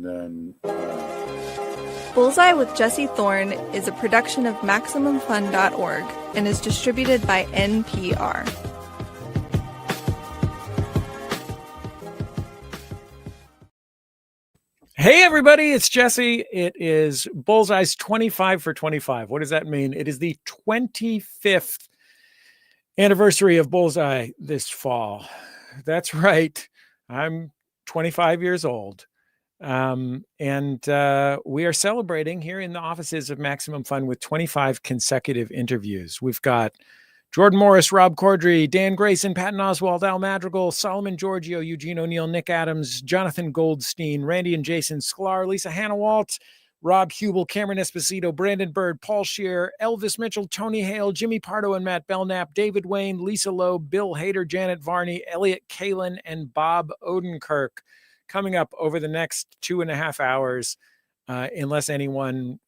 then Bullseye with Jesse Thorn is a production of MaximumFun.org and is distributed by NPR. Hey, everybody, it's Jesse. It is Bullseye's 25 for 25. What does that mean? It is the 25th anniversary of Bullseye this fall. That's right. I'm 25 years old. And we are celebrating here in the offices of Maximum Fun with 25 consecutive interviews. We've got Jordan Morris, Rob Corddry, Dan Grayson, Patton Oswalt, Al Madrigal, Solomon Giorgio, Eugene O'Neill, Nick Adams, Jonathan Goldstein, Randy and Jason Sklar, Lisa Hannawalt, Rob Hubel, Cameron Esposito, Brandon Bird, Paul Scheer, Elvis Mitchell, Tony Hale, Jimmy Pardo and Matt Belknap, David Wayne, Lisa Loeb, Bill Hader, Janet Varney, Elliot Kalin, and Bob Odenkirk coming up over the next 2.5 hours, unless anyone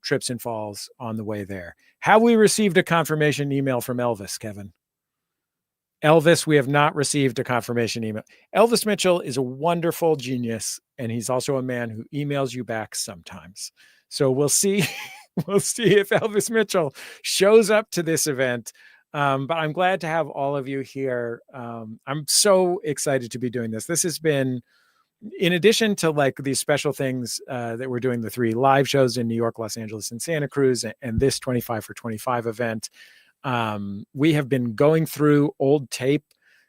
trips and falls on the way there. Have we received a confirmation email from Elvis, Kevin? Elvis, we have not received a confirmation email. Elvis Mitchell is a wonderful genius, and he's also a man who emails you back sometimes. So we'll see. We'll see if Elvis Mitchell shows up to this event. But I'm glad to have all of you here. I'm so excited to be doing this. This has been, in addition to like these special things that we're doing, the 3 live shows in New York, Los Angeles, and Santa Cruz, and this 25 for 25 event, we have been going through old tape,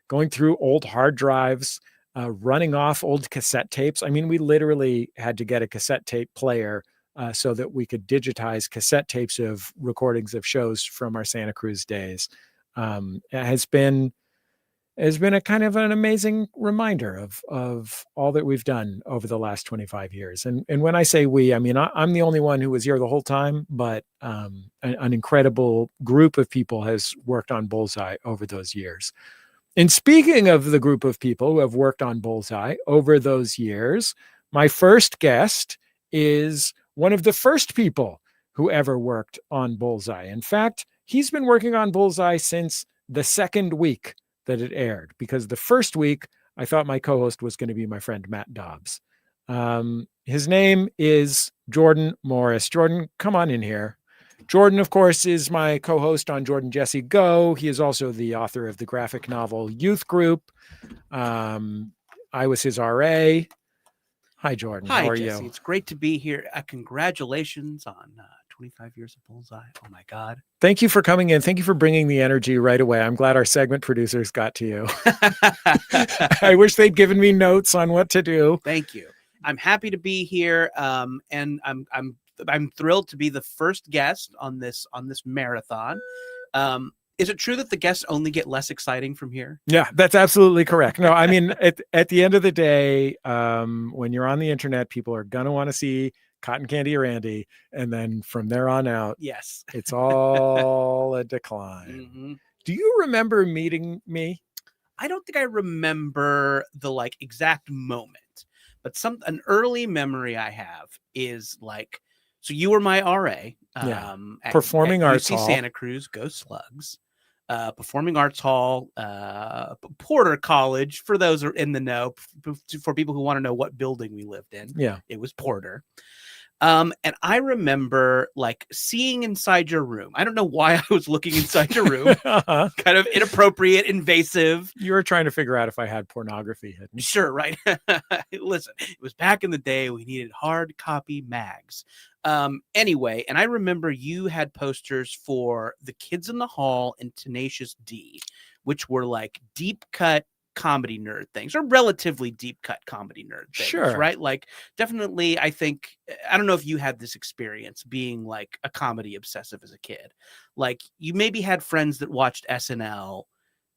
going through old hard drives, running off old cassette tapes. I mean, we literally had to get a cassette tape player so that we could digitize cassette tapes of recordings of shows from our Santa Cruz days. It has been a kind of an amazing reminder of all that we've done over the last 25 years. And when I say we, I mean, I'm the only one who was here the whole time, but an incredible group of people has worked on Bullseye over those years. And speaking of the group of people who have worked on Bullseye over those years, my first guest is one of the first people who ever worked on Bullseye. In fact, he's been working on Bullseye since the second week that it aired, because the first week I thought my co-host was going to be my friend Matt Dobbs. His name is Jordan Morris. Jordan, come on in here. Jordan, of course, is my co-host on Jordan Jesse Go. He is also the author of the graphic novel Youth Group. I was his RA. Hi, Jordan. Hi, how are Jesse. you? It's great to be here. Congratulations on 25 years of Bullseye. Oh, my God. Thank you for coming in. Thank you for bringing the energy right away. I'm glad our segment producers got to you. I wish they'd given me notes on what to do. Thank you. I'm happy to be here, and I'm thrilled to be the first guest on this marathon. Is it true that the guests only get less exciting from here? Yeah, that's absolutely correct. No, I mean, at the end of the day, when you're on the internet, people are going to want to see Cotton Candy or Andy. And then from there on out, yes, it's all a decline. Mm-hmm. Do you remember meeting me? I don't think I remember the like exact moment, but an early memory I have is like, so you were my RA. Performing at Arts UC Hall. Santa Cruz, go Slugs. Performing Arts Hall, Porter College, for those who are in the know, for people who want to know what building we lived in. Yeah. It was Porter. And I remember like seeing inside your room. I don't know why I was looking inside your room. Kind of inappropriate, invasive. You were trying to figure out if I had pornography hidden. Sure, right. Listen, it was back in the day we needed hard copy mags. Anyway, and I remember you had posters for The Kids in the Hall and Tenacious D, which were like deep cut comedy nerd things, or relatively deep cut comedy nerd things. Sure. Right? Like definitely, I think, I don't know if you had this experience being like a comedy obsessive as a kid. Like you maybe had friends that watched SNL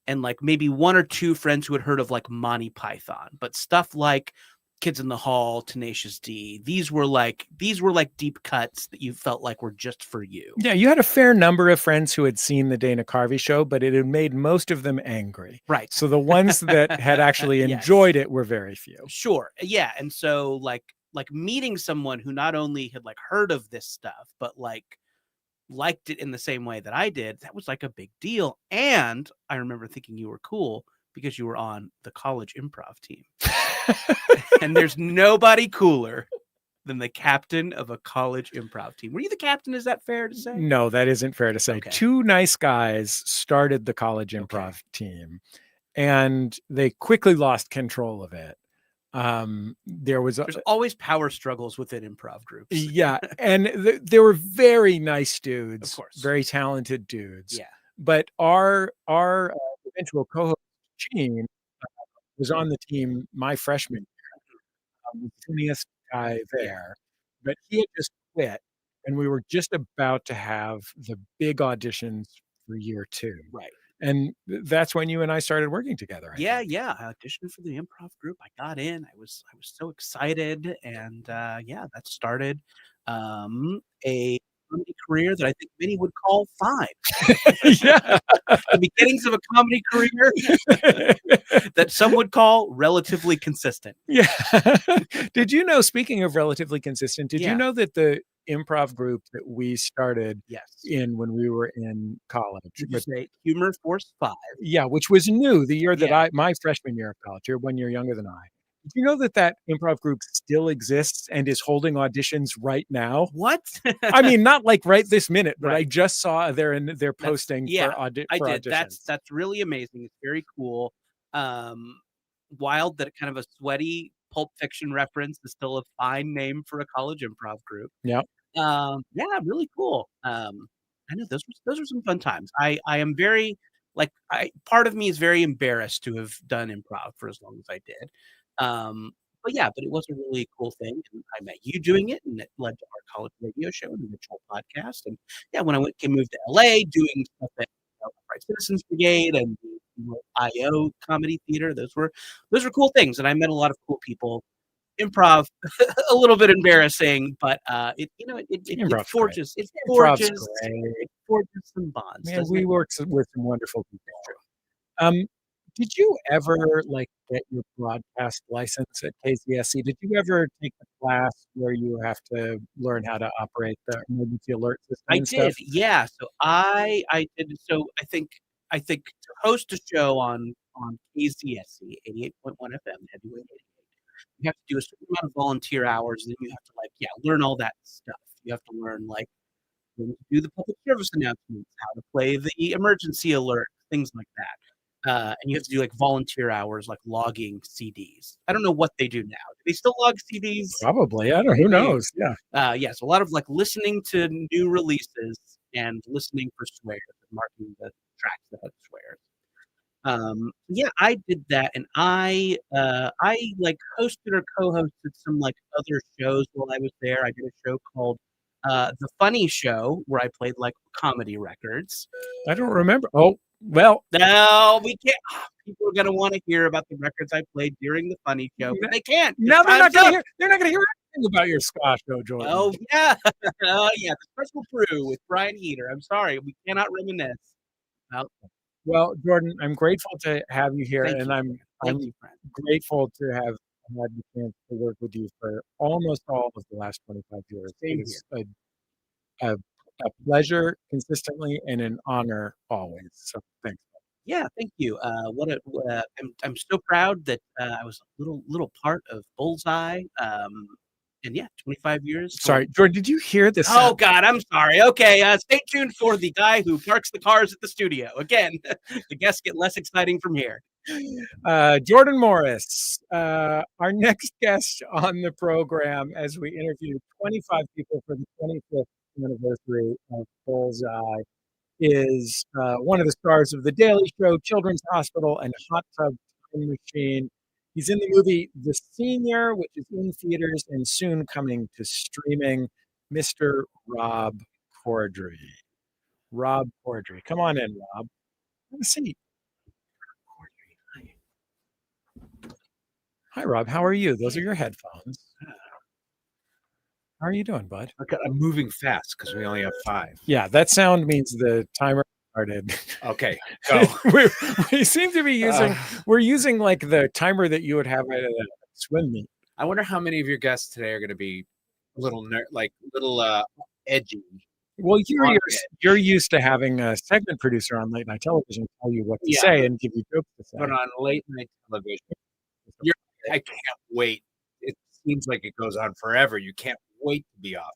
and like maybe 1 or 2 friends who had heard of like Monty Python, but stuff like Kids in the Hall, Tenacious D, these were like deep cuts that you felt like were just for you. Yeah, you had a fair number of friends who had seen the Dana Carvey show, but it had made most of them angry. Right. So the ones that had actually Yes. enjoyed it were very few. Sure. Yeah. And so like meeting someone who not only had like heard of this stuff, but like liked it in the same way that I did, that was like a big deal. And I remember thinking you were cool because you were on the college improv team. And there's nobody cooler than the captain of a college improv team. Were you the captain? Is that fair to say? No, that isn't fair to say. Okay. Two nice guys started the college improv team, and they quickly lost control of it. There's always power struggles within improv groups. Yeah, and they were very nice dudes, Of course, very talented dudes. Yeah, but our eventual co-host Gene was on the team my freshman year, the funniest guy there, but he had just quit, and we were just about to have the big auditions for year 2. Right. And that's when you and I started working together. I think. I auditioned for the improv group. I got in. I was so excited, and that started a comedy career that I think many would call fine. Yeah, the beginnings of a comedy career that some would call relatively consistent. Yeah. Did you know? Speaking of relatively consistent, did you know that the improv group that we started in when we were in college, Humor Force 5, which was new the year that my freshman year of college, you're 1 year younger than I. Did you know that improv group still exists and is holding auditions right now? What? I mean, not like right this minute, but I just saw they're posting for auditions. That's really amazing. It's very cool. Wild that kind of a sweaty Pulp Fiction reference is still a fine name for a college improv group. Yeah. Really cool. I know those were some fun times. I am very part of me is very embarrassed to have done improv for as long as I did. But it was a really cool thing. And I met you doing it, and it led to our college radio show and the Ritual podcast. And when I moved to LA doing stuff at Upright Citizens Brigade and the IO Comedy Theater, those were cool things. And I met a lot of cool people. Improv, a little bit embarrassing, but it forges some bonds. Yeah, we worked with some wonderful people. Did you ever get your broadcast license at KZSC? Did you ever take a class where you have to learn how to operate the emergency alert system? I did, yeah. So I did. So I think to host a show on KZSC 88.1 FM, heavyweight 88, you have to do a certain amount of volunteer hours, and then you have to learn all that stuff. You have to learn when to do the public service announcements, how to play the emergency alert, things like that. And you have to do volunteer hours, logging CDs. I don't know what they do now. Do they still log CDs? Probably. I don't know. Who knows? Yeah. So a lot of listening to new releases and listening for swears and marking the tracks that had swears. I did that, and I hosted or co-hosted some other shows while I was there. I did a show called The Funny Show, where I played comedy records. I don't remember. Oh, well. No, we can't. People are going to want to hear about the records I played during The Funny Show, but they can't. No, they're not going to hear. They're not going to hear anything about your ska show, Jordan. Oh, yeah. The Special Crew with Brian Heater. I'm sorry. We cannot reminisce. Well, Jordan, I'm grateful to have you here, and I'm grateful to have had the chance to work with you for almost all of the last 25 years. It's a pleasure consistently and an honor always. So thanks. Yeah, thank you. I'm so proud that I was a little part of Bullseye. And 25 years. Sorry, Jordan, did you hear this? Oh, God, I'm sorry. Okay, stay tuned for the guy who parks the cars at the studio. Again, the guests get less exciting from here. Jordan Morris, our next guest on the program as we interview 25 people for the 25th anniversary of Bullseye, is one of the stars of The Daily Show, Children's Hospital, and Hot Tub Time Machine. He's in the movie The Senior, which is in theaters and soon coming to streaming, Mr. Rob Corddry. Rob Corddry. Come on in, Rob. Have a seat. Hi, Rob. How are you? Those are your headphones. How are you doing, bud? Okay, I'm moving fast because we only have 5. Yeah, that sound means the timer started. Okay, go. we seem to be using, we're using the timer that you would have at a swim meet. I wonder how many of your guests today are going to be a little edgy. Well, you're used to having a segment producer on late night television tell you what to say and give you jokes to say. But on late night television, you're I can't wait. It seems like it goes on forever. You can't wait to be off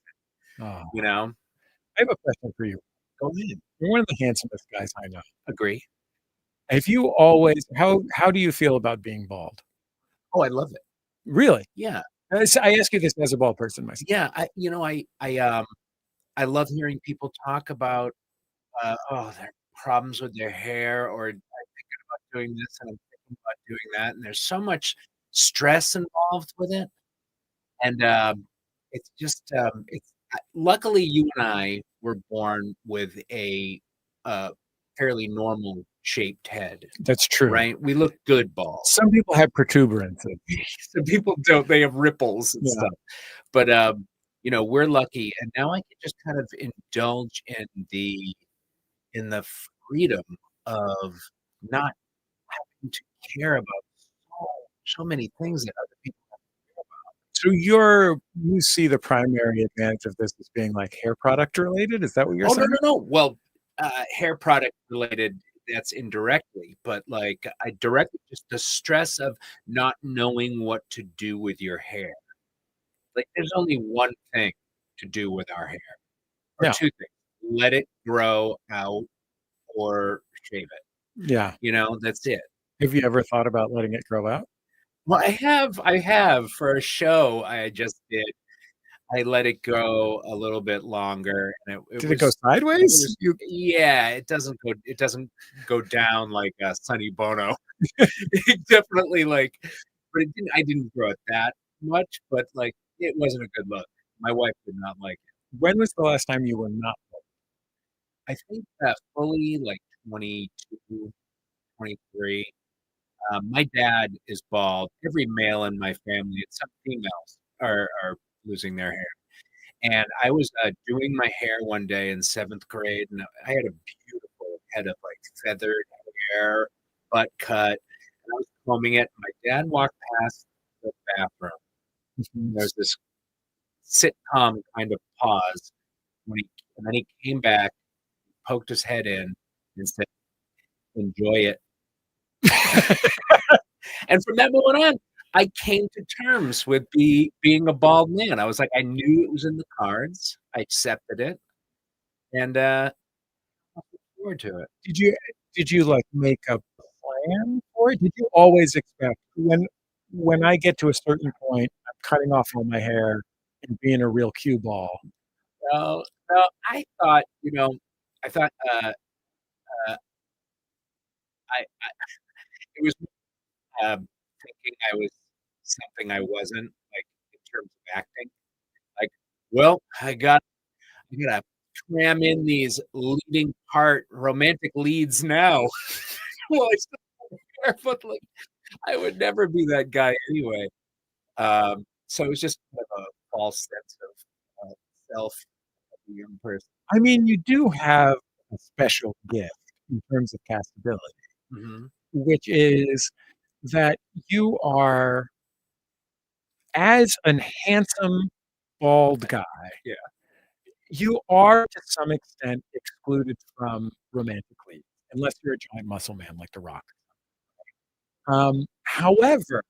Oh, it, you know? I have a question for you. Go ahead. You're one of the handsomest guys I know. Agree. Have you always how do you feel about being bald? Oh, I love it. Really? Yeah. I ask you this as a bald person myself. Yeah. I love hearing people talk about, their problems with their hair, or I'm thinking about doing this and I'm thinking about doing that. And there's so much stress involved with it. And it's just, luckily you and I were born with a fairly normal shaped head, That's true. right? We look good bald. Some people have protuberances. Some people don't, they have ripples and Yeah. stuff. But we're lucky, and now I can just kind of indulge in the freedom of not having to care about so many things that other people have to care about. So you see the primary advantage of this as being like hair product related? Is that what you're Oh, no, saying? no, no. Well, hair product related, that's indirectly, but like I directly just the stress of not knowing what to do with your hair. Like there's only one thing to do with our hair, or Yeah. two things. Let it grow out or shave it. Yeah. That's it. Have you ever thought about letting it grow out? Well, I have for a show I just did. I let it go a little bit longer, and Did it go sideways? it doesn't go down like Sonny Bono. It definitely but I didn't grow it that much, but like it wasn't a good look. My wife did not like it. When was the last time you were not bald? I think fully like 22, 23. My dad is bald. Every male in my family, and some females are losing their hair. And I was doing my hair one day in seventh grade, and I had a beautiful head of like feathered hair, butt cut, and I was combing it. My dad walked past the bathroom. There's this sitcom kind of pause and then he came back, poked his head in, and said, "Enjoy it." And from that moment on, I came to terms with being a bald man. I was like, I knew it was in the cards. I accepted it, and I look forward to it. Did you like make a plan for it? Did you always expect when I get to a certain point, I'm cutting off all my hair and being a real cue ball? No, no, I thought, I thought I it was thinking I was something I wasn't, like in terms of acting. Like, well, I gotta cram in these leading part romantic leads now. Well, I still care, but like I would never be that guy anyway. So it was just kind of a false sense of self as a young person. I mean, you do have a special gift in terms of castability, Hmm. which is that you are, as an handsome bald guy, Yeah. you are to some extent excluded from romantic leads, unless you're a giant muscle man like The Rock. However,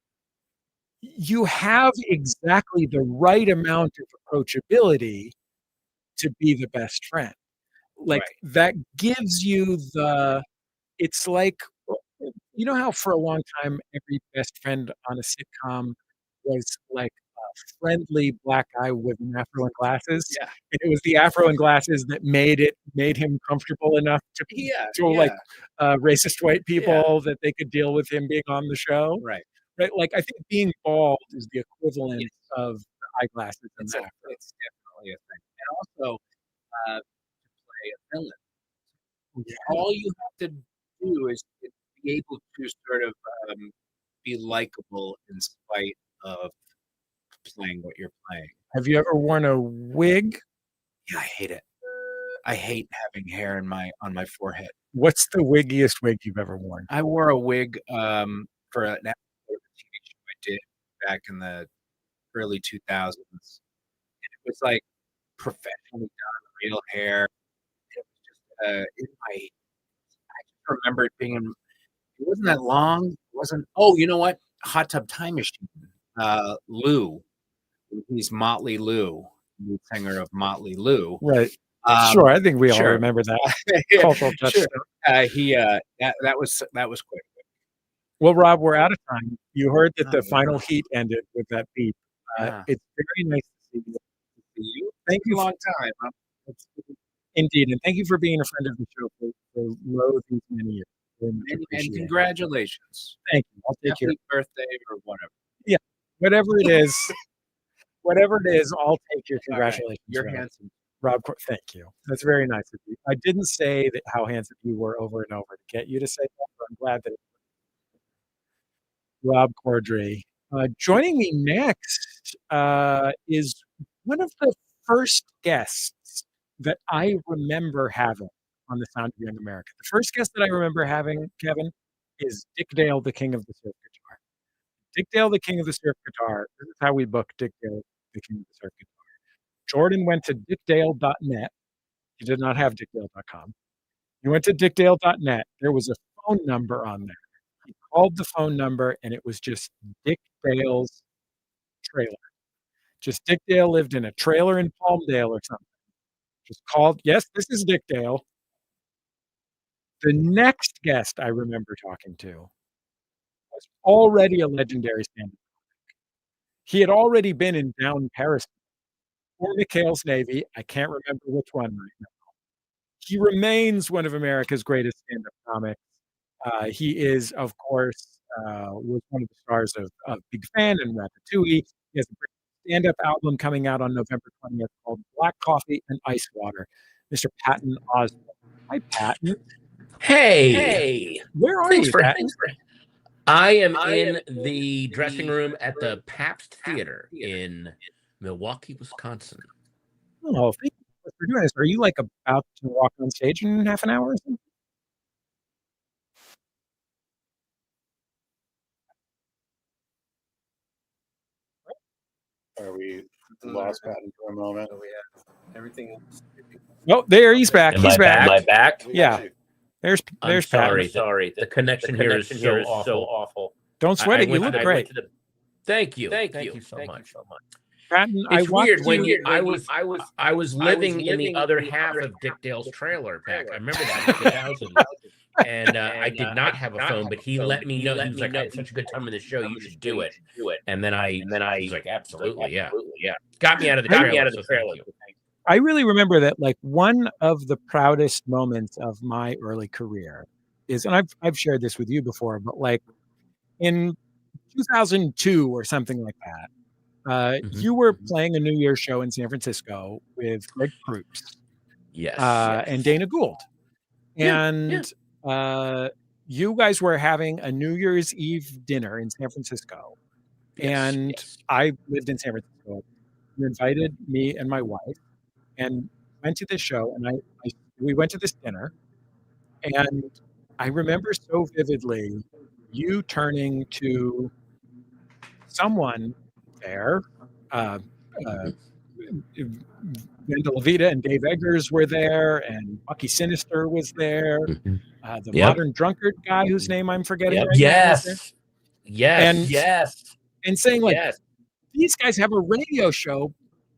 you have exactly the right amount of approachability to be the best friend. Like Right. that gives you it's like, how for a long time every best friend on a sitcom was like a friendly black guy with an afro and glasses. Yeah. And it was the afro and glasses that made him comfortable enough to Yeah. like Yeah. racist white people that they could deal with him being on the show. Right. Right? Like I think being bald is the equivalent Yes. of the eyeglasses and It's the a, afro. it's definitely a thing. And also, to play a villain, Yeah. all you have to do is be able to sort of be likable in spite of playing what you're playing. Have you ever worn a wig? Yeah, I hate it. I hate having hair on my forehead. What's the wiggiest wig you've ever worn? I wore a wig for an episode of a TV show I did back in the early 2000s. And it was like professionally done, real hair. It was just in my. I just remember it being. It wasn't that long. It wasn't. Oh, you know what? Hot Tub Time Machine, Lou. He's Motley Lou, lead singer of Motley Lou. Right. Sure. I think we all sure. remember that Yeah, cultural touchstone. Sure. That was quick. Well, Rob, we're out of time. You heard that the final heat ended with that beep. It's very nice to see you. Thank you. A long time. Huh? Indeed. And thank you for being a friend of the show for these many years. And congratulations. Thank you. I'll take Happy birthday or whatever. Yeah. Whatever it is, I'll take your congratulations. Right. You're handsome. Rob, thank you. That's very nice of you. I didn't say that how handsome you were over and over to get you to say that, but I'm glad that Rob Corddry. Joining me next is one of the first guests that I remember having on The Sound of Young America. The first guest that I remember having, Kevin, is Dick Dale, the King of the Surf Guitar. Dick Dale, the King of the Surf Guitar. This is how we book Dick Dale, the King of the Surf Guitar. Jordan went to dickdale.net. He did not have dickdale.com. He went to dickdale.net. There was a phone number on there. He called the phone number, and it was just Dick Dale's trailer. Just Dick Dale lived in a trailer in Palmdale or something. Just called, yes, this is Dick Dale. The next guest I remember talking to was already a legendary stand-up comic. He had already been in Down Paris or McHale's Navy. I can't remember which one right now. He remains one of America's greatest stand-up comics. He is, of course, was one of the stars of Big Fan and Ratatouille. He has a great stand-up album coming out on November 20th called Black Coffee and Ice Water. Mr. Patton Oswalt. Hi, Patton. Hey. Where are you, Patton? I am in the dressing room at the Pabst Theater in Milwaukee, Wisconsin. Oh, thank you for doing this. Are you like about to walk on stage in half an hour or something? Are we lost Patton for a moment? Oh, yeah. Everything else. Oh, there he's back. Am I back? Yeah. There's sorry. Patton. Sorry. The connection here is so awful. Don't sweat it. You look great. Thank you so much. Patton, It's weird when I was living in the other half of Dick Dale's trailer back. I remember that in 2000. And I did not have a phone, but he let me know. He was like, "I had such a good time in the show. You should do it." And then I was like, "Absolutely, yeah." Got me out of the trailer. So thank you. I really remember that, like, one of the proudest moments of my early career is, and I've shared this with you before, but like in 2002 or something like that, you were playing a New Year's show in San Francisco with Greg Proops, yes. And Dana Gould, and you guys were having a New Year's Eve dinner in San Francisco, and I lived in San Francisco. You invited me and my wife, and went to this show, and we went to this dinner, and I remember so vividly you turning to someone there. Wendell Levita and Dave Eggers were there, and Bucky Sinister was there. The Modern Drunkard guy whose name I'm forgetting. Right now, and saying like, these guys have a radio show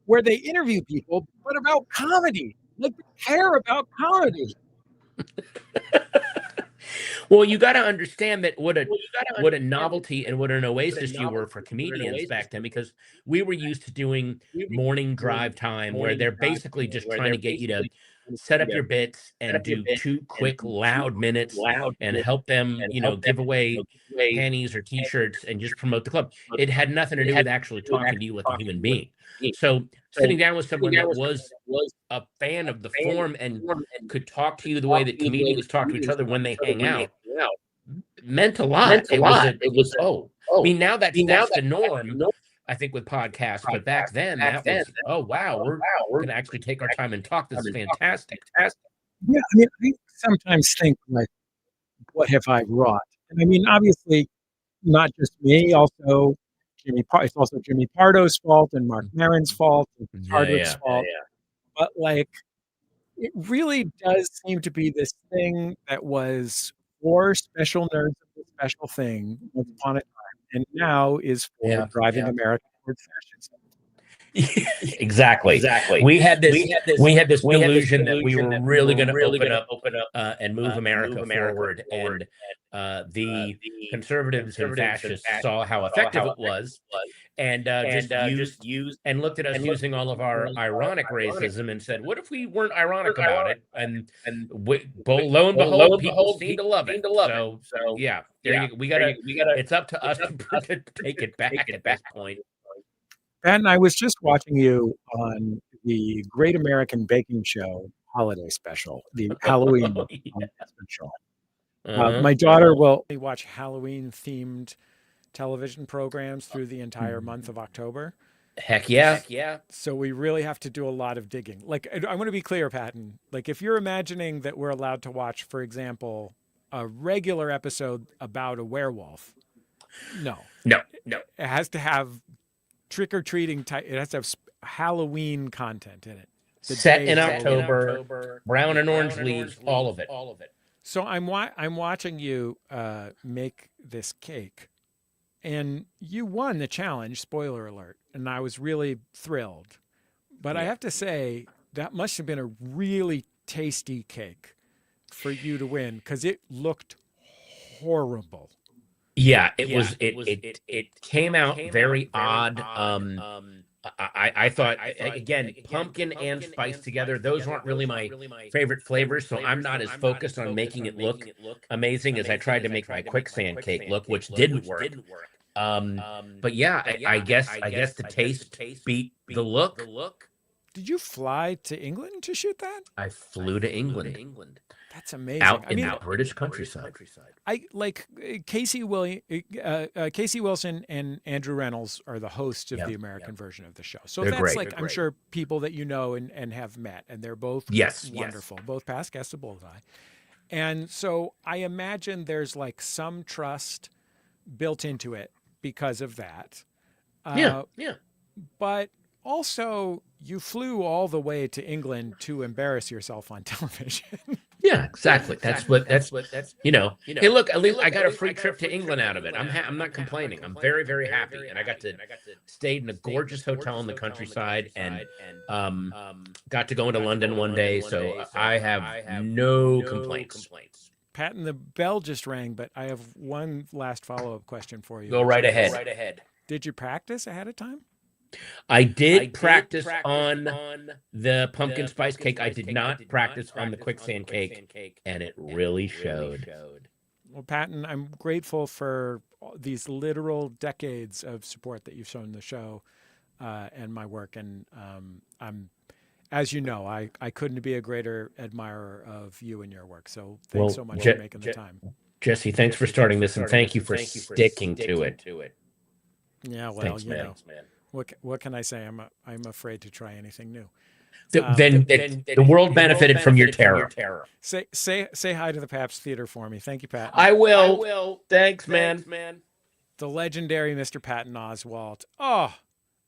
where they interview people, but about comedy. Like, they care about comedy. Well, you got to understand that what a novelty and what an oasis you were for comedians back then, because we were used to doing morning drive time where they're basically just trying to get you to set up your bits and do 2 quick loud minutes and help them, give away panties or t-shirts and just promote the club. It had nothing to do with actually talking to you like a human being. So sitting down with someone that was a fan of the form and could talk to you the way that comedians talk to each other when they hang out meant a lot. It was I mean, now that's the norm, I think, with podcasts, but back then that was, oh wow, we're gonna actually take our time and talk. This is fantastic. Yeah, I mean, I sometimes think like, what have I wrought? And I mean, obviously, not just me. Also, it's also Jimmy Pardo's fault and Mark Maron's fault and Hardwick's fault. But like, it really does seem to be this thing that was for special nerds of the special thing once upon a time. and now is for driving America towards fascism. Exactly. We had this delusion that we were really going to open up and move America forward, and the conservatives and fascists saw how effective it was, and just used and looked at us using all of our ironic racism and said, "What if we weren't ironic about it?" And lo and behold, people seem to love it. So yeah, we gotta. It's up to us to take it back at this point. And I was just watching you on the Great American Baking Show holiday special, the Halloween special. My daughter will watch Halloween-themed television programs through the entire month of October. Heck yeah. So we really have to do a lot of digging. Like, I want to be clear, Patton. Like, if you're imagining that we're allowed to watch, for example, a regular episode about a werewolf, no. It has to have trick-or-treating type. It has to have Halloween content in it. Set in October, brown and orange leaves, all of it. So I'm watching you make this cake, and you won the challenge. Spoiler alert! And I was really thrilled. But I have to say that must have been a really tasty cake for you to win, because it looked horrible. Yeah, it came out very odd. I thought, again, pumpkin and spice together, those aren't really my favorite flavors, so I'm not as focused on making it look amazing as I tried to make my quicksand cake look, which didn't work. But yeah, I guess the taste beat the look. Did you fly to England to shoot that? I flew to England. That's amazing. Out in the British countryside. I like Casey Wilson and Andrew Reynolds are the hosts of the American version of the show. So They're that's great. like, I'm sure, people that you know and have met, and they're both wonderful, both past guests of Bullseye. And so I imagine there's like some trust built into it because of that. Yeah. But also, you flew all the way to England to embarrass yourself on television. Yeah, exactly. That's you know. Hey, look, at least I got a free trip to England out of it. I'm not complaining. I'm very, very happy, and I got to stay in a gorgeous hotel in the countryside, and got to go into London one day. So I have no complaints. Patton, the bell just rang, but I have one last follow-up question for you. Go right ahead. Did you practice ahead of time? I did practice on the pumpkin spice cake. I did not practice on the quicksand cake, and it really showed. Well, Patton, I'm grateful for these literal decades of support that you've shown the show and my work. And I'm, as you know, I couldn't be a greater admirer of you and your work. So thanks so much for making the time. Jesse, thanks for starting this, and thank you for sticking to it. Yeah, well, thanks, thanks, man. What can I say? I'm afraid to try anything new. Then the world benefited from your terror. Say hi to the Pabst Theater for me. Thank you, Pat. I will. Thanks, man. The legendary Mr. Patton Oswalt. Oh,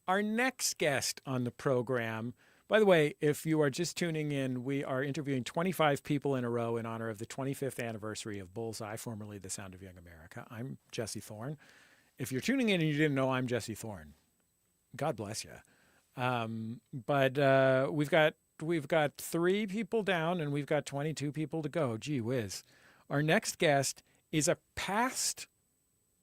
our next guest on the program. By the way, if you are just tuning in, we are interviewing 25 people in a row in honor of the 25th anniversary of Bullseye, formerly The Sound of Young America. I'm Jesse Thorn. If you're tuning in and you didn't know I'm Jesse Thorn, God bless you. But we've got 3 people down and we've got 22 people to go. Gee whiz. Our next guest is a past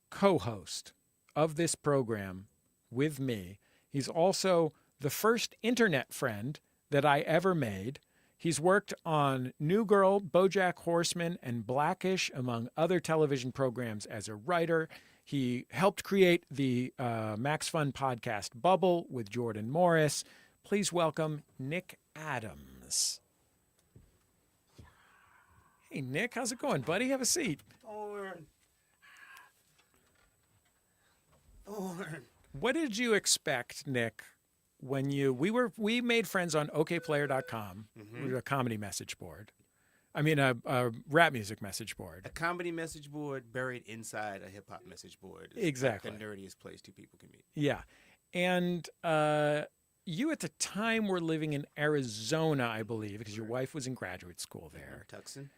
co-host of this program with me. He's also the first internet friend that I ever made. He's worked on New Girl, BoJack Horseman, and Blackish, among other television programs as a writer. He helped create the Max Fun podcast Bubble with Jordan Morris. Please welcome Nick Adams. Hey, Nick, how's it going, buddy? Have a seat. Thorn. What did you expect, Nick, when we made friends on okplayer.com, a comedy message board? I mean, a rap music message board. A comedy message board buried inside a hip-hop message board. It's exactly. Like the nerdiest place 2 people can meet. Yeah. And you at the time were living in Arizona, I believe, because your wife was in graduate school there. Tucson.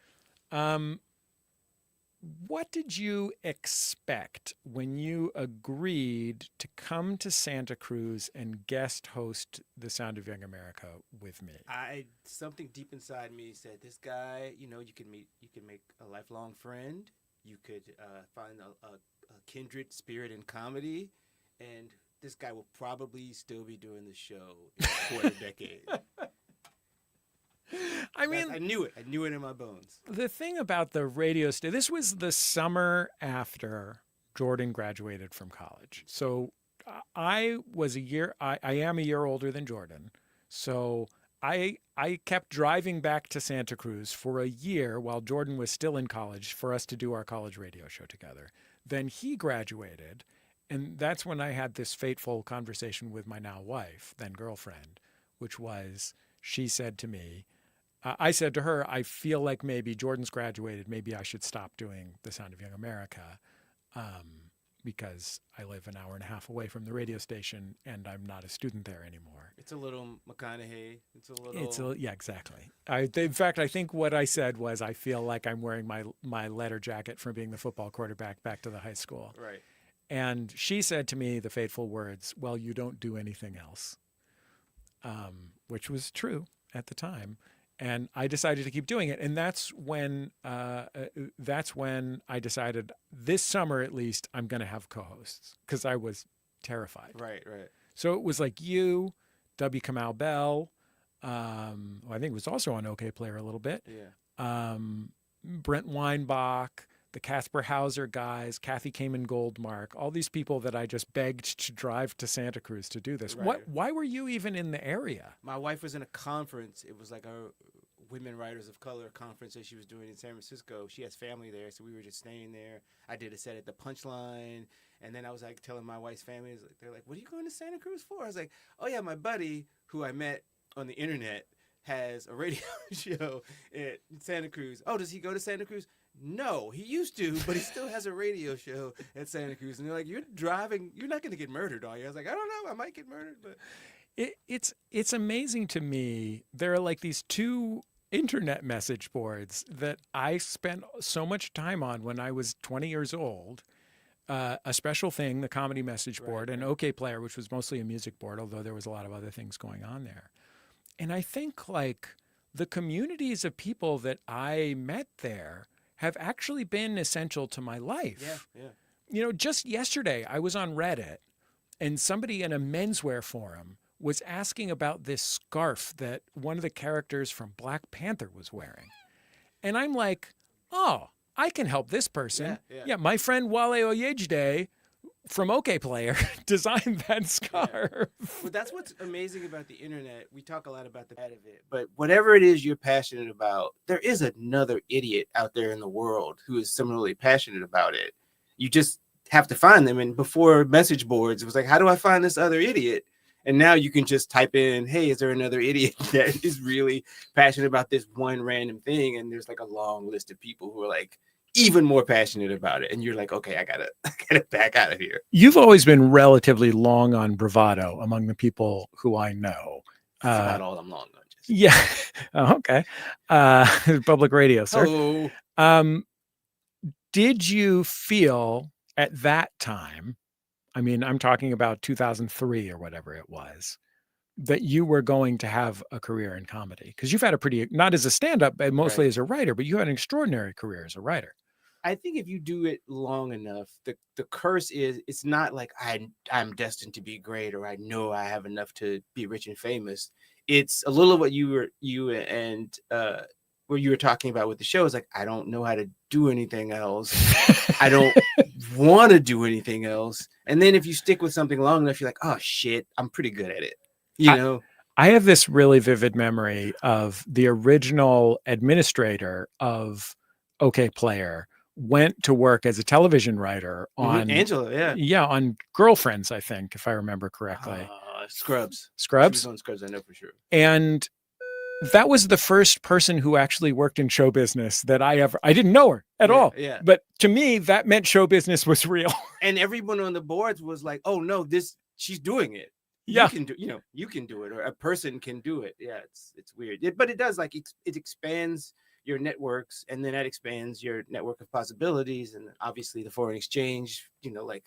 what did you expect when you agreed to come to Santa Cruz and guest host The Sound of Young America with me? Something deep inside me said, this guy, you can make a lifelong friend. You could find a kindred spirit in comedy, and this guy will probably still be doing the show in a quarter decade. I knew it. I knew it in my bones. The thing about the radio station, this was the summer after Jordan graduated from college. So I am a year older than Jordan. So I kept driving back to Santa Cruz for a year while Jordan was still in college for us to do our college radio show together. Then he graduated, and that's when I had this fateful conversation with my now wife, then girlfriend, which was, she said to me, I said to her, I feel like maybe Jordan's graduated. Maybe I should stop doing The Sound of Young America because I live an hour and a half away from the radio station and I'm not a student there anymore. It's a little McConaughey. Yeah, exactly. In fact, I think what I said was, I feel like I'm wearing my letter jacket from being the football quarterback back to the high school. Right. And she said to me the fateful words, well, you don't do anything else, which was true at the time. And I decided to keep doing it. And that's when I decided this summer, at least, I'm going to have co-hosts because I was terrified. Right. So it was like you, W. Kamau Bell, I think it was also on OK Player a little bit. Yeah. Brent Weinbach, the Casper Hauser guys, Kathy Kamen Goldmark, all these people that I just begged to drive to Santa Cruz to do this. Right. Why were you even in the area? My wife was in a conference. It was like a Women Writers of Color conference that she was doing in San Francisco. She has family there, so we were just staying there. I did a set at the Punchline, and then I was like telling my wife's family, they're like, what are you going to Santa Cruz for? I was like, oh yeah, my buddy who I met on the internet has a radio show in Santa Cruz. Oh, does he go to Santa Cruz? No, he used to, but he still has a radio show at Santa Cruz. And they're like, you're driving, you're not going to get murdered, are you? I was like, I don't know, I might get murdered, but it's amazing to me. There are like these two internet message boards that I spent so much time on when I was 20 years old. A Special Thing, the comedy message board, and OK Player, which was mostly a music board, although there was a lot of other things going on there. And I think like the communities of people that I met there have actually been essential to my life. Yeah. Just yesterday I was on Reddit and somebody in a menswear forum was asking about this scarf that one of the characters from Black Panther was wearing. And I'm like, oh, I can help this person. Yeah, my friend Wale Oyejide from OK Player designed that scarf. Yeah. Well, that's what's amazing about the internet. We talk a lot about the bad of it, but whatever it is you're passionate about, there is another idiot out there in the world who is similarly passionate about it. You just have to find them. And before message boards, it was like, how do I find this other idiot? And now you can just type in, hey, is there another idiot that is really passionate about this one random thing? And there's like a long list of people who are like even more passionate about it. And you're like, okay, I gotta back out of here. You've always been relatively long on bravado among the people who I know. That's about all I'm long on. Jesse. Yeah. Oh, okay. Public radio, sir. Oh. Did you feel at that time, I mean, I'm talking about 2003 or whatever it was, that you were going to have a career in comedy? Because you've had a pretty, not as a stand-up, but mostly as a writer, but you had an extraordinary career as a writer. I think if you do it long enough, the curse is, it's not like I'm destined to be great or I know I have enough to be rich and famous. It's a little what you were talking about with the show. Is like, I don't know how to do anything else. I don't want to do anything else. And then if you stick with something long enough, you're like, oh shit, I'm pretty good at it. I have this really vivid memory of the original administrator of OK Player went to work as a television writer on Angela, on Girlfriends, I think, if I remember correctly. Scrubs. She was on Scrubs, I know for sure. And that was the first person who actually worked in show business that I didn't know her at all. Yeah. But to me, that meant show business was real. And everyone on the boards was like, oh no, she's doing it. Yeah. You can do it, or a person can do it. Yeah, it's weird. But it does, like, it expands your networks, and then that expands your network of possibilities. And obviously the foreign exchange, like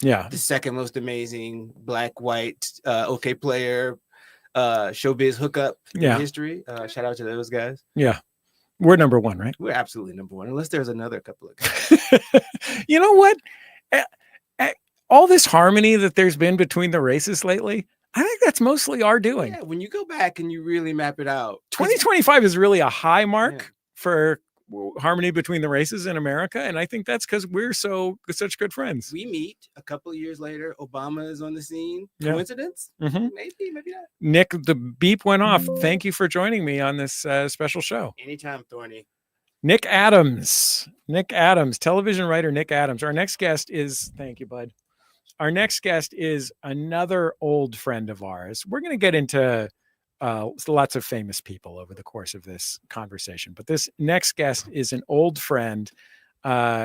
the second most amazing black white okay player showbiz hookup in history. Shout out to those guys. We're number one, right? We're absolutely number one, unless there's another couple of guys. You know what? All this harmony that there's been between the races lately, I think that's mostly our doing. Yeah, when you go back and you really map it out, 2025 is really a high mark for harmony between the races in America, and I think that's because we're such good friends. We meet a couple of years later. Obama is on the scene. Coincidence? Mm-hmm. Maybe not. Nick, the beep went off. Thank you for joining me on this special show. Anytime, Thorny. Nick Adams, television writer Nick Adams. Our next guest is, thank you, bud. Our next guest is another old friend of ours. We're going to get into lots of famous people over the course of this conversation, but this next guest is an old friend.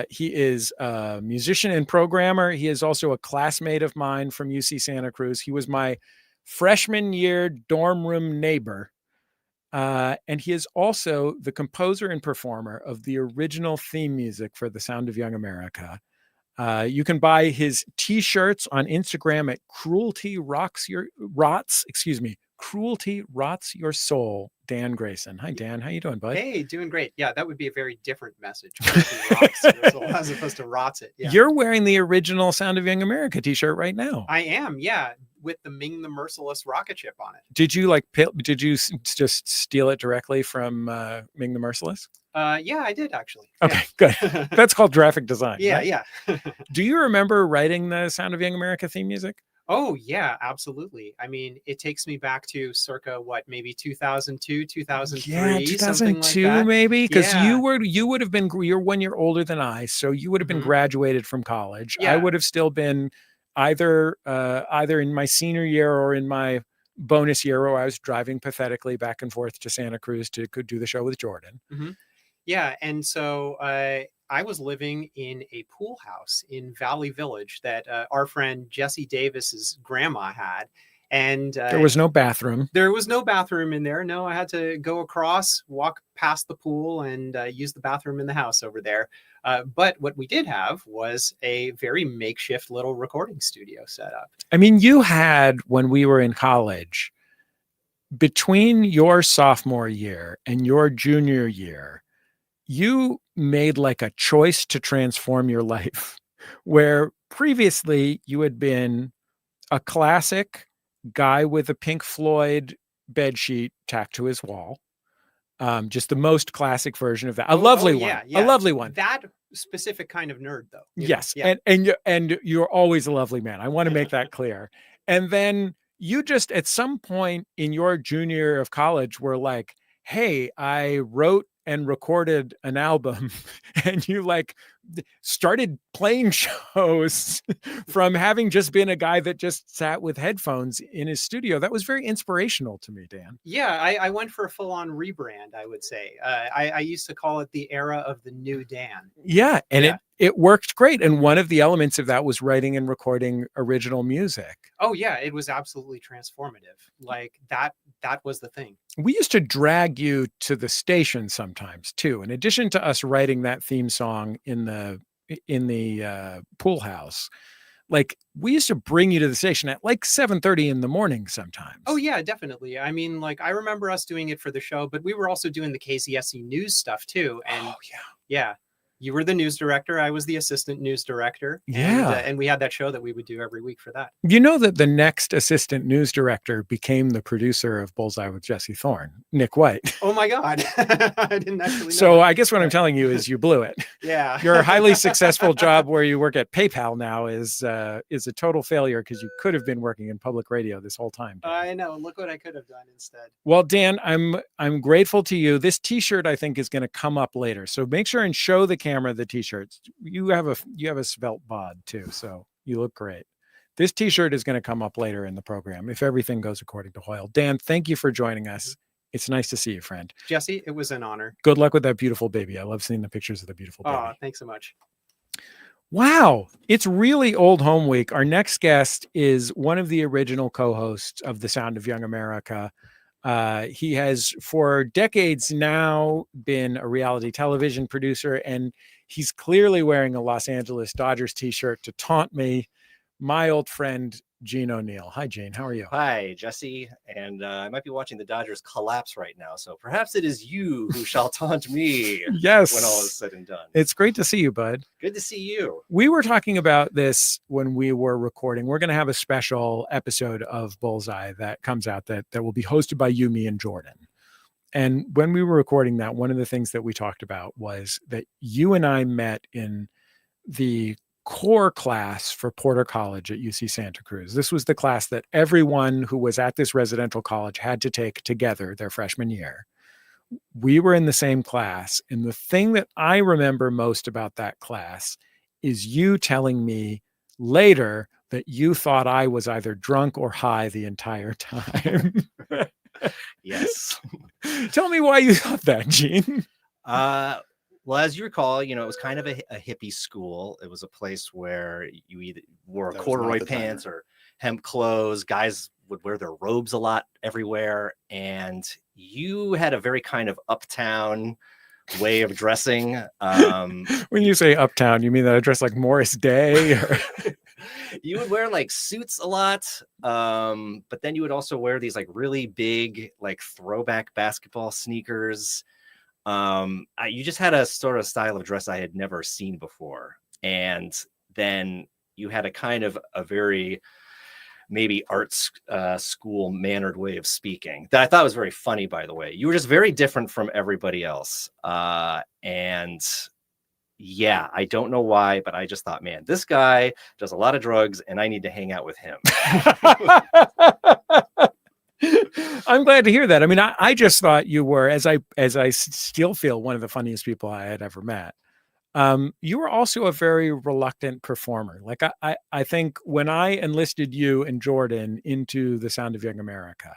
He is a musician and programmer. He is also a classmate of mine from UC Santa Cruz. He was my freshman year dorm room neighbor. And he is also the composer and performer of the original theme music for The Sound of Young America. You can buy his t-shirts on Instagram at Cruelty Rots Your Soul, Dan Grayson. Hi, Dan. How you doing, bud? Hey, doing great. Yeah, that would be a very different message. Rots your soul, as opposed to rots it. Yeah. You're wearing the original Sound of Young America t-shirt right now. I am, yeah, with the Ming the Merciless rocket ship on it. Did you just steal it directly from Ming the Merciless? Yeah, I did actually. Okay, good. That's called graphic design. Yeah, right? Yeah. Do you remember writing the Sound of Young America theme music? Oh, yeah, absolutely. I mean, it takes me back to circa maybe 2002, 2003. Yeah, 2002 like maybe, because you would have been, you're 1 year older than I, so you would have been graduated from college. I would have still been either in my senior year or in my bonus year, where I was driving pathetically back and forth to Santa Cruz to do the show with Jordan. Mm-hmm. Yeah, and so I was living in a pool house in Valley Village that our friend Jesse Davis's grandma had. And there was no bathroom. There was no bathroom in there. No, I had to go across, walk past the pool, and use the bathroom in the house over there. But what we did have was a very makeshift little recording studio set up. I mean, you had, when we were in college, between your sophomore year and your junior year, you made like a choice to transform your life, where previously you had been a classic guy with a Pink Floyd bedsheet tacked to his wall. Just the most classic version of that. A lovely one. That specific kind of nerd, though. Yes. Yeah. And you're always a lovely man. I want to make that clear. And then you just, at some point in your junior year of college, were like, hey, I wrote and recorded an album, and you like started playing shows from having just been a guy that just sat with headphones in his studio. That was very inspirational to me, Dan. Yeah, I went for a full-on rebrand, I would say. I used to call it the era of the new Dan. Yeah, and it worked great. And one of the elements of that was writing and recording original music. Oh yeah, it was absolutely transformative. Like that was the thing. We used to drag you to the station sometimes too. In addition to us writing that theme song in the pool house, like we used to bring you to the station at like 7:30 in the morning sometimes. Oh yeah, definitely. I mean, like I remember us doing it for the show, but we were also doing the KCSC news stuff too. And yeah. You were the news director. I was the assistant news director. Yeah. And we had that show that we would do every week for that. You know that the next assistant news director became the producer of Bullseye with Jesse Thorn, Nick White. Oh my God. I didn't actually know. So I guess what I'm telling you is you blew it. Yeah. Your highly successful job where you work at PayPal now is a total failure, because you could have been working in public radio this whole time. Dan. I know. Look what I could have done instead. Well, Dan, I'm grateful to you. This t-shirt I think is going to come up later. So make sure and show the camera the t-shirts. You have a svelte bod too, so you look great. This t-shirt is going to come up later in the program if everything goes according to Hoyle. Dan, thank you for joining us. It's nice to see you, friend. Jesse, it was an honor. Good luck with that beautiful baby. I love seeing the pictures of the beautiful baby. Oh, thanks so much. Wow, it's really old home week. Our next guest is one of the original co-hosts of The Sound of Young America. He has for decades now been a reality television producer, and he's clearly wearing a Los Angeles Dodgers t-shirt to taunt me. My old friend, Gene O'Neill. Hi, Gene. How are you? Hi, Jesse. And I might be watching the Dodgers collapse right now. So perhaps it is you who shall taunt me Yes. when all is said and done. It's great to see you, bud. Good to see you. We were talking about this when we were recording. We're going to have a special episode of Bullseye that comes out that will be hosted by you, me, and Jordan. And when we were recording that, one of the things that we talked about was that you and I met in the core class for Porter College at UC Santa Cruz. This was the class that everyone who was at this residential college had to take together their freshman year. We were in the same class. And the thing that I remember most about that class is you telling me later that you thought I was either drunk or high the entire time. Yes. Tell me why you thought that, Gene. Well, as you recall, it was kind of a hippie school. It was a place where you either wore corduroy pants or hemp clothes. Guys would wear their robes a lot everywhere. And you had a very kind of uptown way of dressing. When you say uptown, you mean that I dress like Morris Day? Or... You would wear like suits a lot. But then you would also wear these like really big, like throwback basketball sneakers. You just had a sort of style of dress I had never seen before. And then you had a kind of a very maybe arts school mannered way of speaking that I thought was very funny, by the way. You were just very different from everybody else. And yeah, I don't know why, but I just thought, man, this guy does a lot of drugs and I need to hang out with him. I'm glad to hear that. I mean, I just thought you were, as I still feel, one of the funniest people I had ever met. You were also a very reluctant performer. Like I think when I enlisted you and Jordan into The Sound of Young America,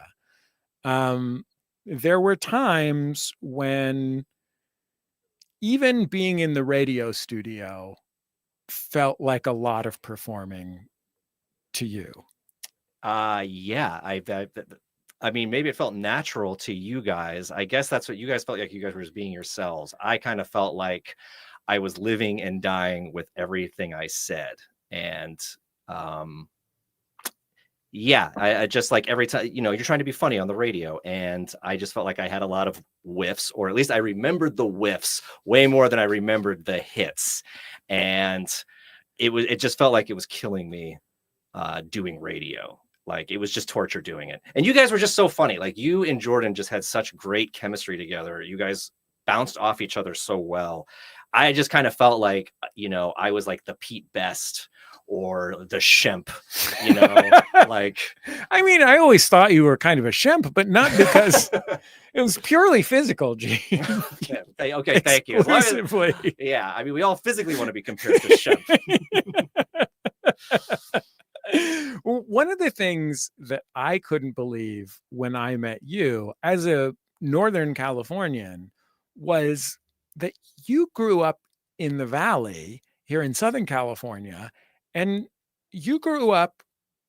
there were times when even being in the radio studio felt like a lot of performing to you. Yeah, I mean, maybe it felt natural to you guys. I guess that's what you guys felt like. You guys were just being yourselves. I kind of felt like I was living and dying with everything I said. And yeah, I just like every time, you're trying to be funny on the radio. And I just felt like I had a lot of whiffs, or at least I remembered the whiffs way more than I remembered the hits. And it just felt like it was killing me doing radio. Like it was just torture doing it. And you guys were just so funny. Like you and Jordan just had such great chemistry together. You guys bounced off each other so well. I just kind of felt like, I was like the Pete Best or the Shemp, like. I mean, I always thought you were kind of a Shemp, but not because it was purely physical, Gene. Okay, thank you. Yeah, I mean, we all physically want to be compared to Shemp. One of the things that I couldn't believe when I met you as a Northern Californian was that you grew up in the Valley here in Southern California, and you grew up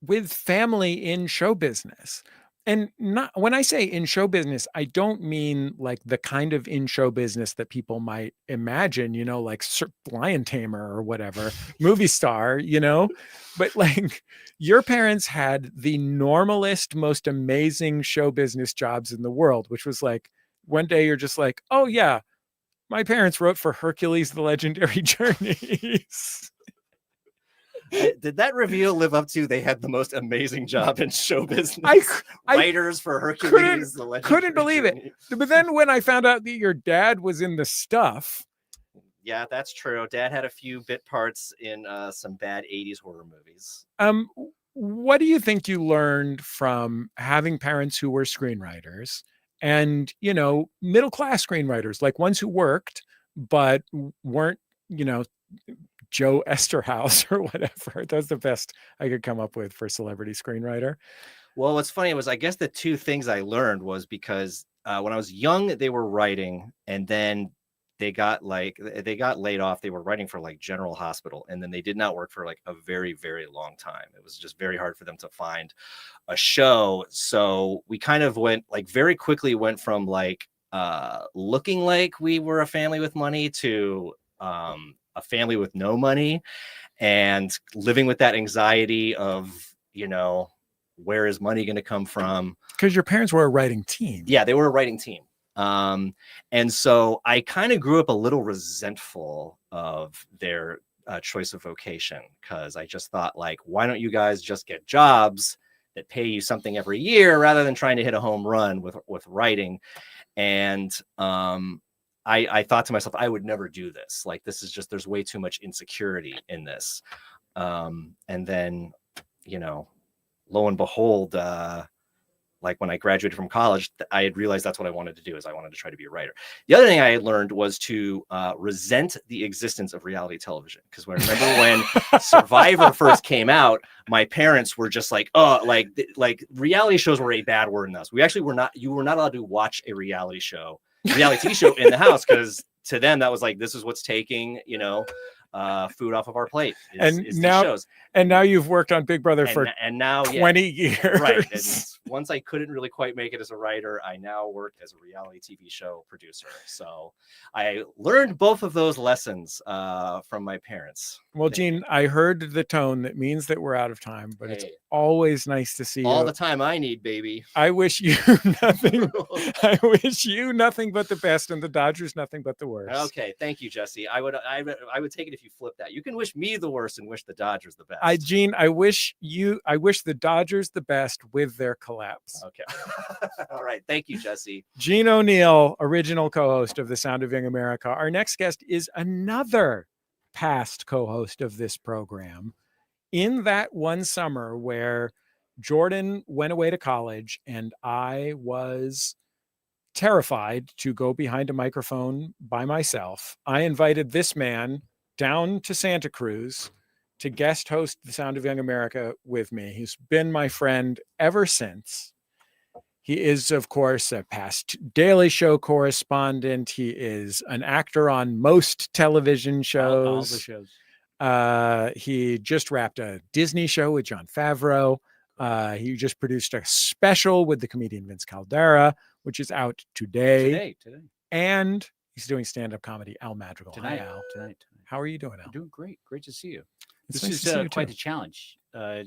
with family in show business. And not when I say in show business, I don't mean like the kind of in show business that people might imagine, like Lion Tamer or whatever, movie star, but like your parents had the normalest, most amazing show business jobs in the world, which was like one day you're just like, oh yeah, my parents wrote for Hercules, the Legendary Journeys. Did that reveal live up to they had the most amazing job in show business? Writers for Hercules, the Legendary couldn't believe it. But then when I found out that your dad was in the stuff. Yeah, that's true. Dad had a few bit parts in some bad 80s horror movies. What do you think you learned from having parents who were screenwriters and, middle-class screenwriters, like ones who worked, but weren't, Joe Esterhaus or whatever? That's the best I could come up with for celebrity screenwriter. Well, what's funny was I guess the two things I learned was because when I was young, they were writing, and then they got laid off. They were writing for like General Hospital, and then they did not work for like a very, very long time. It was just very hard for them to find a show. So we kind of went very quickly went from looking like we were a family with money to a family with no money, and living with that anxiety of, where is money going to come from? Because your parents were a writing team. Yeah, they were a writing team. And so I kind of grew up a little resentful of their choice of vocation, because I just thought, why don't you guys just get jobs that pay you something every year rather than trying to hit a home run with writing? And I thought to myself, I would never do this. This is just, there's way too much insecurity in this. And then, lo and behold, when I graduated from college, I had realized that's what I wanted to do, is I wanted to try to be a writer. The other thing I had learned was to resent the existence of reality television. Because remember when Survivor first came out, my parents were just reality shows were a bad word in us. You were not allowed to watch a reality TV show in the house, because to them that was this is what's taking, food off of our plate. And now you've worked on Big Brother for now 20 years. Right. And once I couldn't really quite make it as a writer, I now work as a reality TV show producer. So I learned both of those lessons from my parents. Well, Gene, I heard the tone. That means that we're out of time, but it's always nice to see you. All the time I need, baby. I wish you nothing. I wish you nothing but the best, and the Dodgers nothing but the worst. Okay, thank you, Jesse. I would take it if you flip that. You can wish me the worst and wish the Dodgers the best. Gene, I wish the Dodgers the best with their collapse. Okay. All right. Thank you, Jesse. Gene O'Neill, original co-host of The Sound of Young America. Our next guest is another past co-host of this program. In that one summer where Jordan went away to college and I was terrified to go behind a microphone by myself, I invited this man down to Santa Cruz to guest host The Sound of Young America with me. He's been my friend ever since. He is, of course, a past Daily Show correspondent. He is an actor on most television shows. All the shows. He just wrapped a Disney show with Jon Favreau. He just produced a special with the comedian Vince Caldera, which is out today. And he's doing stand-up comedy, Al Madrigal. Tonight. How are you doing, Al? I'm doing great. Great to see you. It's This nice to see you is quite too. the challenge.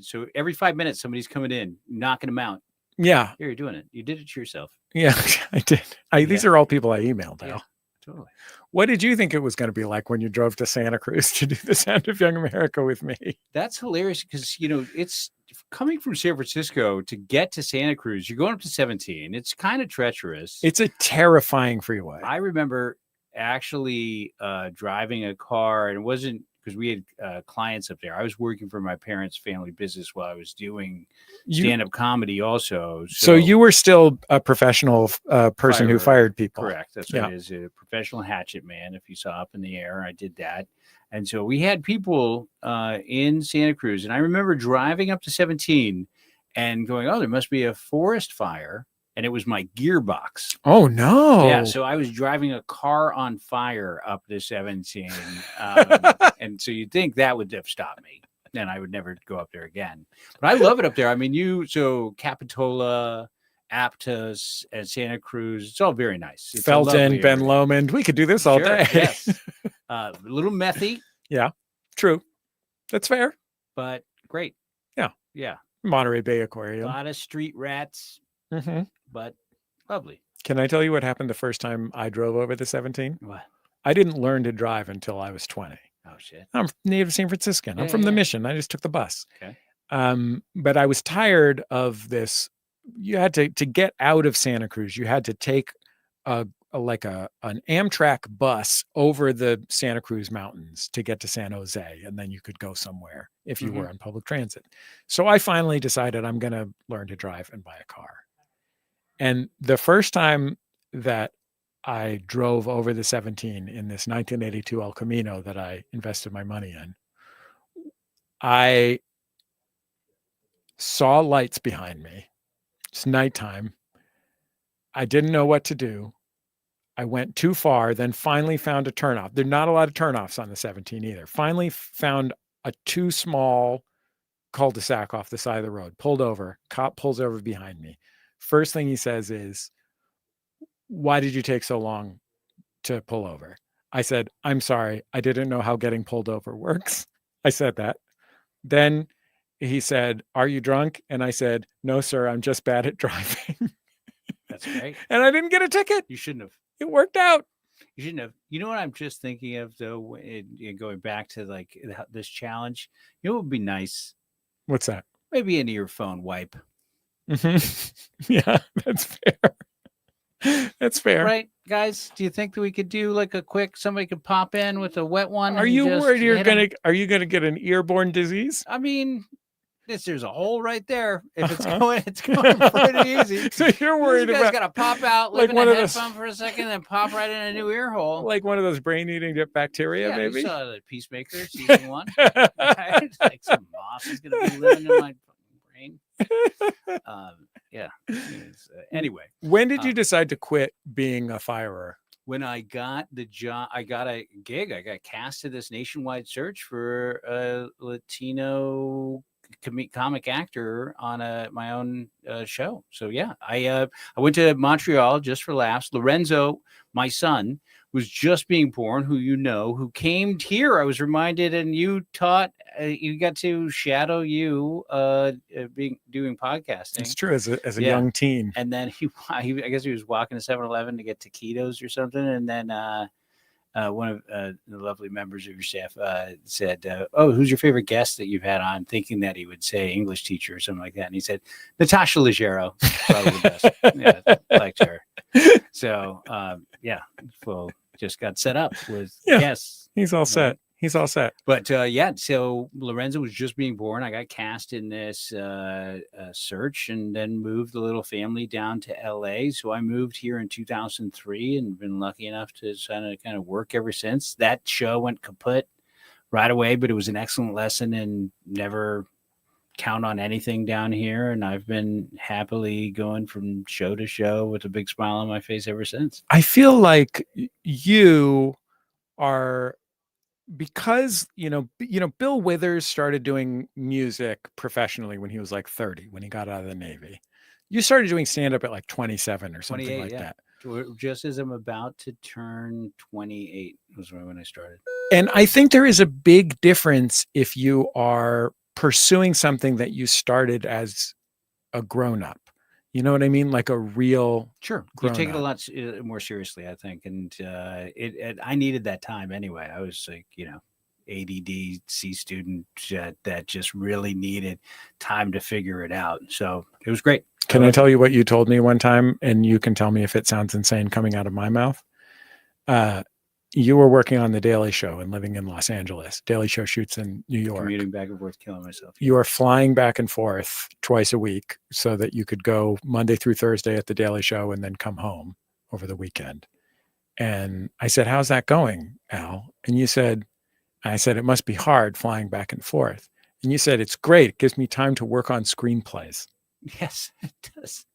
So every 5 minutes, somebody's coming in, knocking them out. Yeah. Here, you're doing it. You did it to yourself. Yeah, I did. These are all people I emailed, Al. Yeah, totally. What did you think it was going to be like when you drove to Santa Cruz to do The Sound of Young America with me? That's hilarious because, it's coming from San Francisco to get to Santa Cruz. You're going up to 17. It's kind of treacherous. It's a terrifying freeway. I remember actually driving a car, and it wasn't because we had clients up there. I was working for my parents' family business while I was doing stand-up comedy also. So you were still a professional person who fired people. Correct. That's what it is. A professional hatchet man. If you saw Up in the Air, I did that. And so we had people in Santa Cruz. And I remember driving up to 17 and going, oh, there must be a forest fire. And it was my gearbox. Oh, no. Yeah. So I was driving a car on fire up to 17. And so you'd think that would have stopped me. Then I would never go up there again. But I love it up there. I mean, so Capitola, Aptos, and Santa Cruz, it's all very nice. It's Felton, Ben Lomond. We could do this all day. Yes. A little methy. Yeah, true. That's fair. But great. Yeah. Yeah. Monterey Bay Aquarium. A lot of street rats. Mm-hmm. But lovely. Can I tell you what happened the first time I drove over the 17? What? I didn't learn to drive until I was 20. Oh, shit. I'm native San Franciscan. I'm from the Mission. I just took the bus. Okay. But I was tired of this. You had to get out of Santa Cruz. You had to take an Amtrak bus over the Santa Cruz mountains to get to San Jose. And then you could go somewhere if you were on public transit. So I finally decided I'm going to learn to drive and buy a car. And the first time that I drove over the 17 in this 1982 El Camino that I invested my money in, I saw lights behind me. It's nighttime. I didn't know what to do. I went too far, then finally found a turnoff. There are not a lot of turnoffs on the 17 either. Finally found a too small cul-de-sac off the side of the road, pulled over, cop pulls over behind me. First thing he says is, "Why did you take so long to pull over?" I said, "I'm sorry. I didn't know how getting pulled over works." I said that. Then he said, "Are you drunk?" And I said, "No, sir. I'm just bad at driving." That's great. And I didn't get a ticket. You shouldn't have. It worked out. You shouldn't have. You know what I'm just thinking of though, going back to like this challenge. You know what would be nice? What's that? Maybe an earphone wipe. Yeah, that's fair. That's fair. Right, guys? Do you think that we could do like a quick, somebody could pop in with a wet one? Are you worried are you gonna get an earborne disease? I mean, there's a hole right there. If it's going pretty easy. So you're worried about got to pop out, like live in a headphone for a second, and pop right in a new ear hole. Like one of those brain-eating bacteria, yeah, maybe? You saw the Peacemaker season 1. Right? Like some moss is going to be living in my brain. Yeah. Anyway. When did you decide to quit being a firer? When I got the job, I got a gig. I got cast to this nationwide search for a Latino comic actor on my own show. So yeah, I went to Montreal just for laughs. Lorenzo, my son, was just being born, who came here. I was reminded, and you taught, you got to shadow you doing podcasting. It's true, as a young teen. And then I guess he was walking to 7-Eleven to get taquitos or something, and then one of the lovely members of your staff said, "Oh, who's your favorite guest that you've had on?" Thinking that he would say English teacher or something like that, and he said Natasha Leggero, probably the best. Yeah, liked her. So yeah, well, just got set up with guests. He's all set. He's all set. But yeah, so Lorenzo was just being born. I got cast in this search, and then moved the little family down to LA. So I moved here in 2003 and been lucky enough to kind of work ever since. That show went kaput right away, but it was an excellent lesson, and never count on anything down here. And I've been happily going from show to show with a big smile on my face ever since. I feel like you are, because Bill Withers started doing music professionally when he was like 30, when he got out of the Navy. You started doing stand-up at like 27 or something like that. Just as I'm about to turn 28 was when I started. And I think there is a big difference if you are pursuing something that you started as a grown-up. You know what I mean? Like a real you take it a lot more seriously, I think. And I needed that time anyway. I was like, ADD C student that just really needed time to figure it out. So it was great. Can I tell you what you told me one time? And you can tell me if it sounds insane coming out of my mouth. You were working on The Daily Show and living in Los Angeles. Daily Show shoots in New York. Commuting back and forth, killing myself. You are flying back and forth twice a week so that you could go Monday through Thursday at The Daily Show and then come home over the weekend. And I said, "How's that going, Al?" And I said, "It must be hard flying back and forth." And you said, "It's great. It gives me time to work on screenplays." Yes, it does.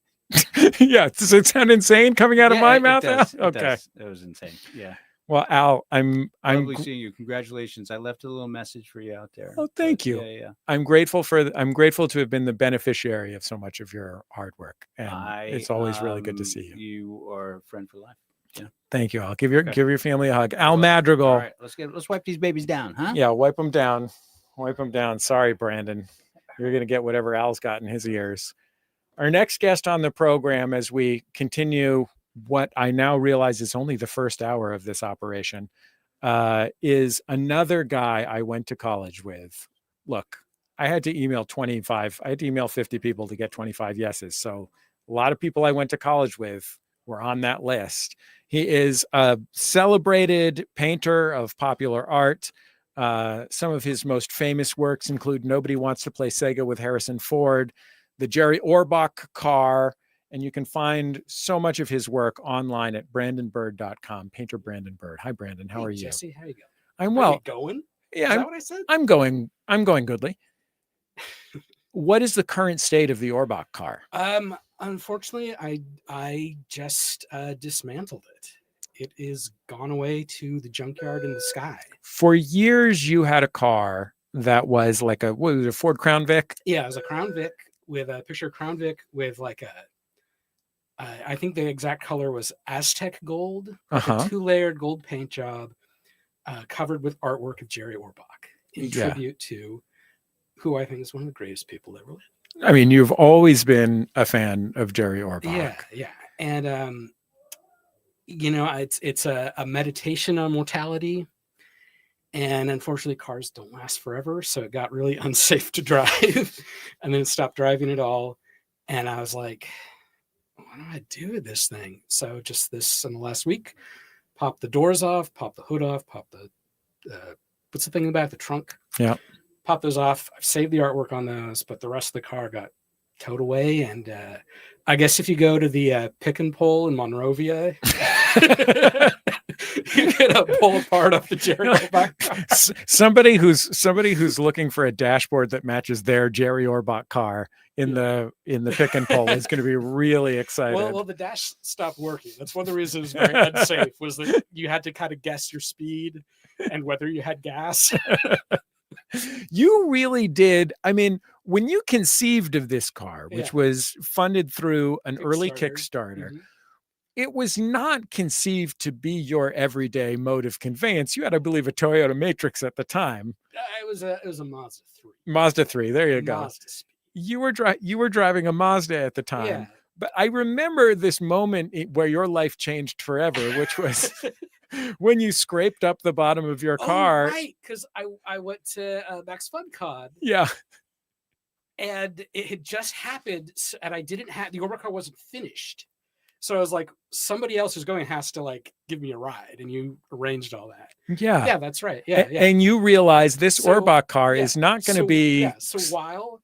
Yeah. Does it sound insane coming out of my mouth? Okay. That was insane. Yeah. Well, Al, I'm lovely seeing you. Congratulations. I left a little message for you out there. Oh, thank you. Yeah. I'm grateful to have been the beneficiary of so much of your hard work. And it's always really good to see you. You are a friend for life. Yeah. Thank you. I'll give your family a hug. Al Madrigal. All right, let's wipe these babies down, huh? Yeah, wipe them down. Wipe them down. Sorry, Brandon. You're going to get whatever Al's got in his ears. Our next guest on the program, as we continue what I now realize is only the first hour of this operation, is another guy I went to college with. Look, I had to email 50 people to get 25 yeses. So a lot of people I went to college with were on that list. He is a celebrated painter of popular art. Some of his most famous works include Nobody Wants to Play Sega with Harrison Ford, the Jerry Orbach car, and you can find so much of his work online at brandonbird.com. Painter Brandon Bird. Hi, Brandon. How are you? Jesse, how you going? I'm well. Are you going? Yeah, Is that what I said? I'm going goodly. What is the current state of the Orbach car? Unfortunately, I just dismantled it. it is gone away to the junkyard in the sky. For years, you had a car that was like what was it, a Ford Crown Vic? Yeah, it was a Crown Vic with a picture of Crown Vic with like I think the exact color was Aztec gold, like a 2-layered gold paint job, covered with artwork of Jerry Orbach in tribute to who I think is one of the greatest people that ever lived. I mean, you've always been a fan of Jerry Orbach. Yeah. And, it's a meditation on mortality. And unfortunately, cars don't last forever. So it got really unsafe to drive. And then it stopped driving at all. And I was like, what do I do with this thing? So just this in the last week, pop the doors off, pop the hood off, pop the, what's the thing in the back, the trunk? Yeah. Pop those off. I've saved the artwork on those, but the rest of the car got towed away. And I guess if you go to the pick and pull in Monrovia, you get a pull apart of the Jerry Orbach car. Somebody who's looking for a dashboard that matches their Jerry Orbach car in the pick and pull is going to be really excited. Well, the dash stopped working. That's one of the reasons it was very unsafe, was that you had to kind of guess your speed and whether you had gas. You really did. I mean, when you conceived of this car, which was funded through an early Kickstarter, it was not conceived to be your everyday mode of conveyance. You had, I believe, a Toyota Matrix at the time. It was a Mazda 3. Mazda 3. There you go. Mazda Speed. You were driving a Mazda at the time. Yeah. But I remember this moment where your life changed forever, which was when you scraped up the bottom of your car. Right, because I went to Max FunCon. Yeah. And it had just happened, and I didn't have, the Orbach car wasn't finished. So I was like, somebody else who's going has to like give me a ride, and you arranged all that. Yeah. Yeah, that's right. Yeah. And you realize this Orbach car is not going to be. Yeah. So while,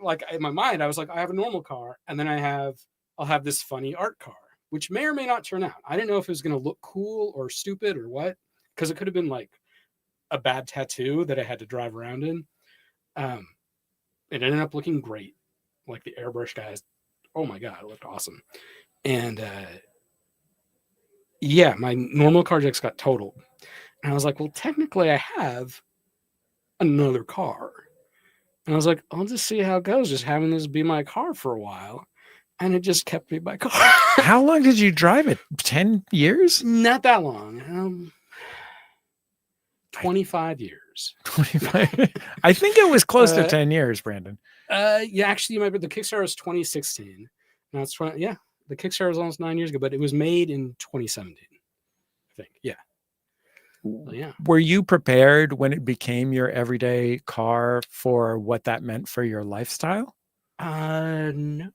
like in my mind, I was like, I have a normal car, and then I'll have this funny art car, which may or may not turn out. I didn't know if it was going to look cool or stupid or what, because it could have been like a bad tattoo that I had to drive around in. It ended up looking great. Like the airbrush guys, oh my God, it looked awesome. And my normal car just got totaled. And I was like, well, technically I have another car. And I was like, I'll just see how it goes, just having this be my car for a while. And it just kept me my car. How long did you drive it? 10 years? Not that long. 25 years. 25. I think it was close to 10 years, Brandon. Yeah, actually, the Kickstarter was 2016. Now it's 20. Yeah, the Kickstarter was almost 9 years ago, but it was made in 2017. I think. Yeah. Well, yeah. Were you prepared when it became your everyday car for what that meant for your lifestyle? No.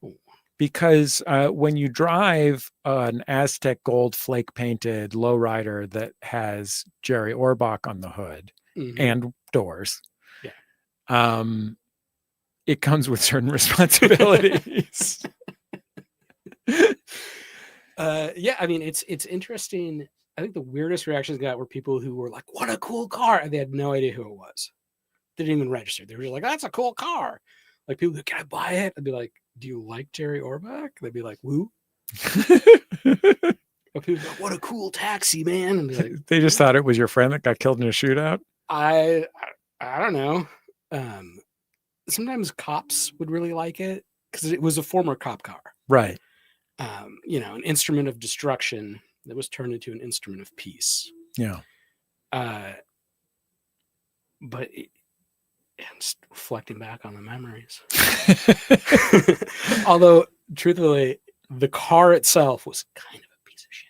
Because when you drive an Aztec gold flake painted lowrider that has Jerry Orbach on the hood and doors, it comes with certain responsibilities. I mean, it's interesting. I think the weirdest reactions I got were people who were like, "What a cool car!" and they had no idea who it was. They didn't even register. They were like, "That's a cool car." Like people go, "Can I buy it?" I'd be like, "Do you like Jerry Orbach?" They'd be like, "Woo." Or people go, "What a cool taxi, man!" And be like, they just thought it was your friend that got killed in a shootout. I don't know. Sometimes cops would really like it because it was a former cop car, right? An instrument of destruction that was turned into an instrument of peace. Yeah. But I'm just reflecting back on the memories. Although, truthfully, the car itself was kind of a piece of shit.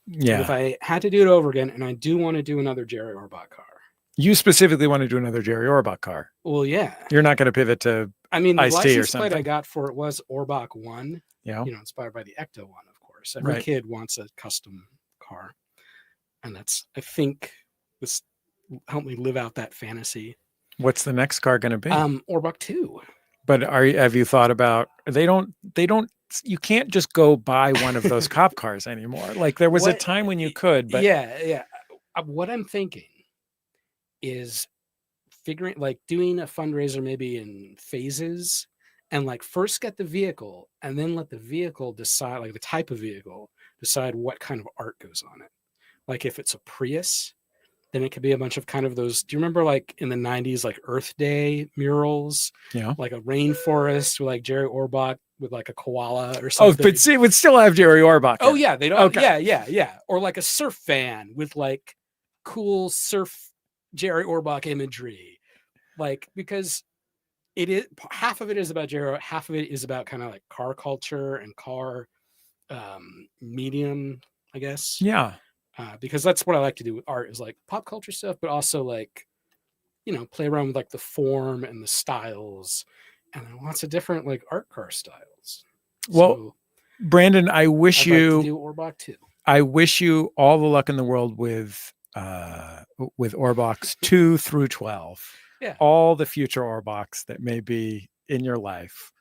Yeah. But if I had to do it over again, and I do want to do another Jerry Orbach car. You specifically want to do another Jerry Orbach car. Well, yeah. You're not going to pivot to the Ice-T or license plate something. I got for it was Orbach 1. Yeah. Inspired by the Ecto 1, of course. Every kid wants a custom car. And that's, I think, this helped me live out that fantasy. What's the next car going to be? Orbach 2. But have you thought about, you can't just go buy one of those cop cars anymore. Like there was a time when you could, but yeah. What I'm thinking is doing a fundraiser maybe in phases, and like first get the vehicle and then let the vehicle decide, like the type of vehicle, decide what kind of art goes on it. Like if it's a Prius, then it could be a bunch of kind of those. Do you remember like in the 90s, like Earth Day murals? Yeah. Like a rainforest with like Jerry Orbach with like a koala or Oh, something. but see, it would still have Jerry Orbach. Oh in it. yeah, they don't. Okay. Yeah. Or like a surf van with like cool surf Jerry Orbach imagery, like because it is half of it is about Jerry, half of it is about kind of like car culture and car medium, I guess. Yeah. Because that's what I like to do with art is like pop culture stuff, but also like, play around with like the form and the styles and lots of different like art car styles. Well, So Brandon, I wish I'd like you to do Orbach too. I wish you all the luck in the world with Orbachs 2 through 12. Yeah. All the future Orbachs that may be in your life.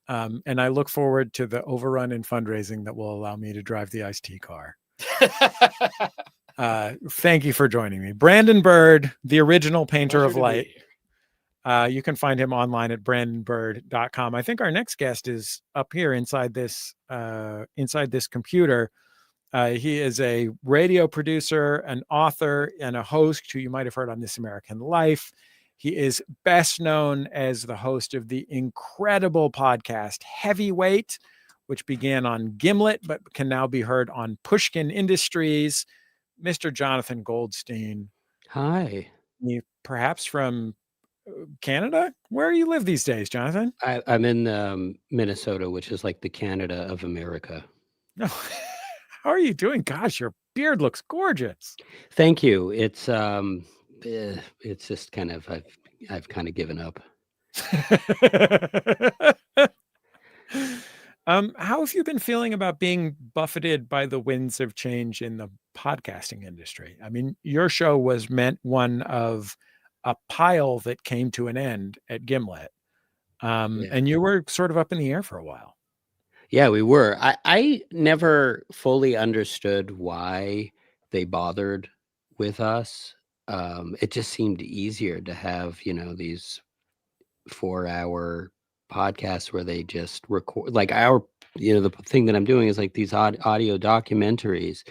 And I look forward to the overrun in fundraising that will allow me to drive the iced tea car. Thank you for joining me. Brandon Bird, the original painter of light. You can find him online at brandonbird.com. I think our next guest is up here inside this computer. He is a radio producer, an author, and a host who you might have heard on This American Life. He is best known as the host of the incredible podcast Heavyweight, which began on Gimlet, but can now be heard on Pushkin Industries. Mr. Jonathan Goldstein. Hi. Perhaps from Canada? Where do you live these days, Jonathan? I'm in Minnesota, which is like the Canada of America. No. How are you doing? Gosh, your beard looks gorgeous. Thank you. It's just kind of I've kind of given up. How have you been feeling about being buffeted by the winds of change in the podcasting industry? I mean, your show was meant one of a pile that came to an end at Gimlet. And you were sort of up in the air for a while. Yeah, we were. I never fully understood why they bothered with us. It just seemed easier to have, these 4-hour podcasts where they just record like the thing that I'm doing is like these audio documentaries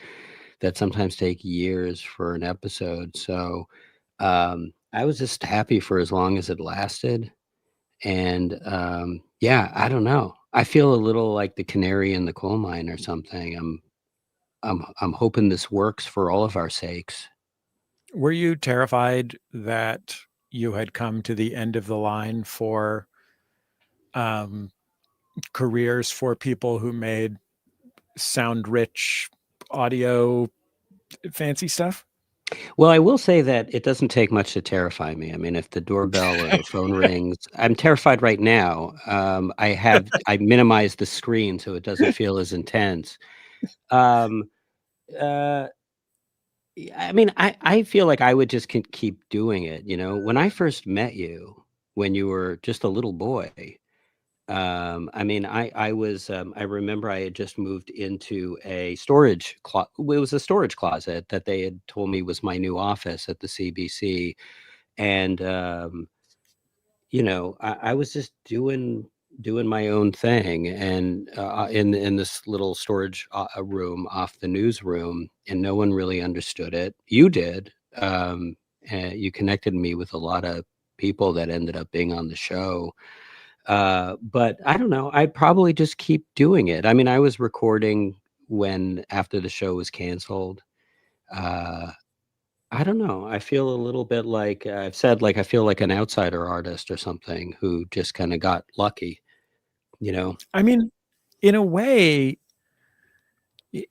that sometimes take years for an episode. So I was just happy for as long as it lasted. And I don't know. I feel a little like the canary in the coal mine or something. I'm hoping this works for all of our sakes. Were you terrified that you had come to the end of the line for careers for people who made sound-rich audio fancy stuff? Well, I will say that it doesn't take much to terrify me. I mean, if the doorbell or the phone rings, I'm terrified right now. I minimized the screen so it doesn't feel as intense. I mean, I feel like I would just keep doing it. When I first met you, when you were just a little boy, I mean, I was, I remember I had just moved into a storage closet. It was a storage closet that they had told me was my new office at the CBC. And, I was just doing my own thing and in this little storage room off the newsroom, and no one really understood it. You did. And you connected me with a lot of people that ended up being on the show. But I don't know. I'd probably just keep doing it. I mean, I was recording after the show was canceled. I don't know. I feel a little bit like I've said, like I feel like an outsider artist or something who just kind of got lucky. I mean, in a way, it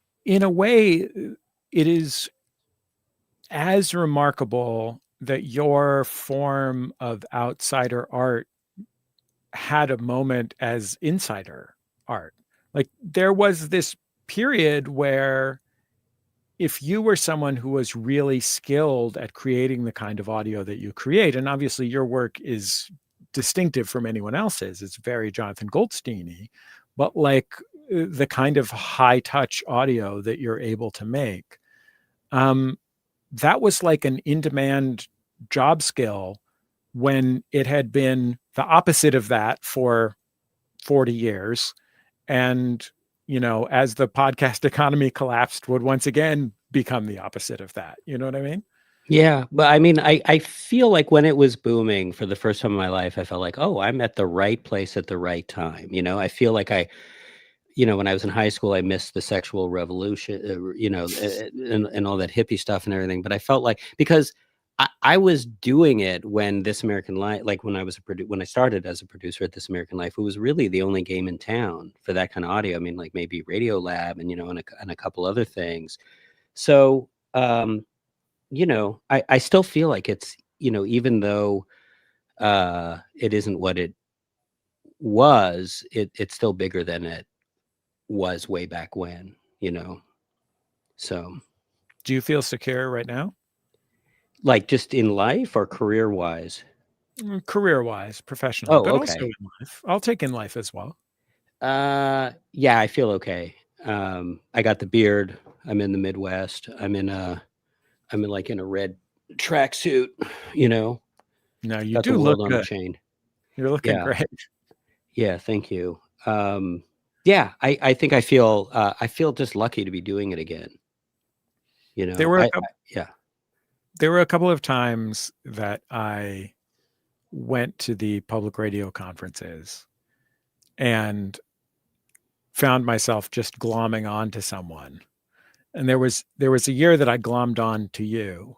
is as remarkable that your form of outsider art had a moment as insider art. Like there was this period where if you were someone who was really skilled at creating the kind of audio that you create, and obviously your work is distinctive from anyone else's, it's very Jonathan Goldstein-y, but like the kind of high touch audio that you're able to make, that was like an in-demand job skill when it had been the opposite of that for 40 years. And as the podcast economy collapsed, would once again become the opposite of that. You know what I mean? Yeah, but I mean, I feel like when it was booming for the first time in my life, I felt like, oh, I'm at the right place at the right time. I feel like when I was in high school, I missed the sexual revolution, and all that hippie stuff and everything. But I felt like, because I was doing it when This American Life, like when I started as a producer at This American Life, it was really the only game in town for that kind of audio. I mean, like maybe Radio Lab and and a couple other things. So, I still feel like it's, even though it isn't what it was, it's still bigger than it was way back when. So, Do you feel secure right now? like just in life or career wise? Career-wise, professionally, Oh, but also okay. in life. I'll take in life as well. Yeah, I feel okay. I got the beard. I'm in the Midwest. I'm in a red tracksuit, No, you got do the look world on a good. chain. You're looking Yeah. great. Yeah, thank you. Yeah, I think I feel just lucky to be doing it again. There were a couple, yeah. there were a couple of times that I went to the public radio conferences and found myself just glomming on to someone. And there was a year that I glommed on to you,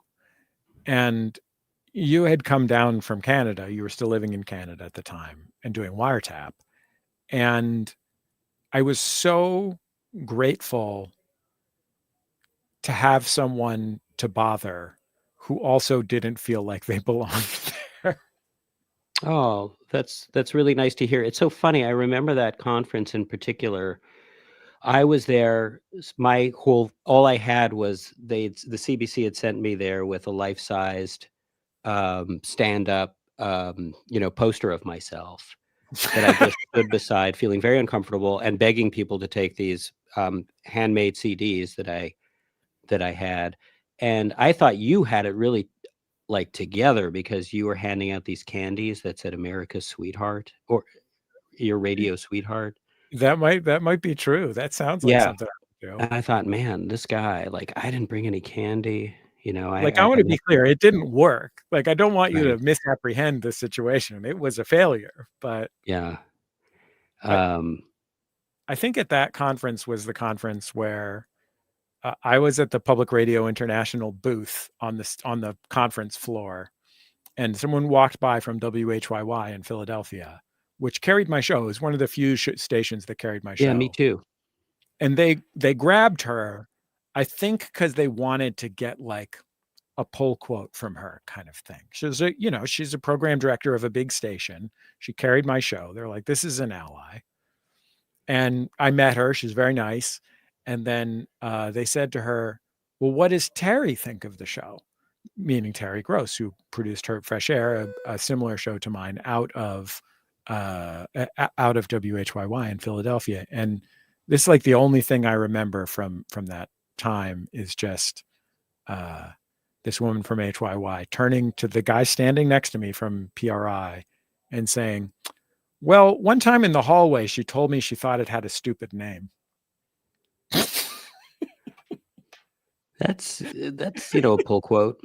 and you had come down from Canada. You were still living in Canada at the time and doing Wiretap. And I was so grateful to have someone to bother who also didn't feel like they belonged there. Oh, that's really nice to hear. It's so funny. I remember that conference in particular. I was there. All I had was the CBC had sent me there with a life-sized stand-up poster of myself that I just stood beside, feeling very uncomfortable and begging people to take these handmade CDs that I had. And I thought you had it really like together, because you were handing out these candies that said America's Sweetheart or your radio sweetheart. That might be true. That sounds like Yeah. something I would do. And I thought, man, this guy, like, I didn't bring any candy. Like, I want to be clear, it didn't work. Like, I don't want you to Right. misapprehend the situation. It was a failure, but Yeah. I think at that conference was the conference where I was at the Public Radio International booth on the conference floor, and someone walked by from WHYY in Philadelphia, which carried my show. It was one of the few stations that carried my show. Yeah, me too. And they grabbed her, I think, because they wanted to get like a pull quote from her, kind of thing. She's a program director of a big station. She carried my show. They're like, this is an ally. And I met her. She's very nice. And then they said to her, well, what does Terry think of the show? Meaning Terry Gross, who produced her Fresh Air, a similar show to mine, out of WHYY in Philadelphia. And this is like the only thing I remember from that time is just this woman from HYY turning to the guy standing next to me from PRI and saying, well, one time in the hallway, she told me she thought it had a stupid name. That's a pull quote.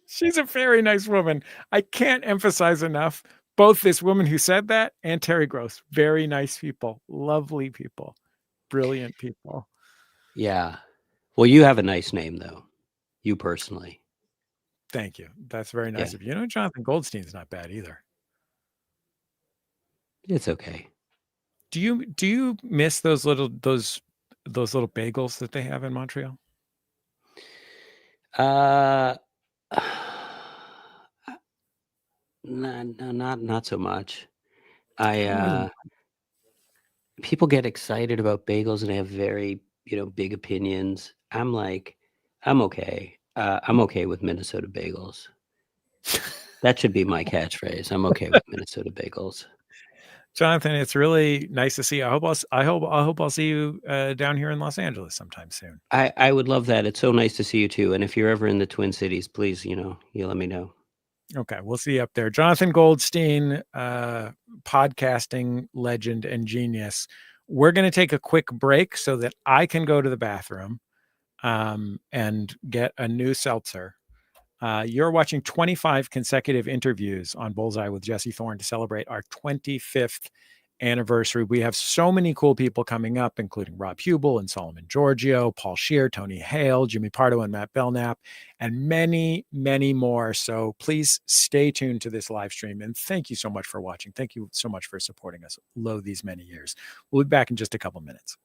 She's a very nice woman. I can't emphasize enough. Both this woman who said that and Terry Gross, very nice people, lovely people, brilliant people. Yeah. Well, you have a nice name, though. You personally. Thank you. That's very nice of you. Jonathan Goldstein's not bad either. It's okay. Do you miss those little bagels that they have in Montreal? No, not so much. People get excited about bagels and they have very, big opinions. I'm like, I'm okay. I'm okay with Minnesota bagels. That should be my catchphrase. I'm okay with Minnesota bagels. Jonathan, it's really nice to see you. I hope I'll see you down here in Los Angeles sometime soon. I would love that. It's so nice to see you too. And if you're ever in the Twin Cities, please, you let me know. Okay, we'll see you up there. Jonathan Goldstein, podcasting legend and genius. We're going to take a quick break so that I can go to the bathroom and get a new seltzer. You're watching 25 consecutive interviews on Bullseye with Jesse Thorn to celebrate our 25th anniversary. We have so many cool people coming up, including Rob Hubel and Solomon Giorgio, Paul Scheer, Tony Hale, Jimmy Pardo, and Matt Belknap, and many, many more. So please stay tuned to this live stream. And thank you so much for watching. Thank you so much for supporting us these many years. We'll be back in just a couple minutes.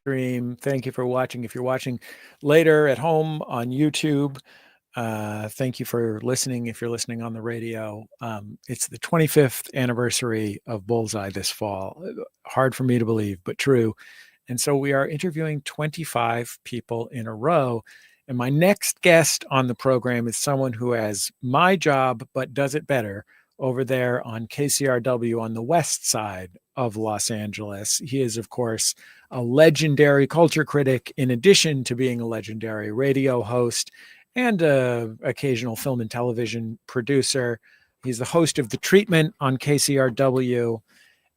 stream. Thank you for watching. If you're watching later at home on YouTube, thank you for listening. If you're listening on the radio, it's the 25th anniversary of Bullseye this fall. Hard for me to believe, but true. And so we are interviewing 25 people in a row. And my next guest on the program is someone who has my job, but does it better over there on KCRW on the west side of Los Angeles. He is, of course, a legendary culture critic, in addition to being a legendary radio host and an occasional film and television producer. He's the host of The Treatment on KCRW,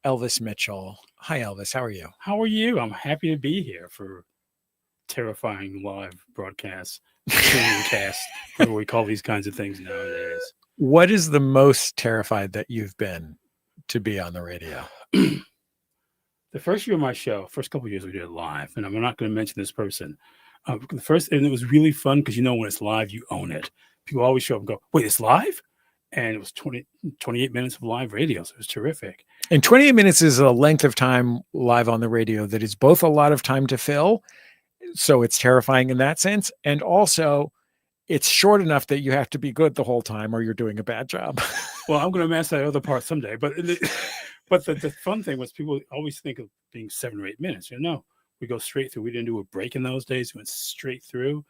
Elvis Mitchell. Hi, Elvis. How are you? How are you? I'm happy to be here for terrifying live broadcasts, cast, whatever we call these kinds of things nowadays. What is the most terrified that you've been to be on the radio? The first year of my show, first couple of years we did it live, and I'm not going to mention this person. The first, and it was really fun because when it's live, you own it. People always show up and go, "Wait, it's live?" And it was 28 minutes of live radio, so it was terrific. And 28 minutes is a length of time live on the radio that is both a lot of time to fill, so it's terrifying in that sense, and also it's short enough that you have to be good the whole time or you're doing a bad job. Well, I'm going to master that other part someday. But the fun thing was people always think of being 7 or 8 minutes. No, we go straight through. We didn't do a break in those days. We went straight through.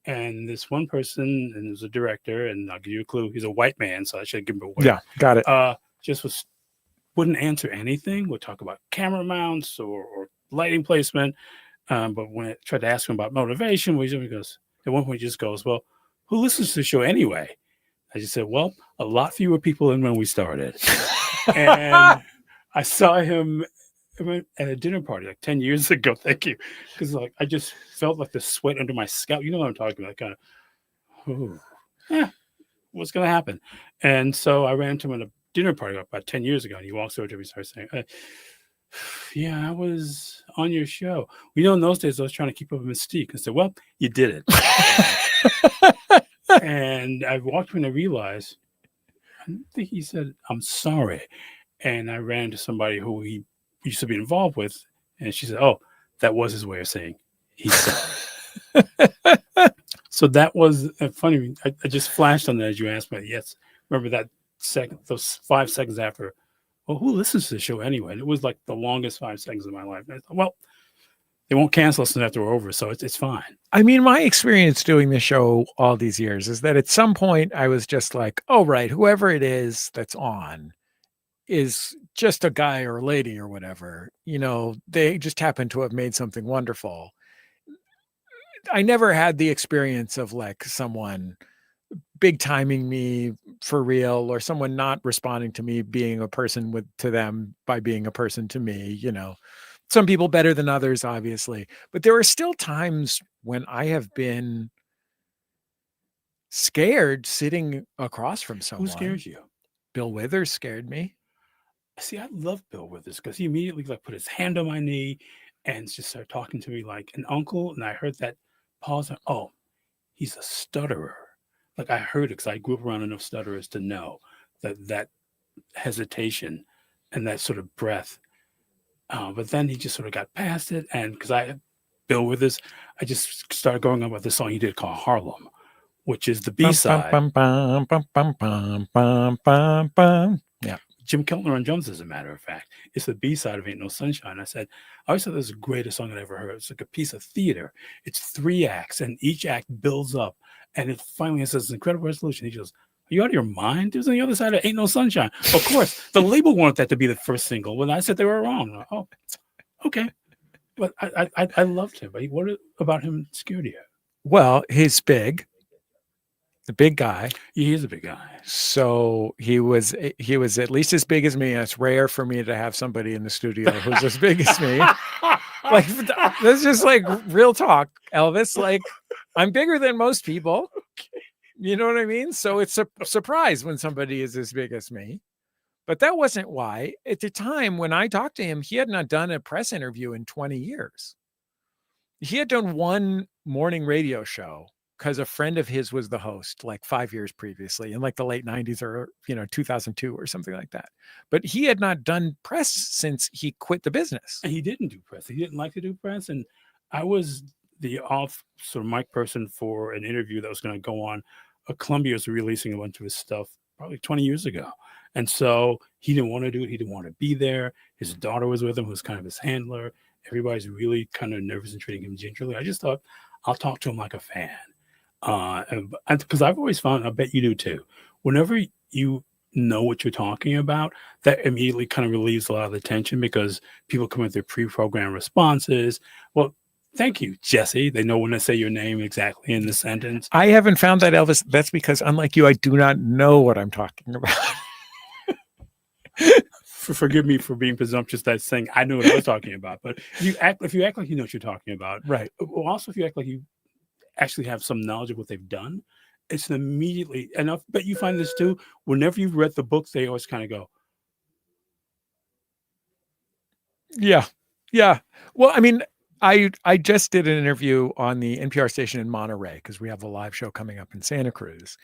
And this one person, and it was a director, and I'll give you a clue. He's a white man, so I should give him away. Yeah, got it. Wouldn't answer anything. Would talk about camera mounts or lighting placement. But when I tried to ask him about motivation, he goes, at one point he just goes, "Well, who listens to the show anyway?" I just said, "Well, a lot fewer people than when we started." And I saw him at a dinner party like 10 years ago. Thank you. Because I just felt like the sweat under my scalp. You know what I'm talking about? Kind of, what's going to happen? And so I ran into him at a dinner party about 10 years ago. And he walks over to me and starts saying, "Yeah, I was on your show." In those days, I was trying to keep up a mystique. I said, "Well, you did it." And I walked in and realized, I think he said, "I'm sorry." And I ran into somebody who he used to be involved with. And she said, "Oh, that was his way of saying he's sorry." So that was funny. I just flashed on that as you asked me. Yes. Remember that those 5 seconds after, "Well, who listens to the show anyway?" And it was like the longest 5 seconds of my life. And I thought, well, they won't cancel us after we're over, so it's fine. I mean, my experience doing this show all these years is that at some point I was just like, oh, right, whoever it is that's on is just a guy or a lady or whatever. They just happen to have made something wonderful. I never had the experience of like someone big timing me for real or someone not responding to me being a person to them by being a person to me. Some people better than others, obviously, but there are still times when I have been scared sitting across from someone. Who scares you? Bill Withers scared me. See, I love Bill Withers because he immediately put his hand on my knee and just started talking to me like an uncle. And I heard that pause. And, oh, he's a stutterer. I heard it because I grew up around enough stutterers to know that hesitation and that sort of breath. But then he just sort of got past it. And because Bill Withers, I just started going on with the song he did called Harlem, which is the B-side. Yeah. Jim Keltner on drums, as a matter of fact. It's the B-side of Ain't No Sunshine. I always thought this was the greatest song I'd ever heard. It's like a piece of theater. It's 3 acts, and each act builds up. And it finally has this incredible resolution. He goes, "Are you out of your mind? It was on the other side of Ain't No Sunshine." Of course, the label wanted that to be the first single. When I said they were wrong. Oh, okay. But I loved him. But what about him scared you? Well, he's big. The big guy. He is a big guy. So he was at least as big as me. And it's rare for me to have somebody in the studio who's as big as me. That's just real talk, Elvis. I'm bigger than most people. You know what I mean? So it's a surprise when somebody is as big as me. But that wasn't why. At the time when I talked to him, he had not done a press interview in 20 years. He had done one morning radio show because a friend of his was the host like 5 years previously in like the late 90s or 2002 or something like that. But he had not done press since he quit the business. And he didn't do press. He didn't like to do press. And I was the off sort of mic person for an interview that was going to go on. Columbia was releasing a bunch of his stuff probably 20 years ago. And so he didn't want to do it. He didn't want to be there. His daughter was with him, who's kind of his handler. Everybody's really kind of nervous and treating him gingerly. I just thought, I'll talk to him like a fan. Because I've always found, I bet you do too, whenever you know what you're talking about, that immediately kind of relieves a lot of the tension because people come with their pre-programmed responses. Well, thank you, Jesse. They know when to say your name exactly in the sentence. I haven't found that, Elvis. That's because, unlike you, I do not know what I'm talking about. Forgive me for being presumptuous. That's saying I know what I was talking about. But if you act like you know what you're talking about, right? Well, also if you act like you actually have some knowledge of what they've done, it's an immediately. And I bet you find this too. Whenever you've read the book, they always kind of go, "Yeah, yeah." Well, I mean, I just did an interview on the NPR station in Monterey because we have a live show coming up in Santa Cruz,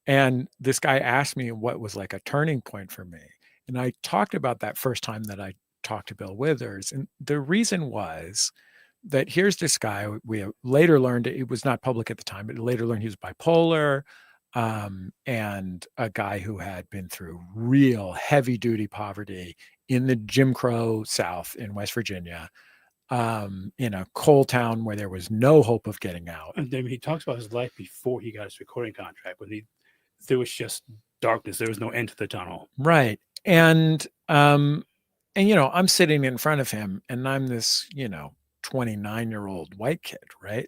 and this guy asked me what was like a turning point for me. And I talked about that first time that I talked to Bill Withers. And the reason was that here's this guy, we later learned, it was not public at the time, but later learned he was bipolar, and a guy who had been through real heavy duty poverty in the Jim Crow South in West Virginia, in a coal town where there was no hope of getting out. And then he talks about his life before he got his recording contract, when there was just darkness. There was no end to the tunnel. Right. And I'm sitting in front of him and I'm this, 29-year-old white kid, right?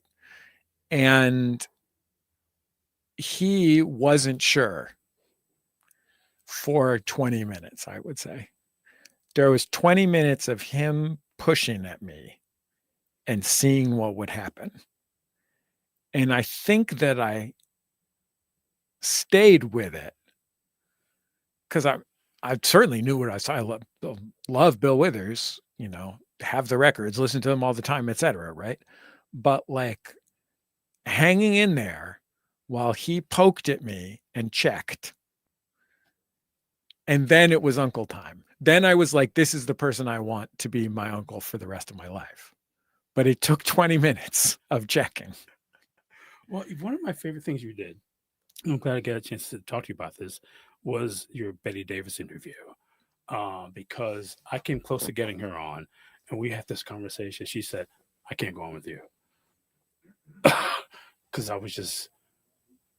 And he wasn't sure for 20 minutes, I would say. There was 20 minutes of him pushing at me and seeing what would happen. And I think that I stayed with it because I certainly knew what I saw. I love Bill Withers, have the records, listen to them all the time, etc. Right. But like hanging in there while he poked at me and checked. And then it was uncle time. Then I was like, this is the person I want to be my uncle for the rest of my life. But it took 20 minutes of checking. Well, one of my favorite things you did, and I'm glad I got a chance to talk to you about this, was your Betty Davis interview. Because I came close to getting her on, and we had this conversation. She said, I can't go on with you. Because I was just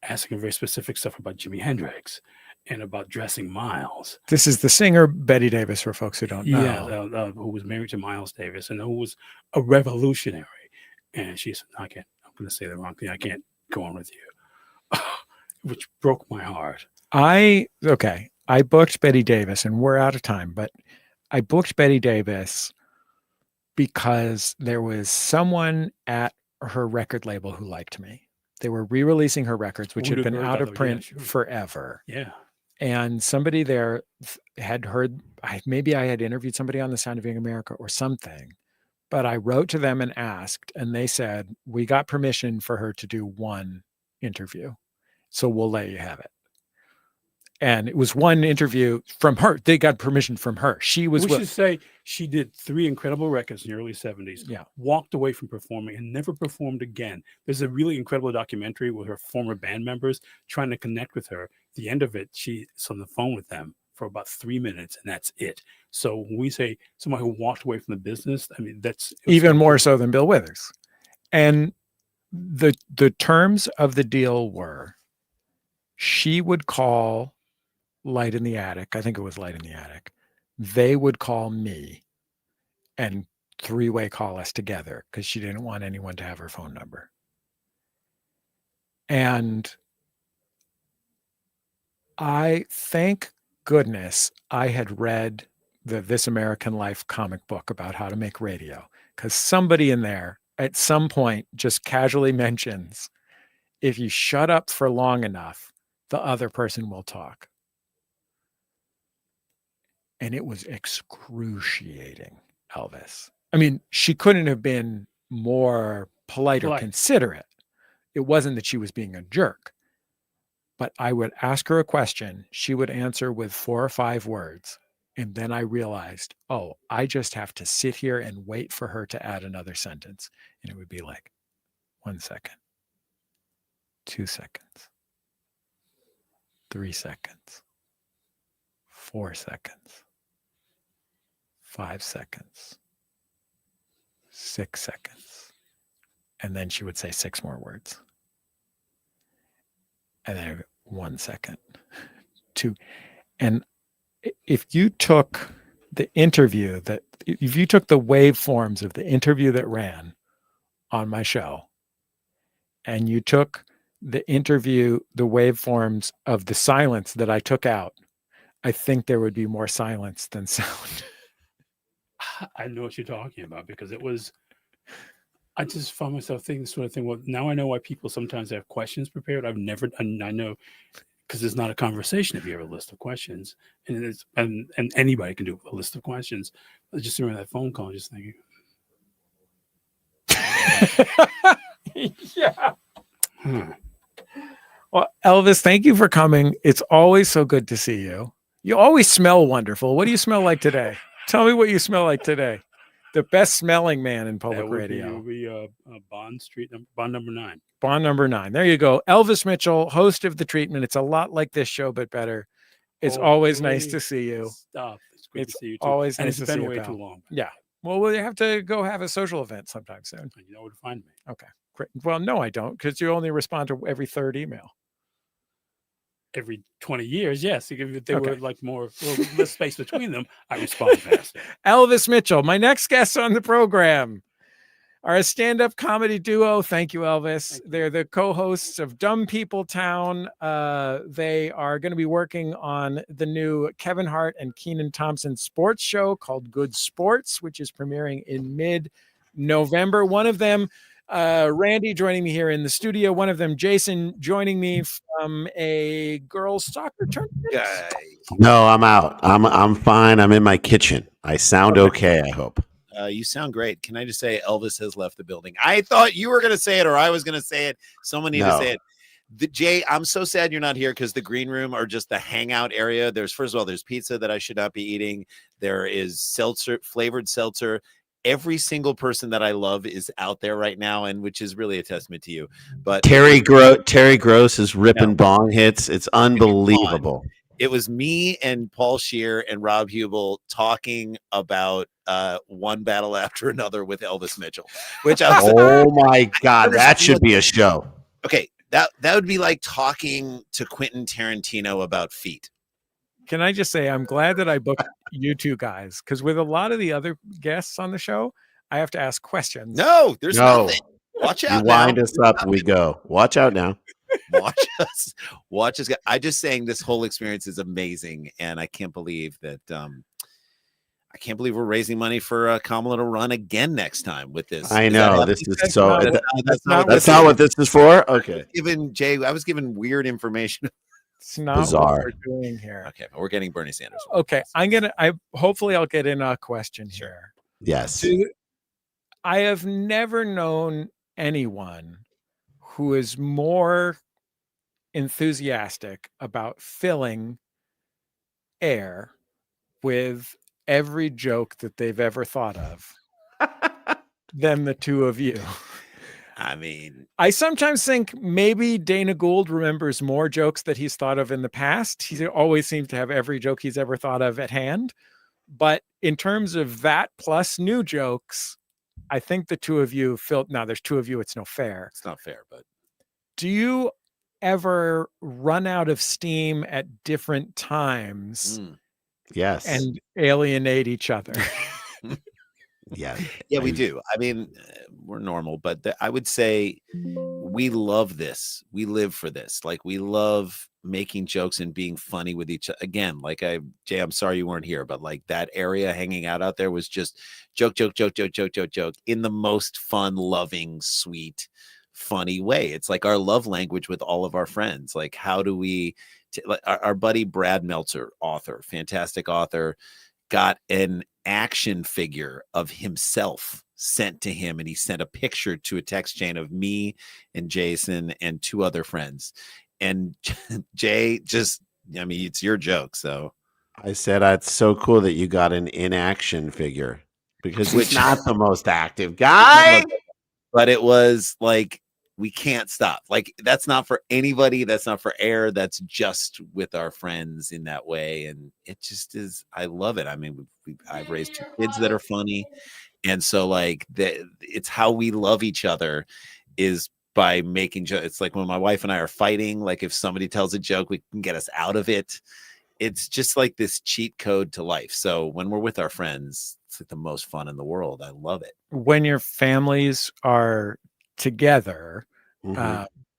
asking very specific stuff about Jimi Hendrix and about dressing Miles. This is the singer Betty Davis, for folks who don't know. Yeah, who was married to Miles Davis and who was a revolutionary. And she said, I'm going to say the wrong thing. I can't go on with you. Which broke my heart. I booked Betty Davis, and we're out of time, but I booked Betty Davis because there was someone at her record label who liked me. They were re-releasing her records, which had been out of print forever. Yeah. And somebody there had heard, maybe I had interviewed somebody on The Sound of Young America or something, but I wrote to them and asked, and they said, we got permission for her to do one interview, so we'll let you have it. And it was one interview from her. They got permission from her. We should say she did 3 incredible records in the early 70s. Yeah. Walked away from performing and never performed again. There's a really incredible documentary with her former band members trying to connect with her. At the end of it, she's on the phone with them for about 3 minutes, and that's it. So when we say someone who walked away from the business, I mean, that's even more so than Bill Withers. And the terms of the deal were she would call Light in the Attic. I think it was Light in the Attic. They would call me and 3-way call us together because she didn't want anyone to have her phone number. And I, thank goodness, I had read the This American Life comic book about how to make radio, because somebody in there at some point just casually mentions, if you shut up for long enough, the other person will talk. And it was excruciating, Elvis. I mean, she couldn't have been more polite or considerate. It wasn't that she was being a jerk, but I would ask her a question. She would answer with 4 or 5 words. And then I realized, oh, I just have to sit here and wait for her to add another sentence. And it would be like, 1 second, 2 seconds, 3 seconds, 4 seconds, 5 seconds, 6 seconds. And then she would say 6 more words. And then 1 second, 2. And if you took the waveforms of the interview that ran on my show, and you took the waveforms of the silence that I took out, I think there would be more silence than sound. I know what you're talking about, because I just found myself thinking sort of thing. Well, now I know why people sometimes have questions prepared. I know, because it's not a conversation if you have a list of questions, and anybody can do a list of questions. I just remember that phone call, just thinking. Yeah. Well, Elvis, thank you for coming. It's always so good to see you. You always smell wonderful. What do you smell like today? Tell me what you smell like today. The best smelling man in public radio. It would be Bond number 9. Bond number 9. There you go. Elvis Mitchell, host of The Treatment. It's a lot like this show, but better. It's always nice to see you. Stop. It's great to see you too. Always and nice to see you. It's been way too long. Yeah. Well, we'll have to go have a social event sometime soon. You know where to find me. Okay. Great. Well, no, I don't, because you only respond to every 3rd email. Every 20 years, yes. If they were like less space between them, I respond faster. Elvis Mitchell, my next guests on the program are a stand-up comedy duo. Thank you, Elvis. They're the co-hosts of Dumb People Town. They are going to be working on the new Kevin Hart and Kenan Thompson sports show called Good Sports, which is premiering in mid-November. One of them, Randy, joining me here in the studio. One of them, Jason, joining me from a girls' soccer tournament. No, I'm out. I'm fine. I'm in my kitchen. I sound okay, I hope. You sound great. Can I just say Elvis has left the building? I thought you were going to say it, or I was going to say it. Someone need to say it. Jay, I'm so sad you're not here, because the green room or just the hangout area. First of all, there's pizza that I should not be eating. There is flavored seltzer. Every single person that I love is out there right now, and which is really a testament to you. But Terry Gross is ripping bong hits. It's unbelievable. It was me and Paul Scheer and Rob Hubel talking about one battle after another with Elvis Mitchell, which I was oh my God, that should be a show. Okay, that would be like talking to Quentin Tarantino about feet. Can I just say, I'm glad that I booked you two guys, because with a lot of the other guests on the show, I have to ask questions. No, there's nothing. Watch out. You wind us up, we go. Watch out now. Watch us. I just saying this whole experience is amazing, and I can't believe that. I can't believe we're raising money for Kamala to run again next time with this. I know this is so. That's not what this is for. Okay. I was given weird information. It's not bizarre. what we're doing here. Okay, but we're getting Bernie Sanders. Okay, hopefully I'll get in a question here. Yes. I have never known anyone who is more enthusiastic about filling air with every joke that they've ever thought of than the two of you. I mean, I sometimes think maybe Dana Gould remembers more jokes that he's thought of in the past. He always seems to have every joke he's ever thought of at hand. But in terms of that plus new jokes, I think the two of you now there's two of you. It's no fair. It's not fair, but do you ever run out of steam at different times? Yes. And alienate each other? Yeah, we do. I mean, we're normal, but I would say we love this. We live for this. Like, we love making jokes and being funny with each other. Again, Jay, I'm sorry you weren't here, but like that area hanging out there was just joke in the most fun, loving, sweet, funny way. It's like our love language with all of our friends. Like, how do we? Our buddy Brad Meltzer, fantastic author, got an action figure of himself sent to him, and he sent a picture to a text chain of me and Jason and 2 other friends. And Jay just, I mean, it's your joke. So I said, it's so cool that you got an inaction figure because he's not the most active guy. But it was like, we can't stop. Like, that's not for anybody. That's not for air. That's just with our friends in that way. And it just is, I love it. I mean, I've raised 2 kids that are funny. And so like it's how we love each other is by making jokes. It's like when my wife and I are fighting, like if somebody tells a joke, we can get us out of it. It's just like this cheat code to life. So when we're with our friends, it's like the most fun in the world. I love it. When your families are together,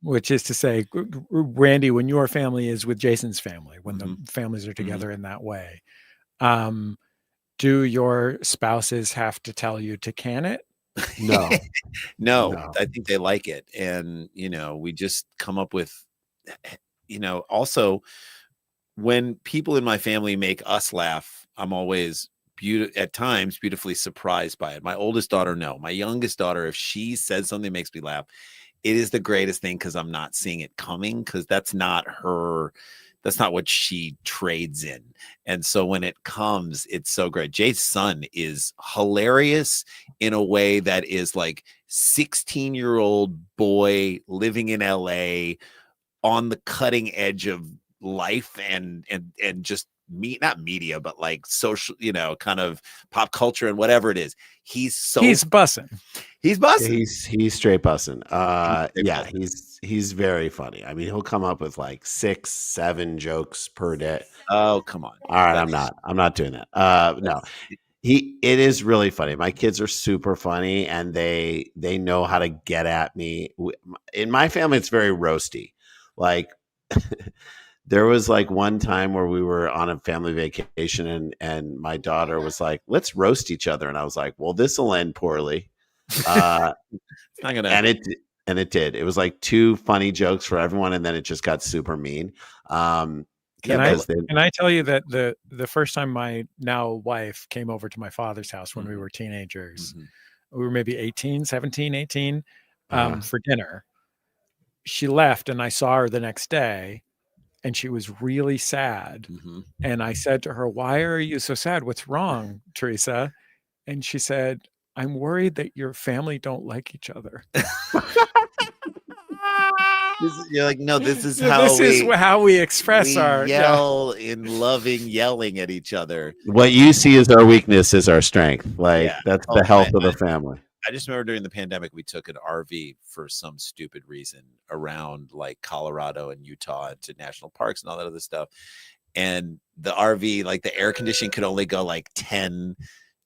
which is to say, Randy, when your family is with Jason's family, when the families are together in that way, do your spouses have to tell you to can it? No. No, I think they like it. And, you know, we just come up with, you know, also when people in my family make us laugh, I'm always at times beautifully surprised by it. My oldest daughter, no. My youngest daughter, if she says something that makes me laugh, it is the greatest thing because I'm not seeing it coming, because that's not her. That's not what she trades in. And so when it comes, it's so great. Jay's son is hilarious in a way that is like 16-year-old boy living in LA on the cutting edge of life and just not media, but like social, you know, kind of pop culture and whatever it is. He's bussing. He's bussing. He's straight bussing. Yeah, he's very funny. I mean, he'll come up with like 6, 7 jokes per day. Oh, come on. All right, I'm not doing that. No. It is really funny. My kids are super funny and they know how to get at me. In my family, it's very roasty. Like there was like one time where we were on a family vacation and my daughter was like, let's roast each other. And I was like, well, this will end poorly. It's not gonna and it did. It was like 2 funny jokes for everyone. And then it just got super mean. Can I tell you that the first time my now wife came over to my father's house when we were teenagers, we were maybe 17, 18, for dinner. She left and I saw her the next day and she was really sad. And I said to her, why are you so sad? What's wrong, Teresa? And she said, I'm worried that your family don't like each other. You're like, no, this is how we express our yell in loving yelling at each other. What you see as our weakness is our strength. Like that's the health of the family. I just remember during the pandemic, we took an RV for some stupid reason around like Colorado and Utah to national parks and all that other stuff. And the RV, like the air conditioning could only go like 10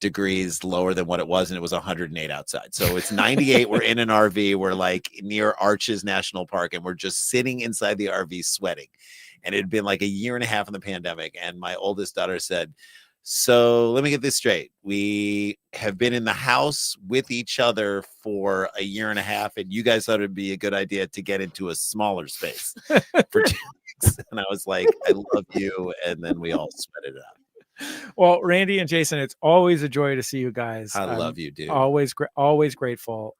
degrees lower than what it was. And it was 108 outside. So it's 98. We're in an RV. We're like near Arches National Park and we're just sitting inside the RV sweating. And it had been like a year and a half in the pandemic. And my oldest daughter said, so let me get this straight. We have been in the house with each other for a year and a half, and you guys thought it'd be a good idea to get into a smaller space for 2 weeks. And I was like, I love you. And then we all sweated it out. Well, Randy and Jason, it's always a joy to see you guys. I love you, dude. Always grateful.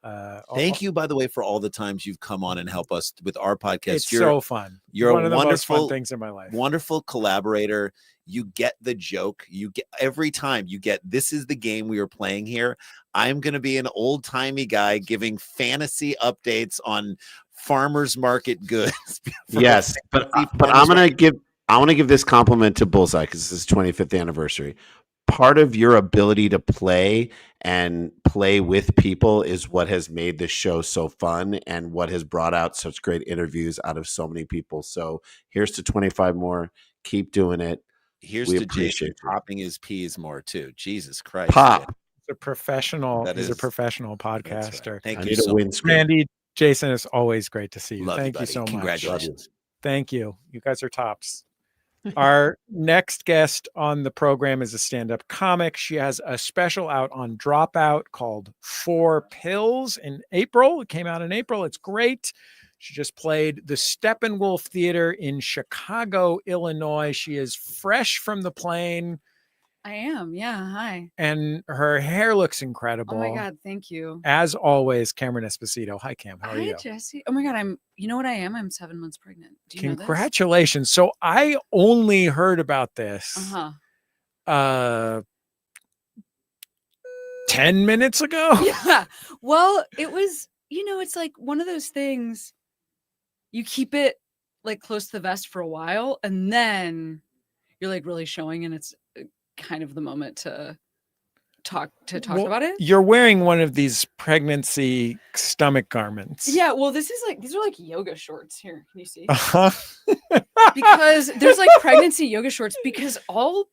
Thank you, by the way, for all the times you've come on and help us with our podcast. It's so fun. You're one of a the most fun wonderful things in my life. Wonderful collaborator. You get the joke. You get every time you get, this is the game we are playing here. I'm going to be an old timey guy giving fantasy updates on farmers market goods. Yes, but I want to give this compliment to Bullseye because this is 25th anniversary. Part of your ability to play and play with people is what has made this show so fun and what has brought out such great interviews out of so many people. So here's to 25 more. Keep doing it. Here's to Jason popping his peas more too. Jesus Christ. Pop. He's a professional. He's a professional podcaster. Right. Thank you so much. Randy, Jason, it's always great to see you. Love Thank you you so much. Congratulations. Thank you. You guys are tops. Our next guest on the program is a stand-up comic. She has a special out on Dropout called 4 Pills in April. It came out in April. It's great. She just played the Steppenwolf Theater in Chicago, Illinois. She is fresh from the plane I am. Yeah. Hi. And her hair looks Oh incredible. my God. Thank you. As always, Cameron Esposito. Hi, Cam. How are Hi, you? Jesse. Oh my God. You know what I am? I'm 7 months pregnant. Do you know this? Congratulations. So I only heard about this Uh-huh. 10 minutes ago. Yeah. Well, it was, it's like one of those things you keep it like close to the vest for a while and then you're like really showing, and it's kind of the moment to talk Well, about it. You're wearing one of these pregnancy stomach garments. Yeah, well, these are like yoga shorts. Here, can you see? Uh-huh. Because there's like pregnancy yoga shorts, because all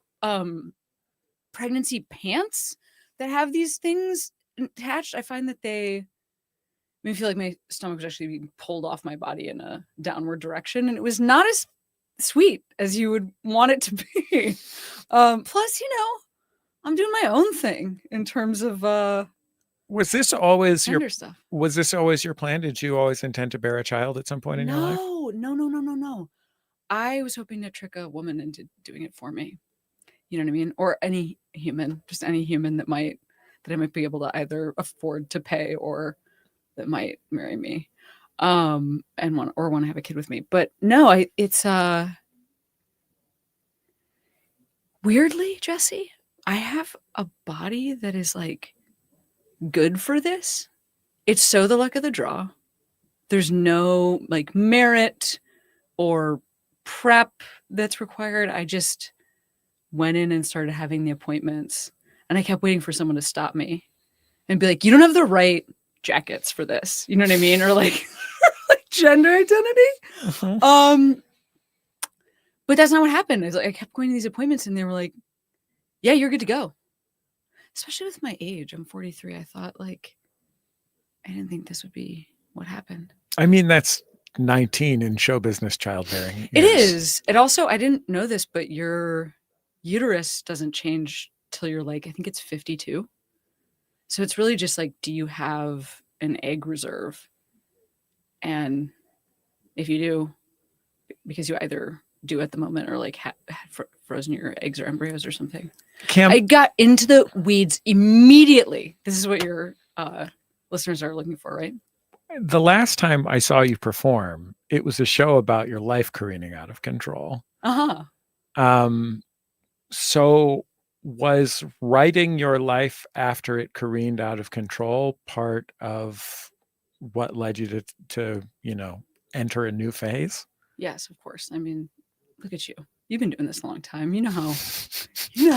pregnancy pants that have these things attached, I find that they made me feel like my stomach was actually being pulled off my body in a downward direction, and it was not as sweet as you would want it to be. Plus, I'm doing my own thing in terms of Was this always gender stuff. Was this always your plan? Did you always intend to bear a child at some point in your life? No. I was hoping to trick a woman into doing it for me. You know what I mean? Or any human, just any human that I might be able to either afford to pay or that might marry me, and want to have a kid with me. But no, it's weirdly, Jesse, I have a body that is like good for this. It's so the luck of the draw. There's no like merit or prep that's required. I just went in and started having the appointments, and I kept waiting for someone to stop me and be like, you don't have the right jackets for this. You know what I mean? Or like, like gender identity. Uh-huh. But that's not what happened. I kept going to these appointments and they were like, yeah, you're good to go. Especially with my age. I'm 43. I thought like, I didn't think this would be what happened. I mean, that's 19 in show business childbearing. It is. It also, I didn't know this, but your uterus doesn't change till you're like, I think it's 52. So it's really just like, do you have an egg reserve? And if you do, because you either do at the moment or like had frozen your eggs or embryos or something. Cam, I got into the weeds immediately. This is what your listeners are looking for, right? The last time I saw you perform, it was a show about your life careening out of control. Uh-huh. So was writing your life after it careened out of control part of what led you to enter a new phase? Yes, of course. I mean, look at you. You've been doing this a long time. You know how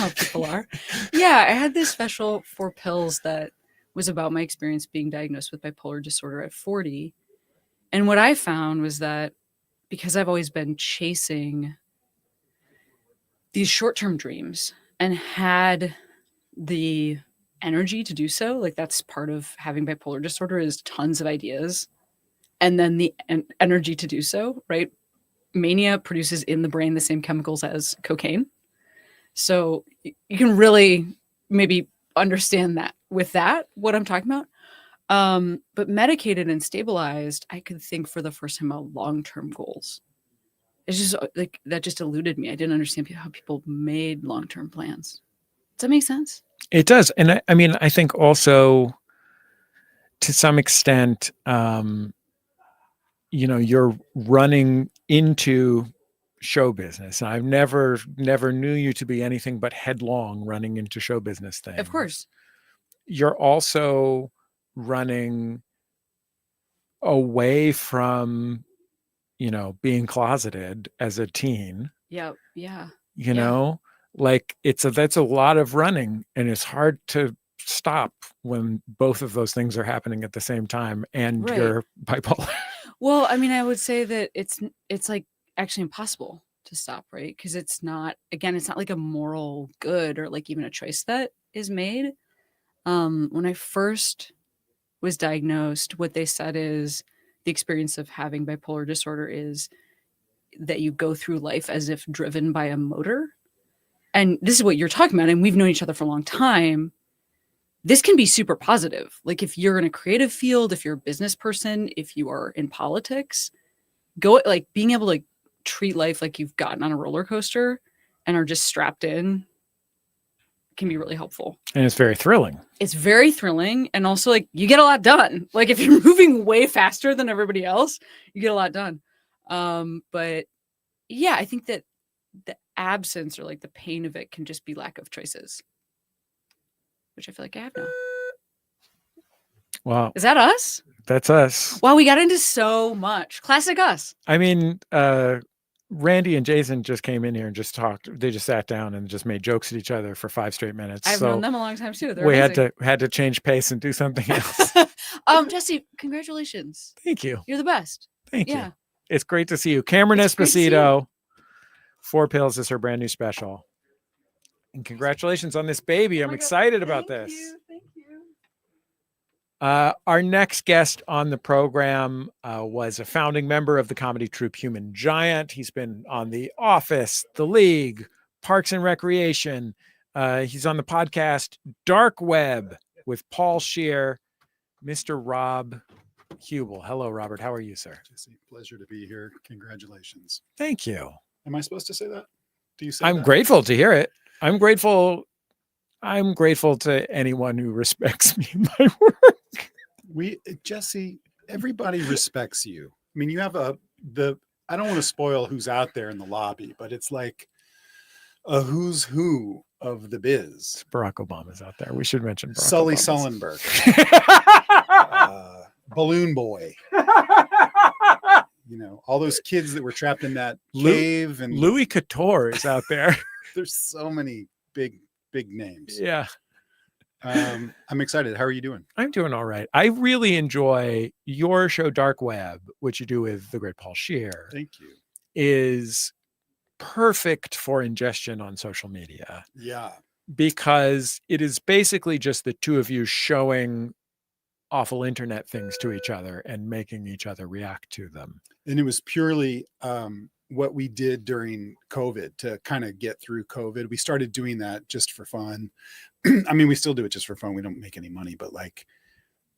people are. Yeah, I had this special 4 pills that was about my experience being diagnosed with bipolar disorder at 40. And what I found was that because I've always been chasing these short-term dreams and had the energy to do so, like that's part of having bipolar disorder, is tons of ideas and then the energy to do so, right? Mania produces in the brain the same chemicals as cocaine. So you can really maybe understand that with that, what I'm talking about. But medicated and stabilized, I could think for the first time about long-term goals. It's just like that just eluded me. I didn't understand how people made long-term plans. Does that make sense? It does. And I mean, I think also to some extent, you're running into show business. I never knew you to be anything but headlong running into show business things. Of course. You're also running away from, being closeted as a teen. Yeah. Yeah. Like that's a lot of running, and it's hard to stop when both of those things are happening at the same time and you're bipolar. Well, I mean, I would say that it's like actually impossible to stop, right? Because it's not like a moral good or like even a choice that is made. When I first was diagnosed, what they said is the experience of having bipolar disorder is that you go through life as if driven by a motor. And this is what you're talking about. And we've known each other for a long time. This can be super positive. Like if you're in a creative field, if you're a business person, if you are in politics, like being able to treat life like you've gotten on a roller coaster and are just strapped in can be really helpful. And it's very thrilling. It's very thrilling. And also like you get a lot done. Like if you're moving way faster than everybody else, you get a lot done. But yeah, I think that the absence or like the pain of it can just be lack of choices, which I feel like I have now. Wow. Is that us? That's us. Wow, we got into so much. Classic us. I mean, Randy and Jason just came in here and just talked. They just sat down and just made jokes at each other for 5 straight minutes. I've so known them a long time too. They're we amazing. had to change pace and do something else. Jesse, congratulations. Thank you. You're the best. Thank Yeah. you. It's great to see you. Cameron It's great to see you. Esposito, 4 Pills is her brand new special. And congratulations on this baby. I'm excited about this. Thank you. Our next guest on the program was a founding member of the comedy troupe Human Giant. He's been on The Office, The League, Parks and Recreation. He's on the podcast Dark Web with Paul Scheer, Mr. Rob Hubel. Hello, Robert. How are you, sir? Jesse, pleasure to be here. Congratulations. Thank you. Am I supposed to say that? Do you say I'm that? grateful to hear it. I'm grateful to anyone who respects me and my work. Jesse, everybody respects you. I mean, you have I don't want to spoil who's out there in the lobby, but it's like a who's who of the biz. Barack Obama's out there. We should mention Barack Sully Obama's. Sullenberg. Balloon Boy. All those kids that were trapped in that cave. And Louis Couture is out there. There's so many big names. Yeah. I'm excited. How are you doing? I'm doing all right. I really enjoy your show, Dark Web, which you do with the great Paul Scheer. Thank you. Is perfect for ingestion on social media. Yeah. Because it is basically just the two of you showing awful internet things to each other and making each other react to them. And it was purely what we did during COVID to kind of get through COVID. We started doing that just for fun. I mean, we still do it just for fun. We don't make any money, but like,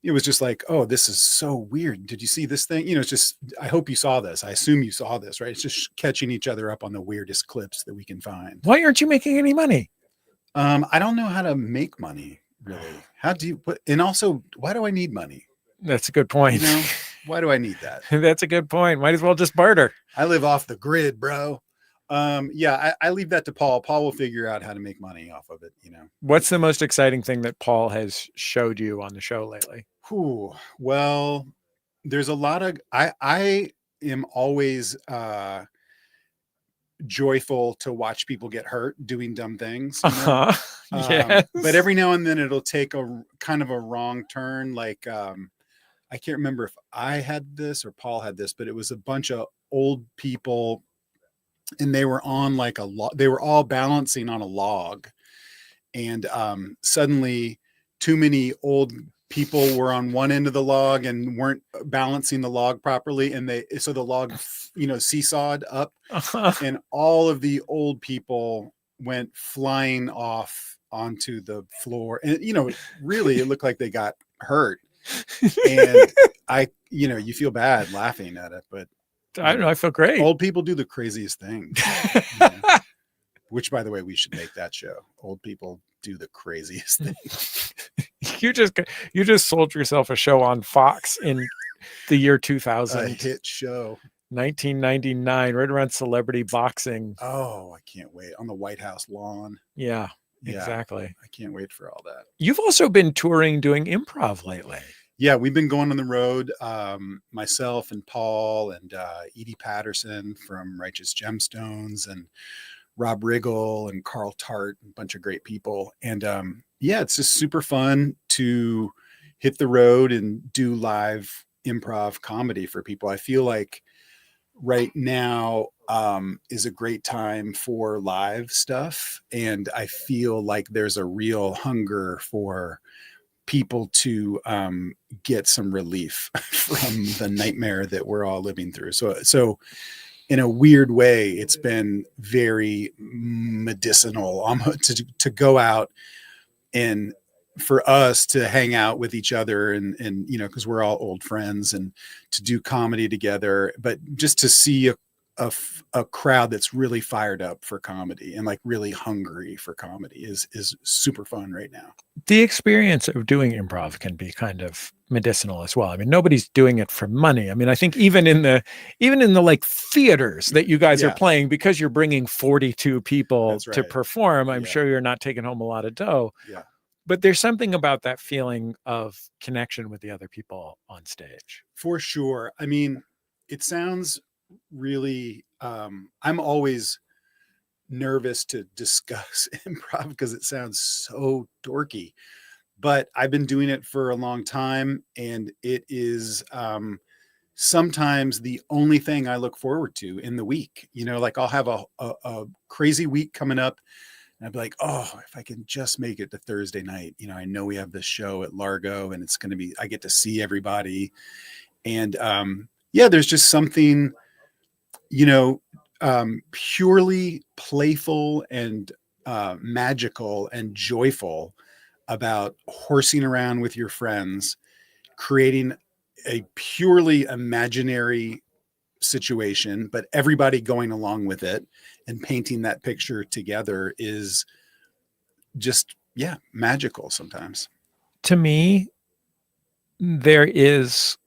it was just like, oh, this is so weird. Did you see this thing? It's just, I hope you saw this. I assume you saw this, right? It's just catching each other up on the weirdest clips that we can find. Why aren't you making any money? I don't know how to make money, really. How do you and also, why do I need money? That's a good point. Why do I need that? That's a good point. Might as well just barter. I live off the grid, bro. I leave that to Paul. Paul will figure out how to make money off of it. What's the most exciting thing that Paul has showed you on the show lately? Well, there's a lot of, I am always, joyful to watch people get hurt doing dumb things. Yes. But every now and then it'll take a kind of a wrong turn. Like, I can't remember if I had this or Paul had this, but it was a bunch of old people and they were on like they were all balancing on a log. And suddenly too many old people were on one end of the log and weren't balancing the log properly. And so the log, seesawed up and all of the old people went flying off onto the floor. And, really it looked like they got hurt. And you feel bad laughing at it, but I don't know. I feel great. Old people do the craziest things, which by the way, we should make that show. Old people do the craziest things. You just sold yourself a show on Fox in the year 2000. A hit show. 1999, right around celebrity boxing. Oh, I can't wait. On the White House lawn. Yeah. Exactly. I can't wait for all that. You've also been touring doing improv lately. Yeah, we've been going on the road. Myself and Paul and Edie Patterson from Righteous Gemstones and Rob Riggle and Carl Tart, a bunch of great people. And it's just super fun to hit the road and do live improv comedy for people. I feel like right now is a great time for live stuff. And I feel like there's a real hunger for people to get some relief from the nightmare that we're all living through. So in a weird way, it's been very medicinal to go out and for us to hang out with each other and because we're all old friends and to do comedy together, but just to see a crowd that's really fired up for comedy and like really hungry for comedy is super fun right now. The experience of doing improv can be kind of medicinal as well. I mean, nobody's doing it for money. I mean, I think even in the like theaters that you guys are playing, because you're bringing 42 people to perform, I'm sure you're not taking home a lot of dough. Yeah. But there's something about that feeling of connection with the other people on stage. For sure. I mean, it sounds really, I'm always nervous to discuss improv because it sounds so dorky, but I've been doing it for a long time, and it is sometimes the only thing I look forward to in the week. You know, like I'll have a crazy week coming up, and I'd be like, oh, if I can just make it to Thursday night, you know, I know we have this show at Largo, and it's going to be, I get to see everybody. And yeah, there's just something, you know, purely playful and magical and joyful about horsing around with your friends, creating a purely imaginary situation, but everybody going along with it and painting that picture together is just, yeah, magical sometimes. To me, there is,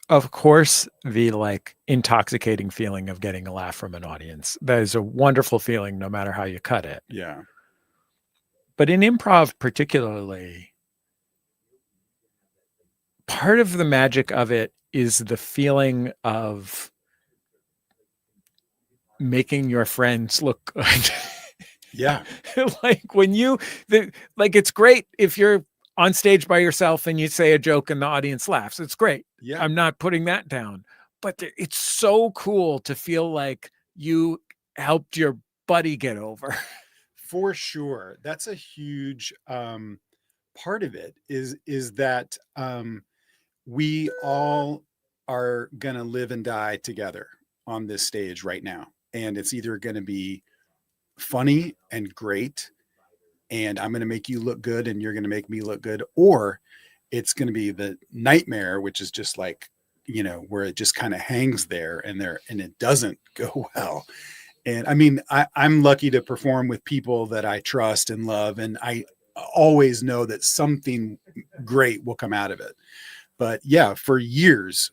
of course, the like intoxicating feeling of getting a laugh from an audience. That is a wonderful feeling no matter how you cut it. Yeah. But in improv particularly, part of the magic of it is the feeling of making your friends look good. Yeah. Like when like it's great if you're on stage by yourself and you say a joke and the audience laughs. It's great. Yeah. I'm not putting that down. But it's so cool to feel like you helped your buddy get over. For sure. That's a huge part of it is that we all are going to live and die together on this stage right now. And it's either going to be funny and great, and I'm going to make you look good and you're going to make me look good, or it's going to be the nightmare, which is just like, you know, where it just kind of hangs there and it doesn't go well. And I mean, I'm lucky to perform with people that I trust and love, and I always know that something great will come out of it. But yeah, for years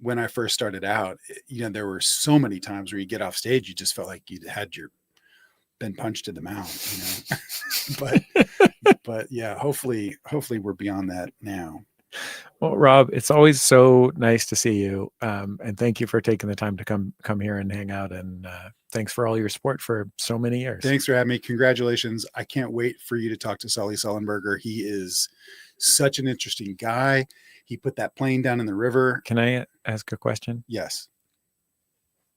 when I first started out, you know, there were so many times where you get off stage, you just felt like you'd had been punched in the mouth, you know. but yeah, hopefully we're beyond that now. Well, Rob, it's always so nice to see you, and thank you for taking the time to come here and hang out, and thanks for all your support for so many years. Thanks for having me. Congratulations. I can't wait for you to talk to Sully Sullenberger. He is such an interesting guy. He put that plane down in the river. Can I ask a question? Yes.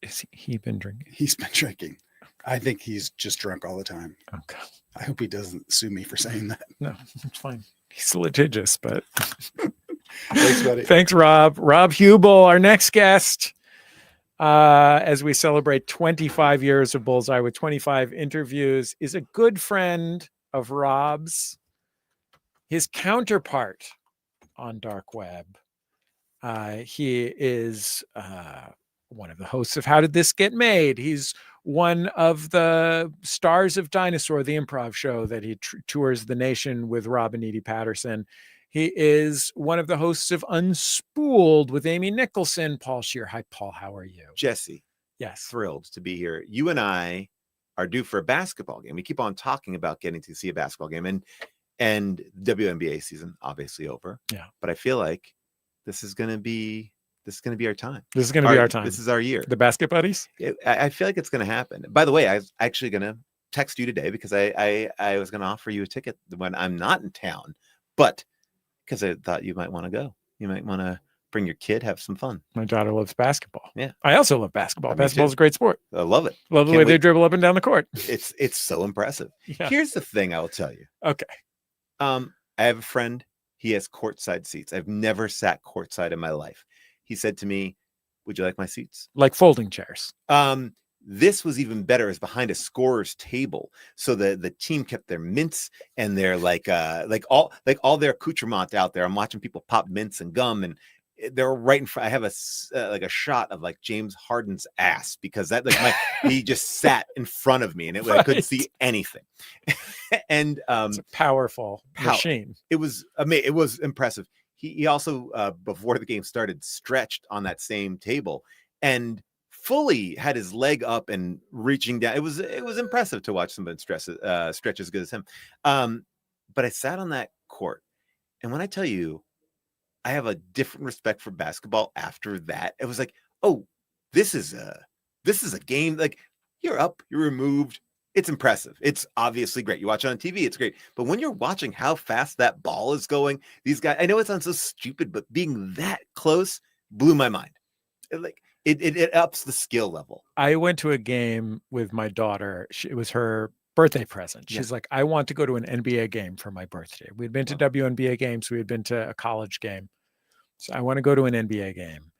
Has he been drinking? He's been drinking. I think he's just drunk all the time. Okay. I hope he doesn't sue me for saying that. No, it's fine. He's litigious, but thanks, buddy. Thanks, Rob. Rob Hubel, our next guest, as we celebrate 25 years of Bullseye with 25 interviews, is a good friend of Rob's, his counterpart on dark web. He is one of the hosts of How Did This Get Made? He's one of the stars of Dinosaur, the improv show that he tours the nation with Rob and Edie Patterson. He is one of the hosts of Unspooled with Amy Nicholson. Paul Scheer. Hi, Paul. How are you? Jesse. Yes. Thrilled to be here. You and I are due for a basketball game. We keep on talking about getting to see a basketball game, and WNBA season obviously over. Yeah. But I feel like this is going to be our time. This is going to be our time. This is our year. The Basket Buddies? I feel like it's going to happen. By the way, I was actually going to text you today because I was going to offer you a ticket when I'm not in town, but because I thought you might want to go. You might want to bring your kid, have some fun. My daughter loves basketball. Yeah. I also love basketball. Basketball's a great sport. I love it. Love the way they dribble up and down the court. It's so impressive. Yeah. Here's the thing I will tell you. Okay. I have a friend. He has courtside seats. I've never sat courtside in my life. He said to me, "Would you like my seats?" Like folding chairs. This was even better. It's behind a scorer's table, so the team kept their mints and their like all their accoutrement out there. I'm watching people pop mints and gum, and they're right in front. I have like a shot of like James Harden's ass, because that like he just sat in front of me, and I couldn't see anything. And it's a powerful machine. It was amazing. It was impressive. He also before the game started stretched on that same table and fully had his leg up and reaching down. It was impressive to watch somebody stretch as good as him. But I sat on that court, and when I tell you, I have a different respect for basketball after that. It was like, oh, this is a game. Like, you're up, you're removed. It's impressive. It's obviously great. You watch it on TV, it's great. But when you're watching how fast that ball is going, these guys, I know it sounds so stupid, but being that close blew my mind. It ups the skill level. I went to a game with my daughter. It was her birthday present. She's like, I want to go to an NBA game for my birthday. We'd been to WNBA games. We had been to a college game. So I want to go to an NBA game.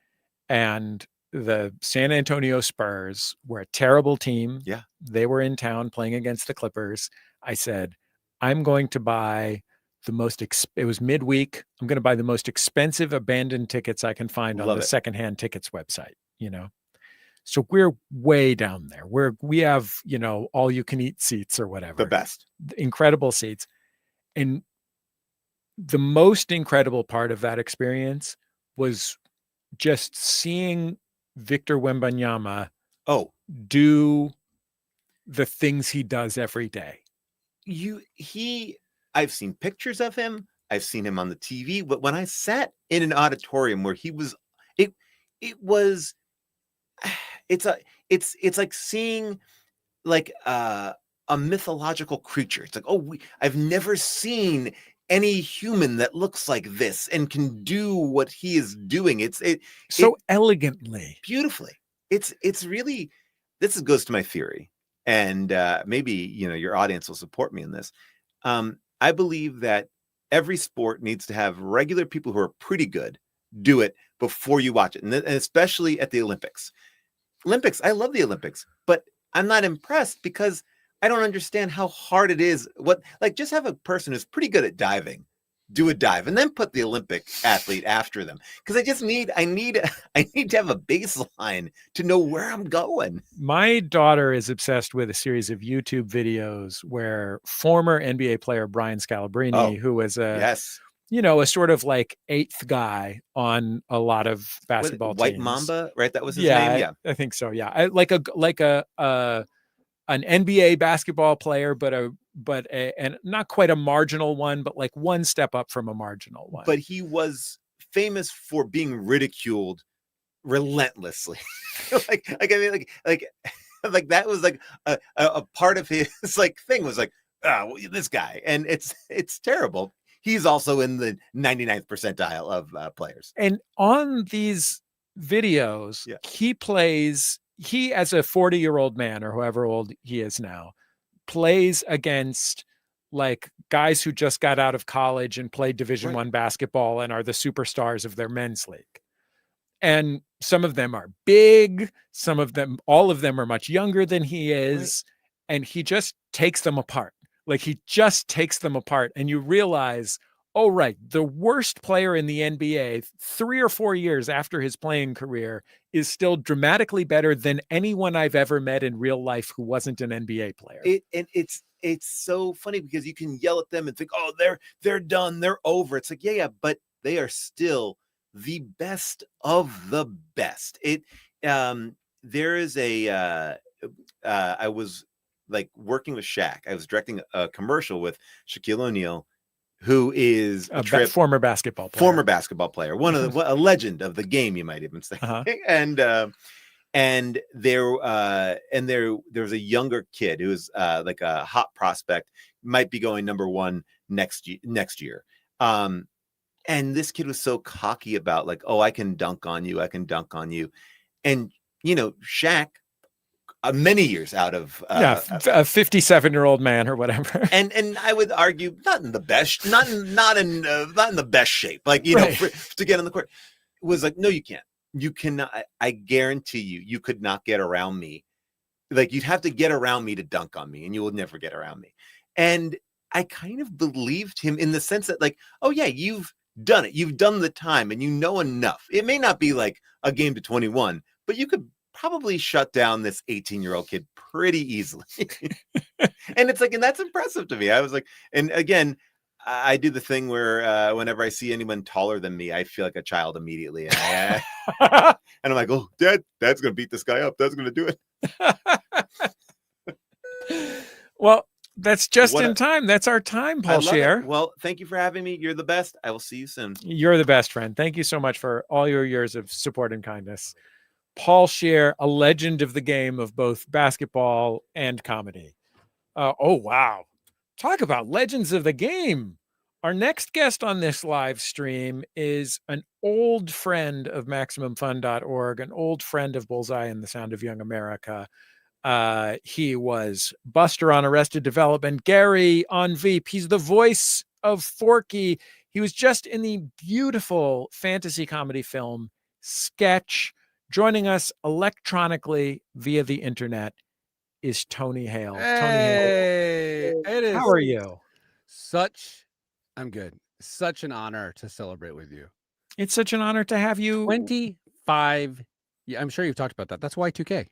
And the San Antonio Spurs were a terrible team. Yeah. They were in town playing against the Clippers. I said, I'm going to buy it was midweek. I'm going to buy the most expensive abandoned tickets I can find on the secondhand tickets website, So we're way down there. We have, all you can eat seats or whatever. The best. Incredible seats. And the most incredible part of that experience was just seeing Victor Wembanyama do the things he does every day. I've seen pictures of him. I've seen him on the TV. But when I sat in an auditorium where he was, it's like seeing like a mythological creature. It's like, I've never seen any human that looks like this and can do what he is doing. It's elegantly, beautifully. It's really, this goes to my theory, and maybe your audience will support me in this. I believe that every sport needs to have regular people who are pretty good do it before you watch it, and especially at the Olympics. I love the Olympics, but I'm not impressed because I don't understand how hard it is. Just have a person who's pretty good at diving do a dive, and then put the Olympic athlete after them, because I need to have a baseline to know where I'm going. My daughter is obsessed with a series of YouTube videos where former NBA player Brian Scalabrine, who was a sort of like eighth guy on a lot of basketball White teams. Mamba, right? That was his name. Yeah, I think so. Yeah, an NBA basketball player, and not quite a marginal one, but like one step up from a marginal one. But he was famous for being ridiculed relentlessly. like that was like a part of his thing was like, this guy, and it's terrible. He's also in the 99th percentile of players. And on these videos, he as a 40-year-old man or however old he is now, plays against like guys who just got out of college and played Division I basketball and are the superstars of their men's league. And some of them are big, all of them are much younger than he is. Right. And he just takes them apart. And you realize, oh, right, the worst player in the NBA 3 or 4 years after his playing career is still dramatically better than anyone I've ever met in real life who wasn't an NBA player. It's so funny because you can yell at them and think, oh, they're done, they're over. It's like, yeah, but they are still the best of the best. There is I was like working with Shaq. I was directing a commercial with Shaquille O'Neal, who is a former basketball player, a legend of the game, you might even say. Uh-huh. And there was a younger kid who was like a hot prospect, might be going number 1 next year. And this kid was so cocky about like, oh, I can dunk on you. And, Shaq, many years out of a 57-year-old man or whatever, and I would argue not in the best shape, like to get on the court. It was like, no, you can't. You cannot. I guarantee you could not get around me. Like, you'd have to get around me to dunk on me, and you will never get around me. And I kind of believed him in the sense that, like, oh yeah, you've done it. You've done the time and you know enough. It may not be like a game to 21, but you could probably shut down this 18-year-old kid pretty easily. And it's like, and that's impressive to me. I was like, and again, I do the thing where whenever I see anyone taller than me, I feel like a child immediately. And, and I'm like, oh, Dad's going to beat this guy up. Dad's going to do it. Well, that's just in time. That's our time, Paul Scheer. Well, thank you for having me. You're the best. I will see you soon. You're the best, friend. Thank you so much for all your years of support and kindness. Paul Scheer, a legend of the game of both basketball and comedy. Oh, wow. Talk about legends of the game. Our next guest on this live stream is an old friend of MaximumFun.org, an old friend of Bullseye and the Sound of Young America. He was Buster on Arrested Development, Gary on Veep. He's the voice of Forky. He was just in the beautiful fantasy comedy film Sketch. Joining us electronically via the internet is Tony Hale. Hey, Tony Hale, how are you? I'm good. Such an honor to celebrate with you. It's such an honor to have you. 25. Yeah, I'm sure you've talked about that. That's Y2K.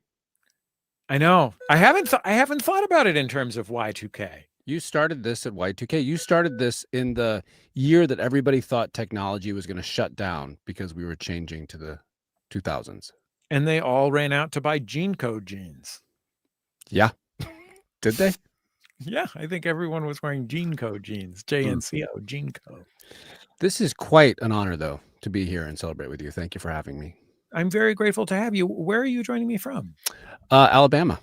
I know. I haven't thought about it in terms of Y2K. You started this at Y2K. You started this in the year that everybody thought technology was going to shut down because we were changing to the 2000s. And they all ran out to buy gene code jeans. Yeah. Did they? Yeah, I think everyone was wearing gene code jeans. JNCO, gene code. This is quite an honor, though, to be here and celebrate with you. Thank you for having me. I'm very grateful to have you. Where are you joining me from? Alabama.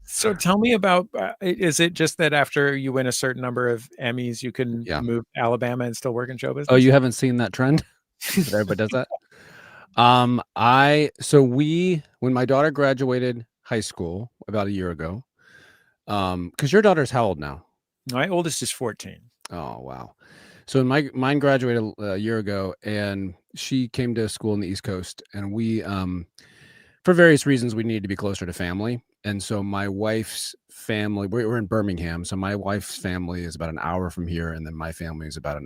So tell me about, is it just that after you win a certain number of Emmys, you can move to Alabama and still work in show business? Oh, you haven't seen that trend? That everybody does that? When my daughter graduated high school about a year ago, because your daughter's how old now? My oldest is 14. Oh, wow. So mine graduated a year ago, and she came to school in the East Coast, and we, for various reasons, we needed to be closer to family. And so my wife's family, we're in Birmingham. So my wife's family is about an hour from here. And then my family is about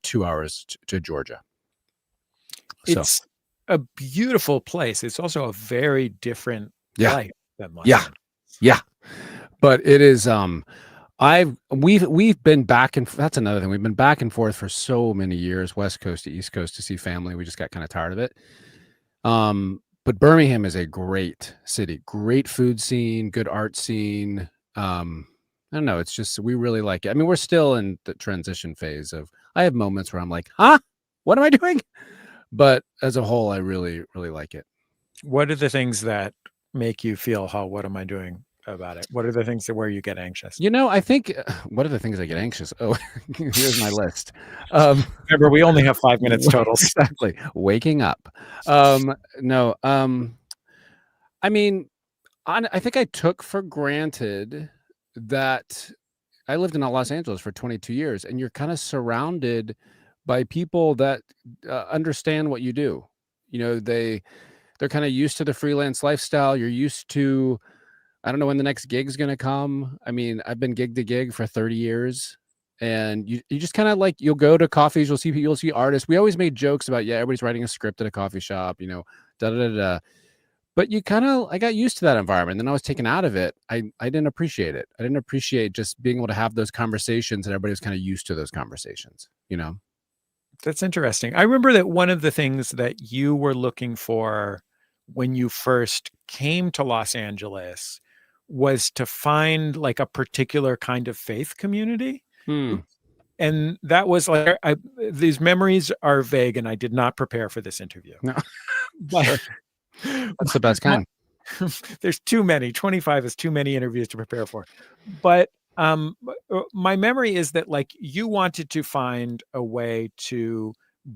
2 hours to Georgia. It's a beautiful place. It's also a very different life than Los Angeles. Yeah. But it is, we've been back and that's another thing. We've been back and forth for so many years, West Coast to East Coast to see family. We just got kind of tired of it. But Birmingham is a great city, great food scene, good art scene. I don't know. It's just, we really like it. I mean, we're still in the transition phase I have moments where I'm like, what am I doing? But as a whole, I really, really like it. What are the things that make you feel, what am I doing about it? What are the things where you get anxious? I think, what are the things I get anxious? Oh, here's my list. Remember, we only have 5 minutes total. Exactly. Waking up. I mean, I think I took for granted that I lived in Los Angeles for 22 years, and you're kind of surrounded by people that understand what you do. They're kind of used to the freelance lifestyle. You're used to, I don't know when the next gig's going to come. I mean, I've been gig to gig for 30 years, and you just kind of you'll go to coffees, you'll see artists. We always made jokes about, everybody's writing a script at a coffee shop, But I got used to that environment. Then I was taken out of it. I didn't appreciate it. I didn't appreciate just being able to have those conversations, and everybody was kind of used to those conversations, That's interesting. I remember that one of the things that you were looking for when you first came to Los Angeles was to find a particular kind of faith community. And that was these memories are vague, and I did not prepare for this interview. No. But that's the best kind. There's too many. 25 is too many interviews to prepare for. But my memory is that you wanted to find a way to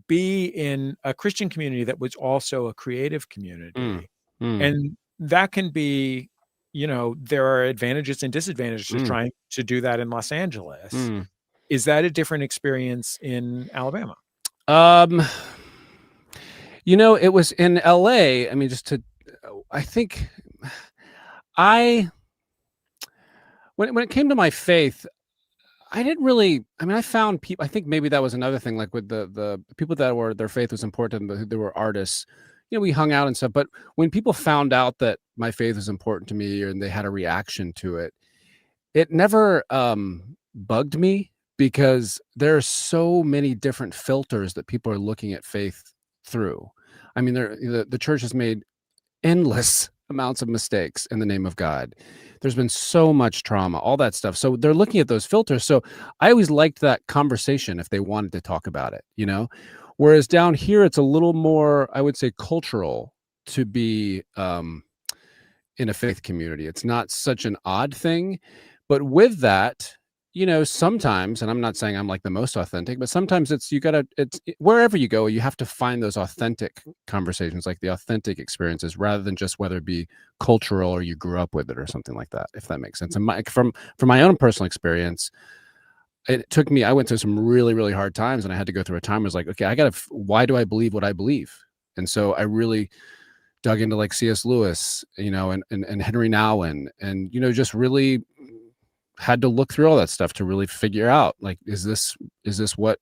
be in a Christian community that was also a creative community. And that can be, there are advantages and disadvantages to trying to do that in Los Angeles. Is that a different experience in Alabama? It was in LA. I mean, I think when it came to my faith, I didn't really. I mean, I found people. I think maybe that was another thing. Like with the people that were their faith was important, but they were artists. You know, we hung out and stuff. But when people found out that my faith was important to me, and they had a reaction to it, it never bugged me because there are so many different filters that people are looking at faith through. I mean, the church has made endless amounts of mistakes in the name of God. There's been so much trauma, all that stuff. So they're looking at those filters. So I always liked that conversation if they wanted to talk about it, you know? Whereas down here, it's a little more, I would say, cultural to be in a faith community. It's not such an odd thing. But with that, you know, sometimes, and I'm not saying I'm like the most authentic, but sometimes it's wherever you go, you have to find those authentic conversations, like the authentic experiences, rather than just whether it be cultural or you grew up with it or something like that, if that makes sense. And from my own personal experience, it took me, I went through some really, really hard times, and I had to go through a time where I was like, okay, why do I believe what I believe? And so I really dug into like C.S. Lewis, you know, and Henry Nouwen, and, you know, just really had to look through all that stuff to really figure out, like, is this what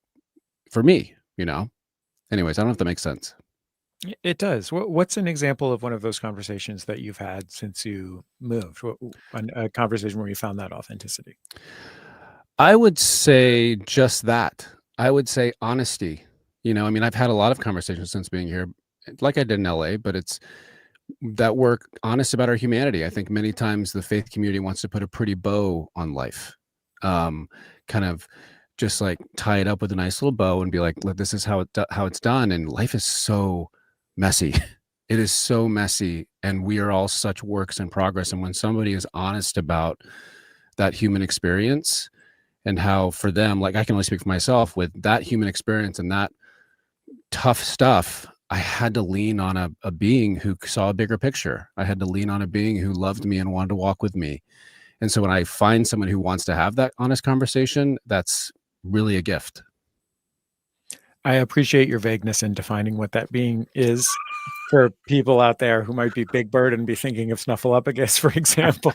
for me, you know? Anyways, I don't know if that makes sense. It does. What's an example of one of those conversations that you've had since you moved? A conversation where you found that authenticity? I would say just that. I would say honesty. You know, I mean, I've had a lot of conversations since being here, like I did in LA, but it's that we're honest about our humanity. I think many times the faith community wants to put a pretty bow on life, kind of just like tie it up with a nice little bow and be like, look, this is how it's done. And life is so messy. It is so messy, and we are all such works in progress. And when somebody is honest about that human experience and how for them, like I can only speak for myself, with that human experience and that tough stuff, I had to lean on a being who saw a bigger picture. I had to lean on a being who loved me and wanted to walk with me. And so when I find someone who wants to have that honest conversation, that's really a gift. I appreciate your vagueness in defining what that being is for people out there who might be Big Bird and be thinking of Snuffleupagus, for example.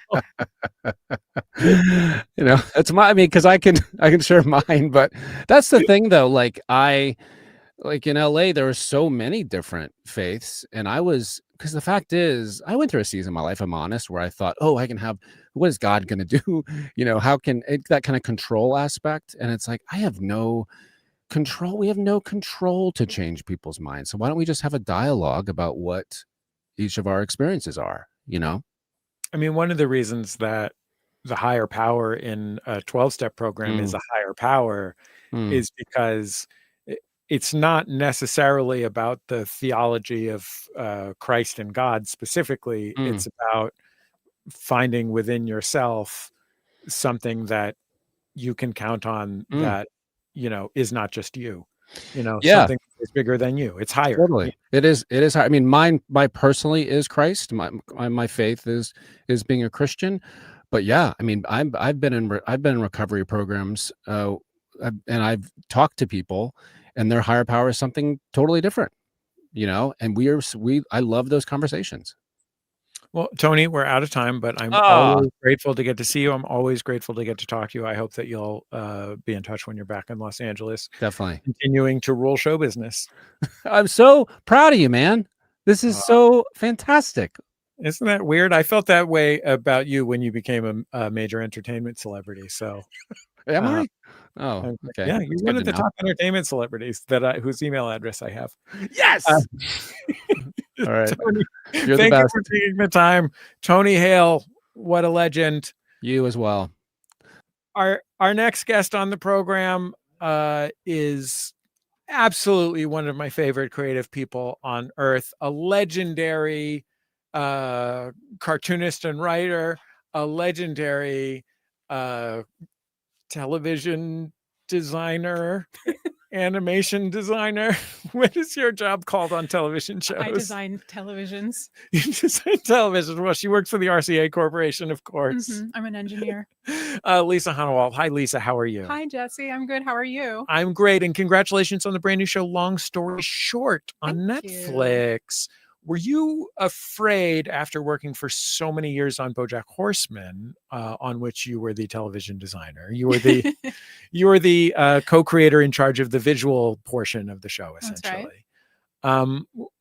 You know, that's because I can share mine, but that's the thing though. Like in LA, there were so many different faiths, and because the fact is, I went through a season in my life, I'm honest, where I thought, oh, what is God going to do? You know, how can that kind of control aspect? And it's like, I have no control. We have no control to change people's minds. So why don't we just have a dialogue about what each of our experiences are, you know? I mean, one of the reasons that the higher power in a 12-step program is a higher power is because it's not necessarily about the theology of Christ and God specifically. It's about finding within yourself something that you can count on that, you know, is not just you, you know, something is bigger than you. It's higher. Totally. It is high. I mean, my personally is Christ. My faith is being a Christian. But yeah, I mean, I've been in recovery programs, and I've talked to people, and their higher power is something totally different, you know, and I love those conversations. Well, Tony, we're out of time, but I'm always grateful to get to see you. I'm always grateful to get to talk to you. I hope that you'll be in touch when you're back in Los Angeles. Definitely. Continuing to rule show business. I'm so proud of you, man. This is so fantastic. Isn't that weird? I felt that way about you when you became a major entertainment celebrity. So am I? Oh, okay. Yeah, you're one of the top entertainment celebrities whose email address I have. Yes. All right. Tony, you're thank the best. you for taking the time. Tony Hale, what a legend. You as well. Our next guest on the program is absolutely one of my favorite creative people on earth, a legendary cartoonist and writer, a legendary television designer, animation designer. What is your job called on television shows? I design televisions. You design television. Well, she works for the RCA Corporation, of course. I'm an engineer. Lisa Hanawalt. Hi, Lisa. How are you? Hi, Jesse. I'm good. How are you? I'm great. And congratulations on the brand new show, Long Story Short, on Netflix. Were you afraid after working for so many years on BoJack Horseman, on which you were the television designer? You were the co-creator in charge of the visual portion of the show, essentially.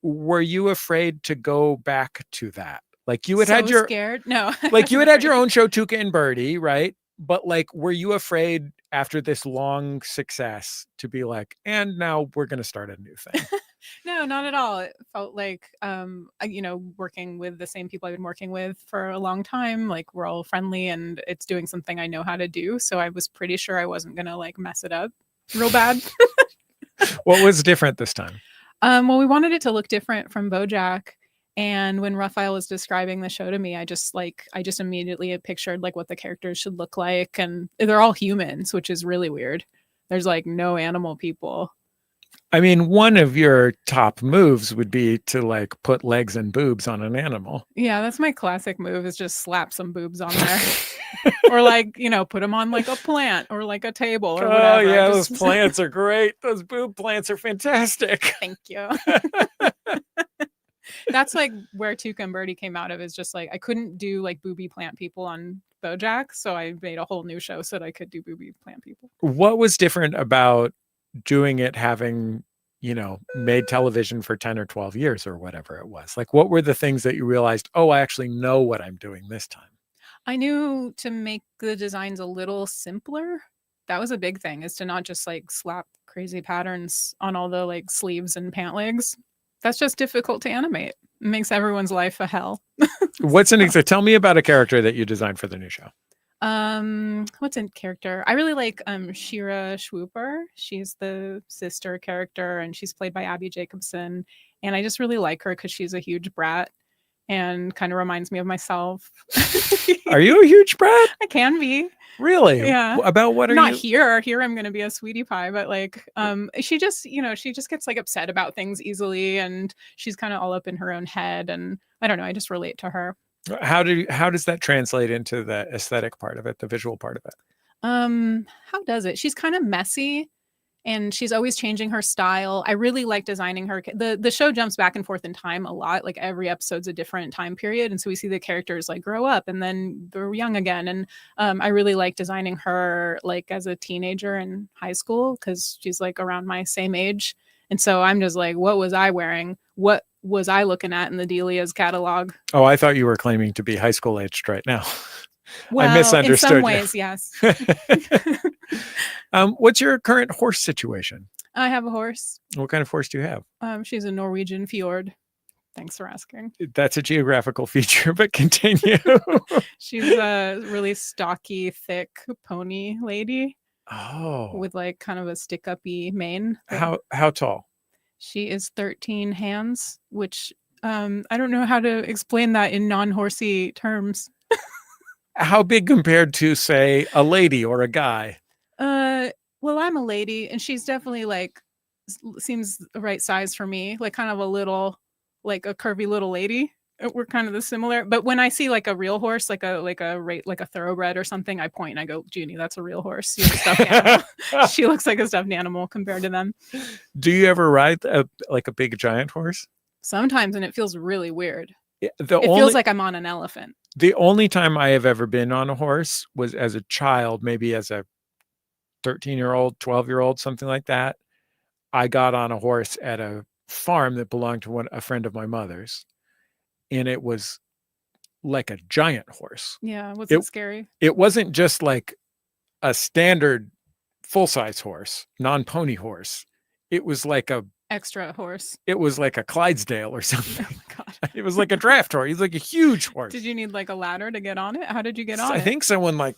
Were you afraid to go back to that? Like you had your scared. No, like you had your own show, Tuca and Birdie, right? But like, were you afraid after this long success to be like, and now we're going to start a new thing? No, not at all. It felt like, working with the same people I've been working with for a long time, like we're all friendly and it's doing something I know how to do. So I was pretty sure I wasn't going to like mess it up real bad. What was different this time? Well, we wanted it to look different from BoJack. And when Raphael was describing the show to me, I just immediately pictured like what the characters should look like. And they're all humans, which is really weird. There's like no animal people. I mean, one of your top moves would be to like put legs and boobs on an animal. Yeah, that's my classic move, is just slap some boobs on there. Or like, put them on like a plant or like a table or whatever. Oh yeah, those plants are great. Those boob plants are fantastic. Thank you. That's like where Tuca and Birdie came out of, is just like I couldn't do like booby plant people on BoJack, so I made a whole new show so that I could do booby plant people. What was different about doing it, having made television for 10 or 12 years or whatever it was? Like, what were the things that you realized, oh, I actually know what I'm doing this time? I knew to make the designs a little simpler. That was a big thing, is to not just like slap crazy patterns on all the like sleeves and pant legs. That's just difficult to animate. It makes everyone's life a hell. What's an example? Tell me about a character that you designed for the new show. What's a character? I really like Shira Schwooper. She's the sister character, and she's played by Abby Jacobson. And I just really like her because she's a huge brat and kind of reminds me of myself. Are you a huge brat? I can be. Really? Yeah. About what are Not you? Here I'm going to be a sweetie pie, but like, she just gets like upset about things easily, and she's kind of all up in her own head. And I don't know, I just relate to her. How does that translate into the aesthetic part of it, the visual part of it? How does it? She's kind of messy, and she's always changing her style. I really like designing her. The show jumps back and forth in time a lot. Like every episode's a different time period, and so we see the characters like grow up and then they're young again. And I really like designing her like as a teenager in high school, because she's like around my same age. And so I'm just like, what was I wearing? What was I looking at in the Delia's catalog? Oh, I thought you were claiming to be high school aged right now. Well, I misunderstood. In some ways, yes. What's your current horse situation? I have a horse. What kind of horse do you have? She's a Norwegian fjord. Thanks for asking. That's a geographical feature, but continue. She's a really stocky, thick pony lady. Oh. With like kind of a stick-up-y mane. How tall? She is 13 hands, which I don't know how to explain that in non-horsey terms. How big compared to, say, a lady or a guy? Well, I'm a lady, and she's definitely like seems the right size for me, like kind of a little, like a curvy little lady. We're kind of the similar, but when I see like a real horse, like a thoroughbred or something, I point and I go, Junie, that's a real horse. You're a stuffed animal. She looks like a stuffed animal compared to them. Do you ever ride a big giant horse? Sometimes, and it feels really weird. It feels like I'm on an elephant. The only time I have ever been on a horse was as a child, maybe as a 13-year-old, 12-year-old, something like that. I got on a horse at a farm that belonged to a friend of my mother's. And it was like a giant horse. Yeah, was it scary? It wasn't just like a standard full-size horse, non-pony horse. It was like a extra horse. It was like a Clydesdale or something. Oh my God. It was like a draft horse. It was like a huge horse. Did you need like a ladder to get on it? How did you get on it? I think someone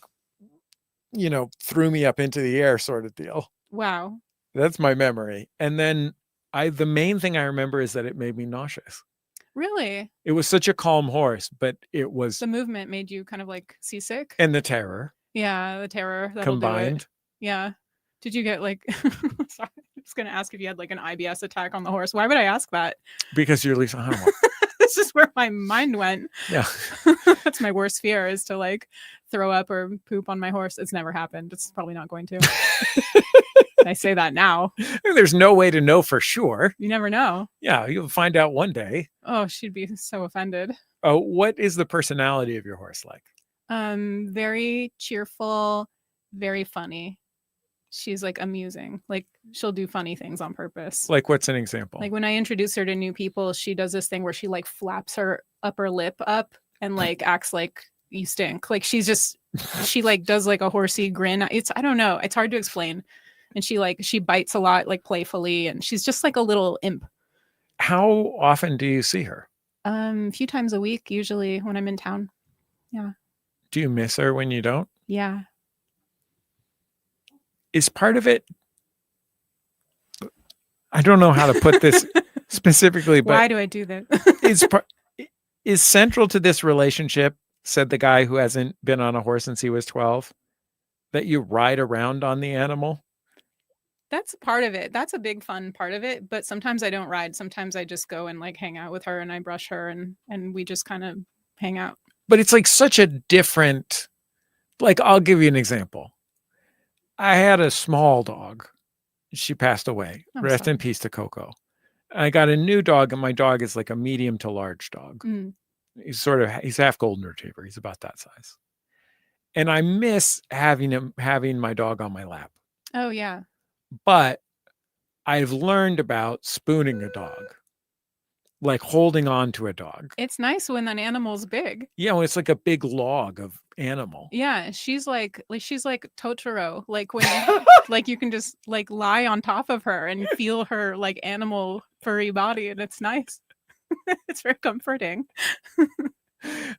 threw me up into the air sort of deal. Wow. That's my memory. And then the main thing I remember is that it made me nauseous. Really? It was such a calm horse, but it was... The movement made you kind of like seasick? And the terror. Yeah, the terror. That'll combined. Do it. Yeah. Did you get like... Sorry, I was going to ask if you had like an IBS attack on the horse. Why would I ask that? Because you're Lisa Hanwell. This is where my mind went. Yeah. That's my worst fear, is to like throw up or poop on my horse. It's never happened. It's probably not going to. I say that now. There's no way to know for sure. You never know. Yeah, you'll find out one day. Oh, she'd be so offended. Oh, what is the personality of your horse like? Very cheerful, very funny. She's like amusing. Like she'll do funny things on purpose. Like what's an example? Like when I introduce her to new people, she does this thing where she like flaps her upper lip up and like acts like you stink. Like she like does like a horsey grin. I don't know. It's hard to explain. And she bites a lot, like playfully, and she's just like a little imp. How often do you see her? A few times a week, usually when I'm in town. Yeah. Do you miss her when you don't? Yeah. Is part of it, I don't know how to put this specifically, but why do I do that? is central to this relationship, said the guy who hasn't been on a horse since he was 12, that you ride around on the animal? That's part of it. That's a big fun part of it. But sometimes I don't ride. Sometimes I just go and like hang out with her and I brush her and we just kind of hang out. But it's like such a different, like, I'll give you an example. I had a small dog. She passed away. Rest in peace to Coco. I got a new dog, and my dog is like a medium to large dog. Mm. He's half golden retriever. He's about that size. And I miss having my dog on my lap. Oh yeah. But I've learned about spooning a dog, like holding on to a dog. It's nice when an animal's big. Yeah, when it's like a big log of animal. Yeah, she's like Totoro. Like when like you can just like lie on top of her and feel her like animal furry body, and it's nice. It's very comforting.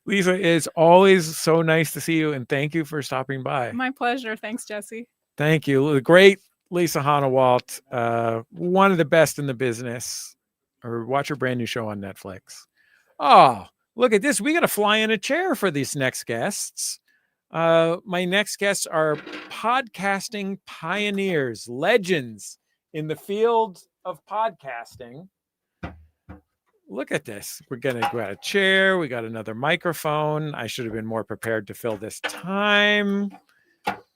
Lisa, it's always so nice to see you, and thank you for stopping by. My pleasure. Thanks, Jesse. Thank you. The great Lisa Hanawalt, one of the best in the business. Or watch her brand new show on Netflix. Oh, look at this. We got to fly in a chair for these next guests. My next guests are podcasting pioneers, legends in the field of podcasting. Look at this. We're going to grab a chair. We got another microphone. I should have been more prepared to fill this time.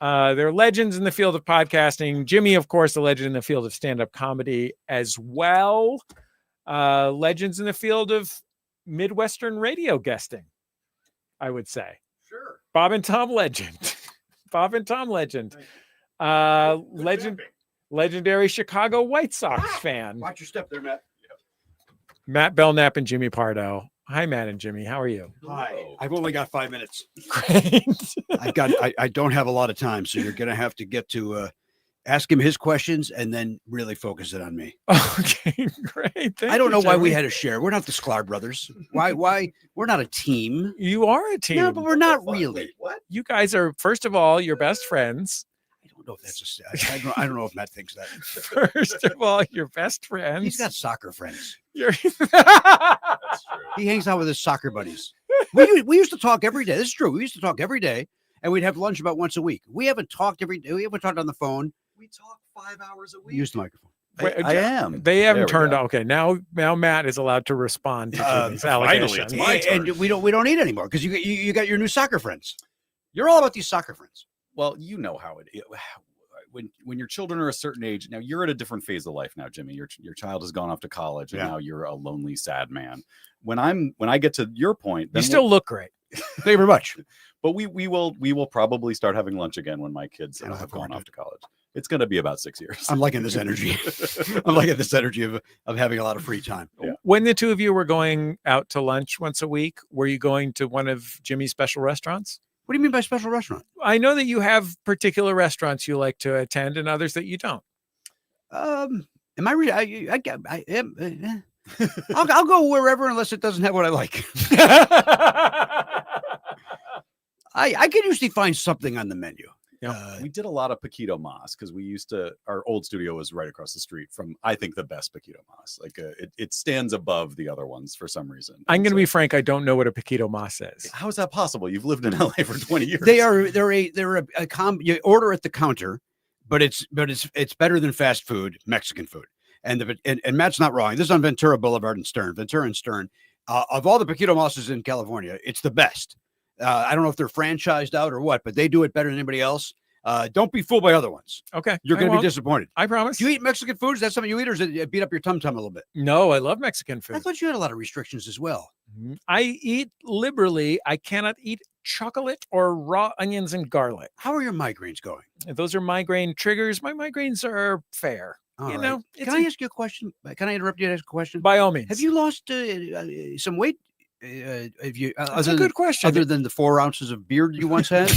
They're legends in the field of podcasting. Jimmy, of course, a legend in the field of stand-up comedy as well. Legends in the field of Midwestern radio guesting, I would say. Sure. Bob and Tom legend. Bob and Tom legend. Legendary Chicago White Sox fan. Watch your step there, Matt. Matt Belknap and Jimmy Pardo. Hi, Matt and Jimmy. How are you? Hi. I've only got 5 minutes. Great. I don't have a lot of time, so you're going to have to get to ask him his questions and then really focus it on me. Okay, great. I don't know why we had to share. We're not the Sklar brothers. Why? We're not a team. You are a team. No, but we're not really. What? You guys are, first of all, your best friends. I don't know if that's I don't know if Matt thinks that. First of all, your best friends. He's got soccer friends. That's true. He hangs out with his soccer buddies. We used to talk every day. This is true. We used to talk every day, and we'd have lunch about once a week. We haven't talked every day. We haven't talked on the phone. We talk 5 hours a week. Use the microphone. I am. They haven't There we turned go. on. Okay, now Matt is allowed to respond to these allegations. And we don't need anymore because you got your new soccer friends. You're all about these soccer friends. Well, you know how it is. When your children are a certain age, now you're at a different phase of life now, Jimmy. Your child has gone off to college, and now you're a lonely, sad man. When I get to your point, You still look great. Thank you very much. But we will probably start having lunch again when my kids have gone off to college. It's going to be about 6 years. I'm liking this energy. I'm liking this energy of having a lot of free time. Yeah. When the two of you were going out to lunch once a week, were you going to one of Jimmy's special restaurants? What do you mean by special restaurant? I know that you have particular restaurants you like to attend and others that you don't. Am I really? I am. I'll go wherever unless it doesn't have what I like. I can usually find something on the menu. We did a lot of Paquito Mas because our old studio was right across the street from, I think, the best Paquito Mas. Like it stands above the other ones for some reason. I'm going to be frank. I don't know what a Paquito Mas is. How is that possible? You've lived in LA for 20 years. They're a you order at the counter, but it's better than fast food, Mexican food. And Matt's not wrong. This is on Ventura Boulevard and Stern. Ventura and Stern. Of all the Paquito Mas's in California, it's the best. I don't know if they're franchised out or what, but they do it better than anybody else. Don't be fooled by other ones. Okay. You're I going to be won't. disappointed. I promise. Do you eat Mexican food? Is that something you eat, or does it beat up your tum-tum a little bit? No, I love Mexican I food. thought you had a lot of restrictions as well. I eat liberally. I cannot eat chocolate or raw onions and garlic. How are your migraines going? Those are migraine triggers. My migraines are fair. All you right. know, Can I ask you a question? Can I interrupt you to ask a question? By all means. Have you lost some weight? Have you? That's a good question. Other than the 4 ounces of beard you once had,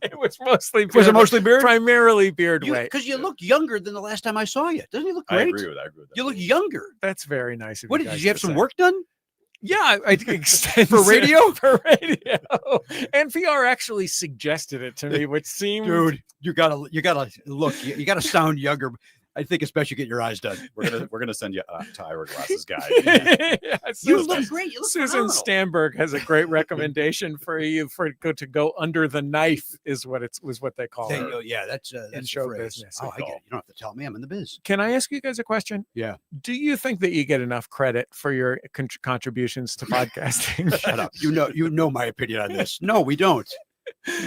It was mostly beard. Was it mostly beard? Primarily beard weight. Because you look younger than the last time I saw you. Doesn't he look great? I agree with that. You look younger. That's very nice of What you did guys you have to some say. work done? Yeah, I extended For radio? For radio. NPR actually suggested it to me, which seemed Dude, you gotta look. You gotta sound younger. I think it's best you get your eyes done. We're gonna send you to Ira Glasses guy. Yeah, You look great. You look Susan phenomenal. Stamberg has a great recommendation for you to go under the knife is what they call There you it go. Yeah, that's in the show phrase. business. Oh, I get it. You don't have to tell me. I'm in the biz. Can I ask you guys a question? Yeah. Do you think that you get enough credit for your contributions to podcasting? Shut up. You know my opinion on this. No, we don't.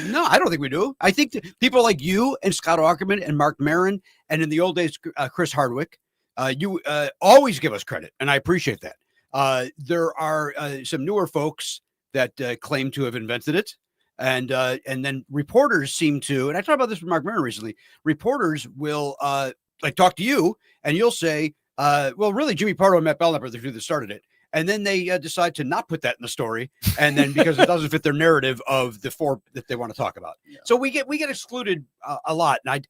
No, I don't think we do. I think that people like you and Scott Aukerman and Mark Maron, and in the old days, Chris Hardwick, you always give us credit, and I appreciate that. There are some newer folks that claim to have invented it, and then reporters seem to, and I talked about this with Mark Maron recently. Reporters will like talk to you, and you'll say, "Well, really, Jimmy Pardo and Matt Belknap are the two that started it." And then they decide to not put that in the story, and then because it doesn't fit their narrative of the 4 that they want to talk about, so we get excluded a lot. And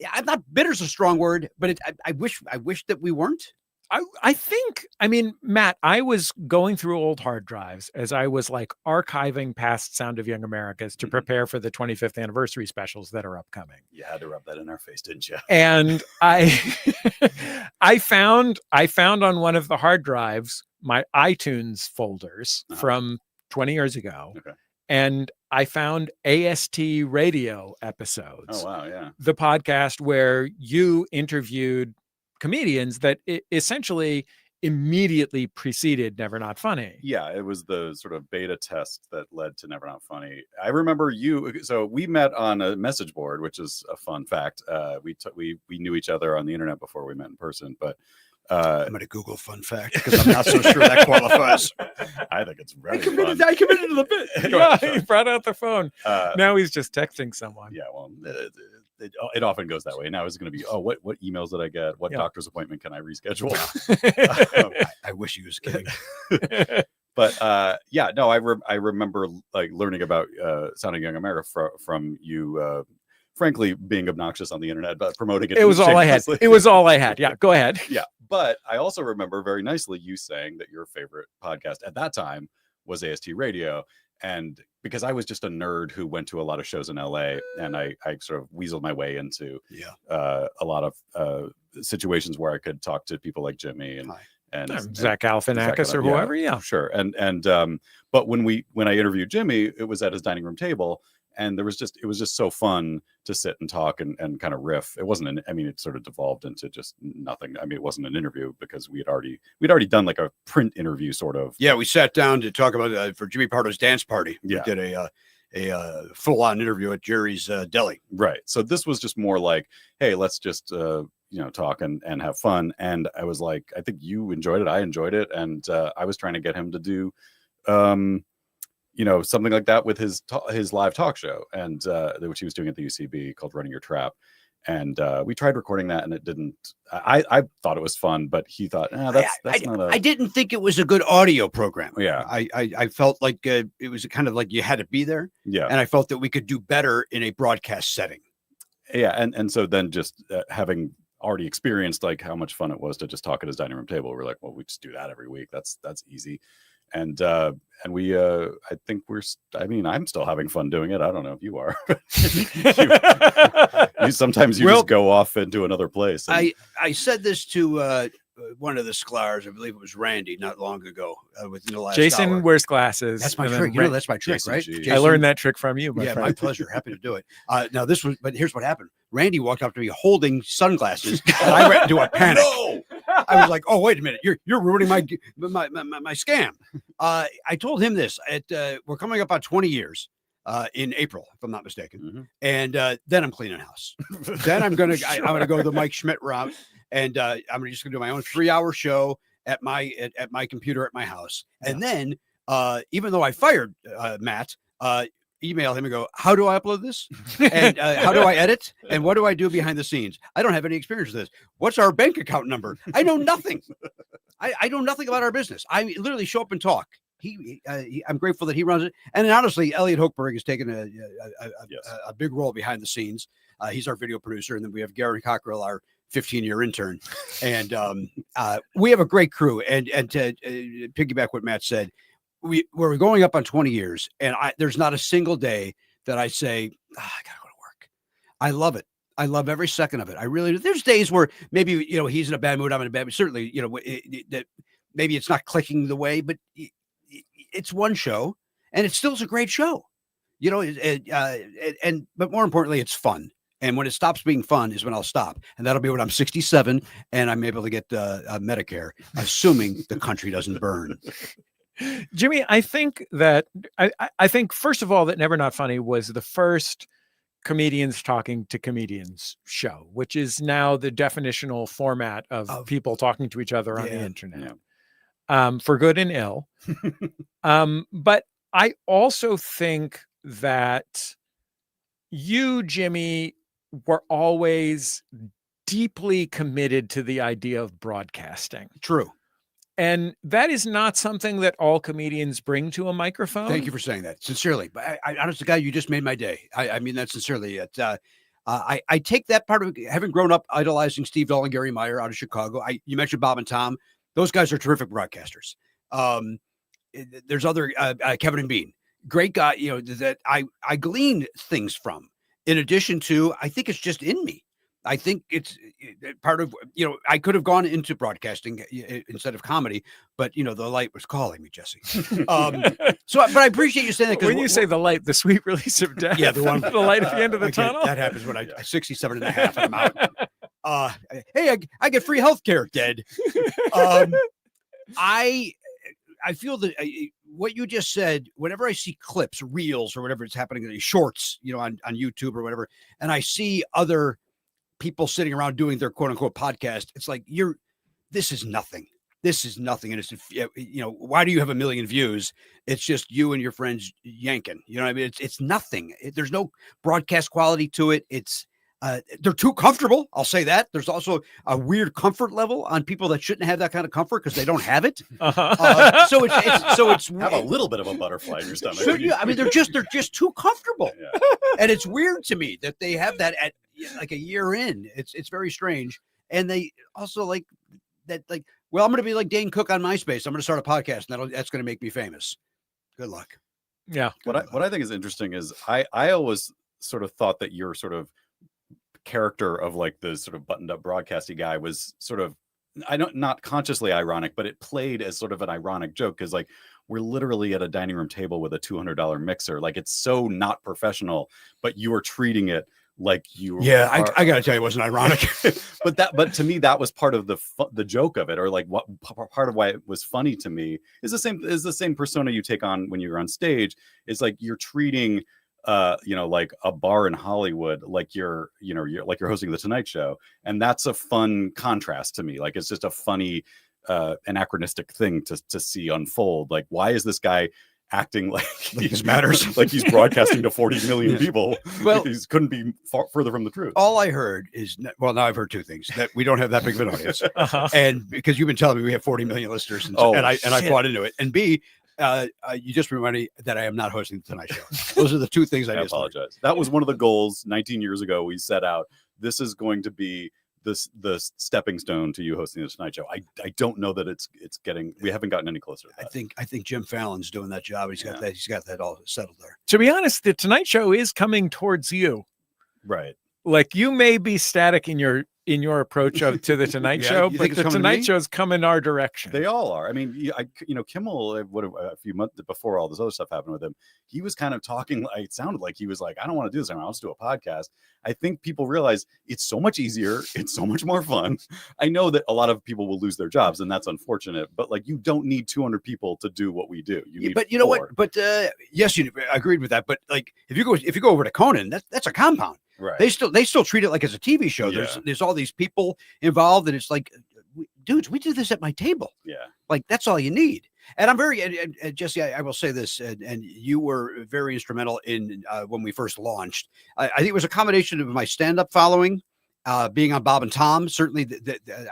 I'm not bitter's a strong word, but I wish that we weren't. I think, I mean, Matt, I was going through old hard drives as I was like archiving past Sound of Young Americas to prepare for the 25th anniversary specials that are upcoming. You had to rub that in our face, didn't you? And I found on one of the hard drives my iTunes folders from 20 years ago. Okay. And I found AST radio episodes. Oh, wow. Yeah. The podcast where you interviewed comedians that essentially immediately preceded Never Not Funny. Yeah, it was the sort of beta test that led to Never Not Funny. I remember so we met on a message board, which is a fun fact. We knew each other on the internet before we met in person, but I'm going to Google fun fact because I'm not so sure that qualifies. I think it's very I fun. committed to the bit. Yeah, he brought out the phone. Now he's just texting someone. Yeah, well, it often goes that way. Now it's going to be, what emails did I get? What doctor's appointment can I reschedule? I wish he was kidding. But I remember like learning about Sound of Young America from you. Frankly, being obnoxious on the internet, but promoting it. It was all I had. It was all I had. Yeah, go ahead. Yeah, but I also remember very nicely you saying that your favorite podcast at that time was AST Radio. And because I was just a nerd who went to a lot of shows in LA, and I sort of weaseled my way into a lot of situations where I could talk to people like Jimmy and Zach Galifianakis or whoever. Yeah, sure. But when I interviewed Jimmy, it was at his dining room table. And it was just so fun to sit and talk and kind of riff. It wasn't it sort of devolved into just nothing. I mean, it wasn't an interview because we'd already done like a print interview sort of. Yeah, we sat down to talk about for Jimmy Pardo's dance party. Yeah. We did a full-on interview at Jerry's Deli. Right. So this was just more like, hey, let's just talk and have fun. And I was like, I think you enjoyed it. I enjoyed it. And I was trying to get him to do something like that with his live talk show, and which he was doing at the UCB called Running Your Trap. And we tried recording that, and it didn't. I thought it was fun, but he thought, that's not. I didn't think it was a good audio program. Yeah, I felt like it was kind of like you had to be there. Yeah, and I felt that we could do better in a broadcast setting. Yeah, and so then just having already experienced like how much fun it was to just talk at his dining room table, we're like, well, we just do that every week. That's easy. And we, I think I'm still having fun doing it. I don't know if you are. Sometimes you just go off into another place. I said this to one of the scholars, I believe it was Randy, not long ago. Within the last Jason hour. Wears glasses. That's my trick. That's my trick, right? Jason, I learned that trick from you. My friend. my pleasure. Happy to do it. But here's what happened. Randy walked up to me holding sunglasses, and I went into a panic. No! I was like, "Oh, wait a minute! You're ruining my scam." I told him this. We're coming up on 20 years. in April, if I'm not mistaken. And then I'm cleaning house. Then I'm gonna go the Mike Schmidt route, and I'm just gonna do my own 3-hour show at my computer at my house. And then even though I fired Matt, email him and go, how do I upload this? And how do I edit? And what do I do behind the scenes? I don't have any experience with this. What's our bank account number? I know nothing. I know nothing about our business. I literally show up and talk. I'm grateful that he runs it. And then honestly, Elliot Hochberg has taken a big role behind the scenes. He's our video producer. And then we have Garen Cockrell, our 15-year intern. And we have a great crew. And to piggyback what Matt said, we're going up on 20 years. And there's not a single day that I say, I got to go to work. I love it. I love every second of it. I really do. There's days where maybe, he's in a bad mood. I'm in a bad mood. Certainly, that maybe it's not clicking the way, but it's one show and it still is a great show, but more importantly, it's fun. And when it stops being fun is when I'll stop. And that'll be when I'm 67 and I'm able to get Medicare, assuming the country doesn't burn. Jimmy, I think first of all, that Never Not Funny was the first comedians talking to comedians show, which is now the definitional format of people talking to each other on the internet. For good and ill. But I also think that you, Jimmy, were always deeply committed to the idea of broadcasting. True. And that is not something that all comedians bring to a microphone. Thank you for saying that. Sincerely. But I honestly, guy, you just made my day. I mean that sincerely. I take that part of having grown up idolizing Steve Dahl and Gary Meyer out of Chicago. You mentioned Bob and Tom. Those guys are terrific broadcasters. There's other Kevin and Bean, great guy, that I glean things from. In addition to, I think it's just in me. I think it's part of, I could have gone into broadcasting instead of comedy, but the light was calling me, Jesse. But I appreciate you saying that. When you say the light, the sweet release of death, the one, the light at the end of the tunnel. That happens when I'm 67 and a half and I'm out. Hey, I get free healthcare, dead. I feel that what you just said, whenever I see clips, reels, or whatever it's happening, shorts, on YouTube or whatever, and I see other people sitting around doing their quote unquote podcast, it's like, this is nothing. This is nothing. And it's, why do you have 1 million views? It's just you and your friends yanking, I mean? It's nothing. There's no broadcast quality to it. It's, they're too comfortable. I'll say that. There's also a weird comfort level on people that shouldn't have that kind of comfort because they don't have it. So it's have a little bit of a butterfly in your stomach. So, I mean, they're just too comfortable, and it's weird to me that they have that at like a year in. It's very strange, and they also like that. Like, well, I'm going to be like Dane Cook on MySpace. I'm going to start a podcast, and that's going to make me famous. Good luck. Yeah. What I think is interesting is I always sort of thought that your sort of character of like the sort of buttoned up broadcasty guy was sort of, not consciously ironic, but it played as sort of an ironic joke because like we're literally at a dining room table with a $200 mixer. Like it's so not professional, but you are treating it like you. Yeah, I got to tell you, it wasn't ironic. but to me, that was part of the joke of it, or like what part of why it was funny to me is the same persona you take on when you're on stage. It's like you're treating like a bar in Hollywood, like you're hosting the Tonight Show. And that's a fun contrast to me. Like, it's just a funny, anachronistic thing to see unfold. Like, why is this guy acting like this matters? Like he's broadcasting to 40 million people. Well, he couldn't be further from the truth. All I heard is, well, now I've heard two things: that we don't have that big of an audience, and because you've been telling me we have 40 million listeners, and I bought into it, and B, you just reminded me that I am not hosting the Tonight Show. Those are the two things I apologize. That was one of the goals 19 years ago. We set out, this is going to be the stepping stone to you hosting the Tonight Show. I don't know that it's getting, we haven't gotten any closer to that. I think Jim Fallon's doing that job. He's got that all settled there. To be honest, the Tonight Show is coming towards you. Right. Like, you may be static in your in your approach to the Tonight Yeah, Show, you but think it's the coming to me? Tonight Show's come in our direction. They all are. I mean, Kimmel, a few months before all this other stuff happened with him, he was kind of talking. Like, it sounded like he was like, I don't want to do this anymore. I'll just do a podcast. I think people realize it's so much easier. It's so much more fun. I know that a lot of people will lose their jobs, and that's unfortunate. But like, you don't need 200 people to do what we do. You need but you know 4. what? But yes, you agreed with that. But like, if you go over to Conan, that's a compound. Right. They still treat it like it's a TV show. Yeah. There's all these people involved, and it's like, dudes, we did this at my table. Yeah. Like, that's all you need. And I'm very, and Jesse, I will say this, and you were very instrumental in when we first launched. I think it was a combination of my stand-up following, being on Bob and Tom. Certainly,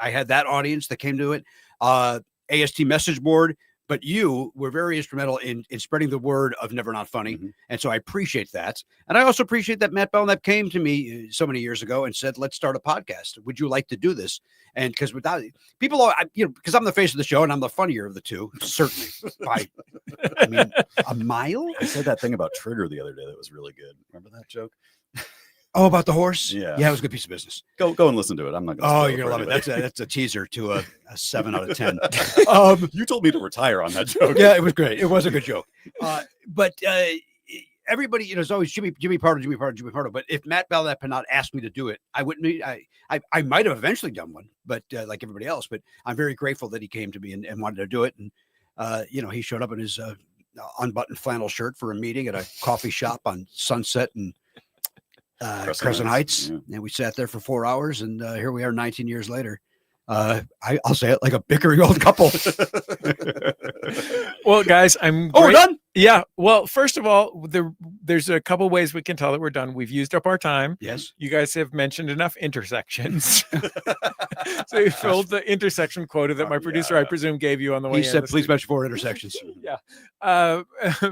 I had that audience that came to it. AST message board. But you were very instrumental in spreading the word of Never Not Funny. Mm-hmm. And so I appreciate that. And I also appreciate that Matt Belknap came to me so many years ago and said, let's start a podcast. Would you like to do this? And because without people, because I'm the face of the show and I'm the funnier of the two, certainly by, a mile. I said that thing about Trigger the other day that was really good. Remember that joke? Oh, about the horse? Yeah. Yeah, it was a good piece of business. Go and listen to it. I'm not going to. Oh, you're going to love it. That's a teaser to a 7 out of 10. You told me to retire on that joke. Yeah, it was great. It was a good joke. But everybody, it's always Jimmy Pardo. But if Matt Belknap had not asked me to do it, I wouldn't. I might have eventually done one, but like everybody else. But I'm very grateful that he came to me and wanted to do it. And he showed up in his unbuttoned flannel shirt for a meeting at a coffee shop on Sunset and Crescent Heights. Yeah. And we sat there for 4 hours, and here we are 19 years later. I'll say it like a bickering old couple. Well, guys, we're done? Yeah. Well, first of all, there's a couple ways we can tell that we're done. We've used up our time. Yes. You guys have mentioned enough intersections. So you filled the intersection quota that my producer, I presume, gave you on the way. He said, please mention 4 intersections. Yeah.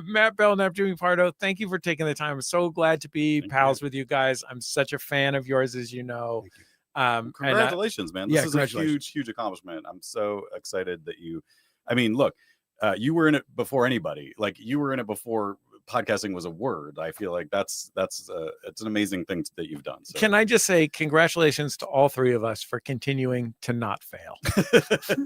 Matt Belknap, Jimmy Pardo, thank you for taking the time. I'm so glad to be pals with you guys. I'm such a fan of yours, as you know. Congratulations, man. This is a huge accomplishment. I'm so excited that look, you were in it before anybody. Like, you were in it before podcasting was a word. I feel like it's an amazing thing that you've done. So. Can I just say congratulations to all 3 of us for continuing to not fail?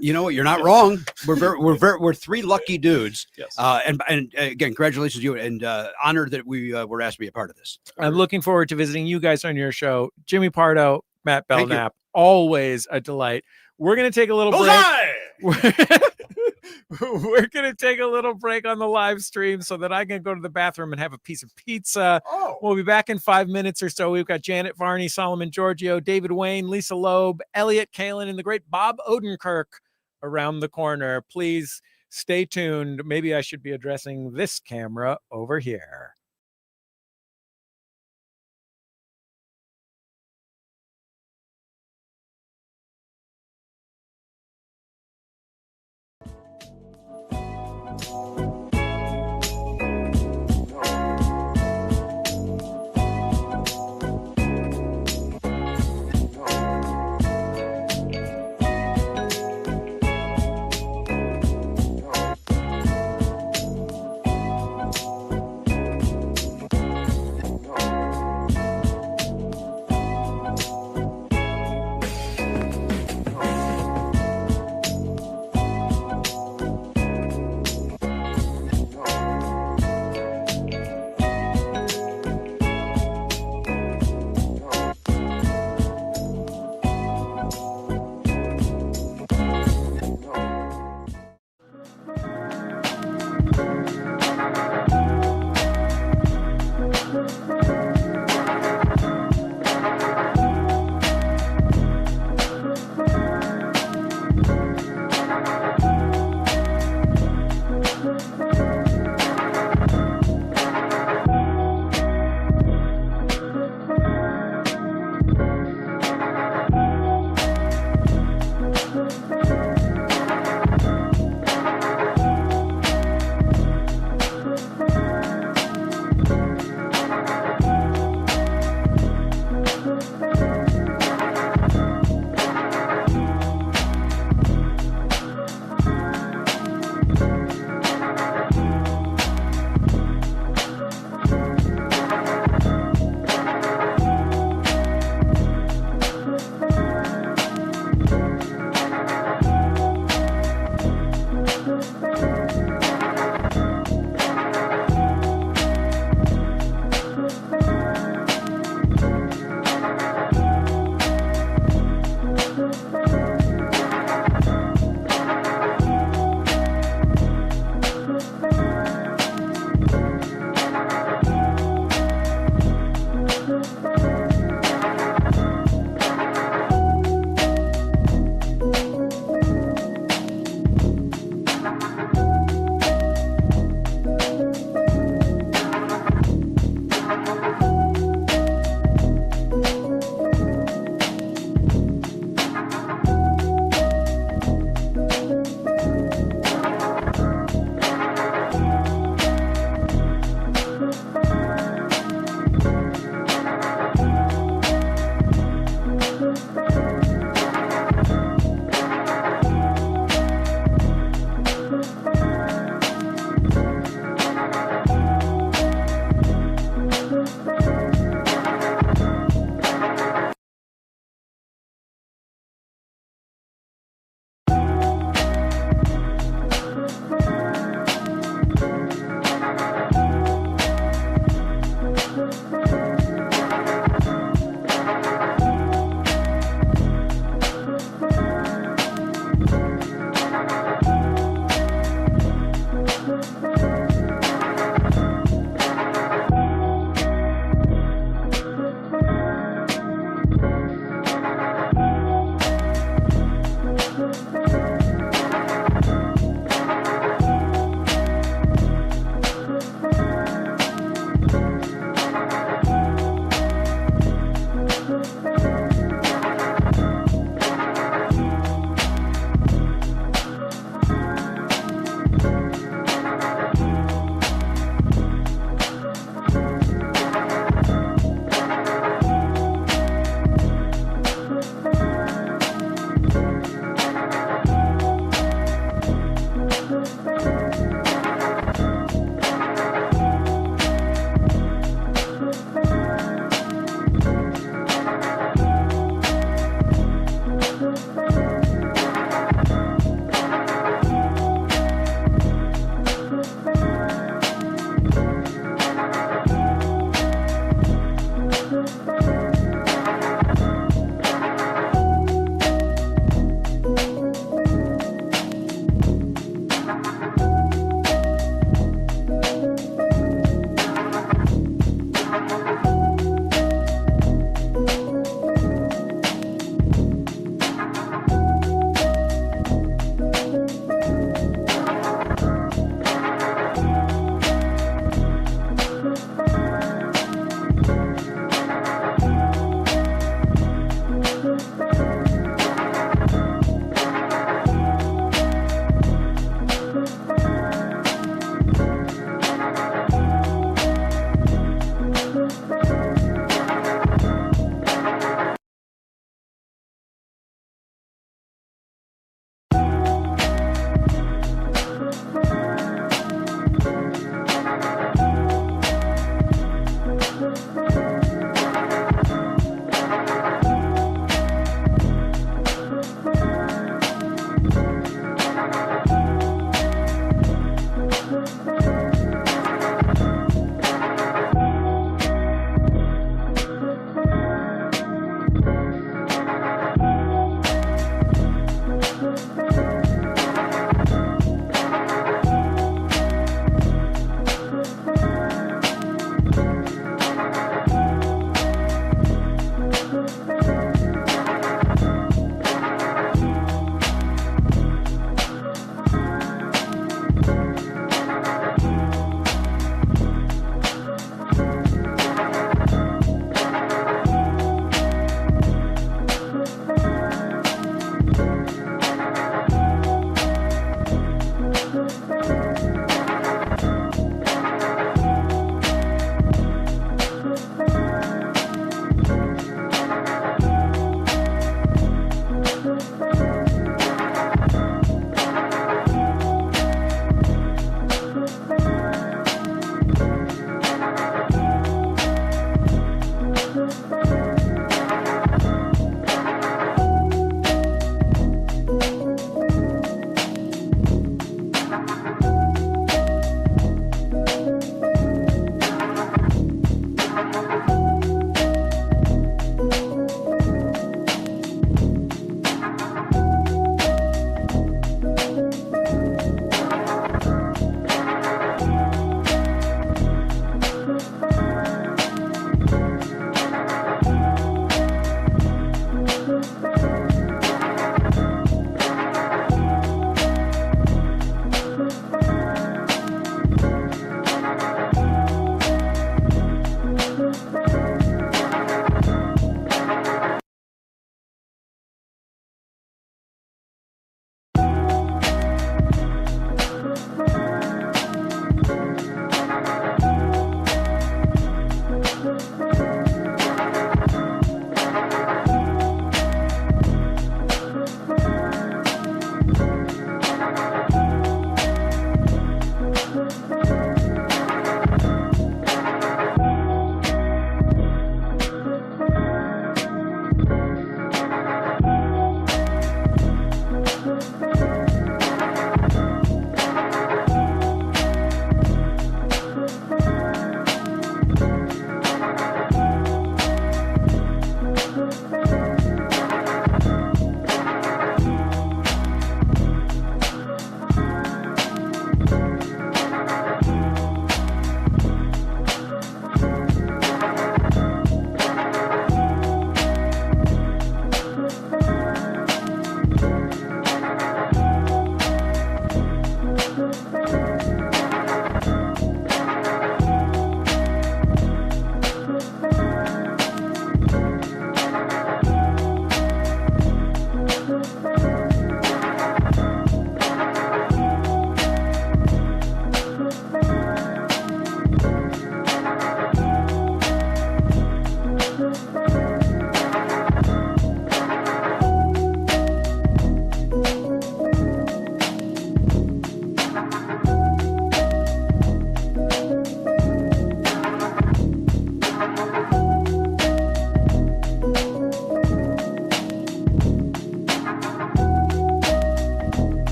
You know what? You're not wrong. We're 3 lucky dudes. Yes. And again, congratulations to you, and honored that we were asked to be a part of this. I'm looking forward to visiting you guys on your show. Jimmy Pardo, Matt Belknap, always a delight. We're going to take a little break. We're going to take a little break on the live stream so that I can go to the bathroom and have a piece of pizza. We'll be back in 5 minutes or so. We've got Janet Varney, Solomon Giorgio, David Wayne, Lisa Loeb, Elliot Kalin, and the great Bob Odenkirk around the corner. Please stay tuned. Maybe I should be addressing this camera over here.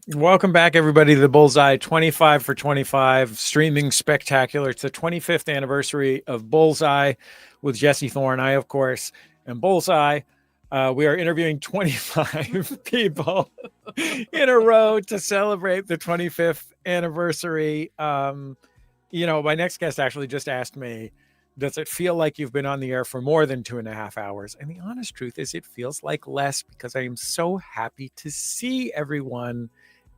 Welcome back, everybody, to the Bullseye 25 for 25 streaming spectacular. It's the 25th anniversary of Bullseye with Jesse Thorn. I, of course, am Bullseye. We are interviewing 25 people in a row to celebrate the 25th anniversary. My next guest actually just asked me, does it feel like you've been on the air for more than 2.5 hours? And the honest truth is it feels like less, because I am so happy to see everyone.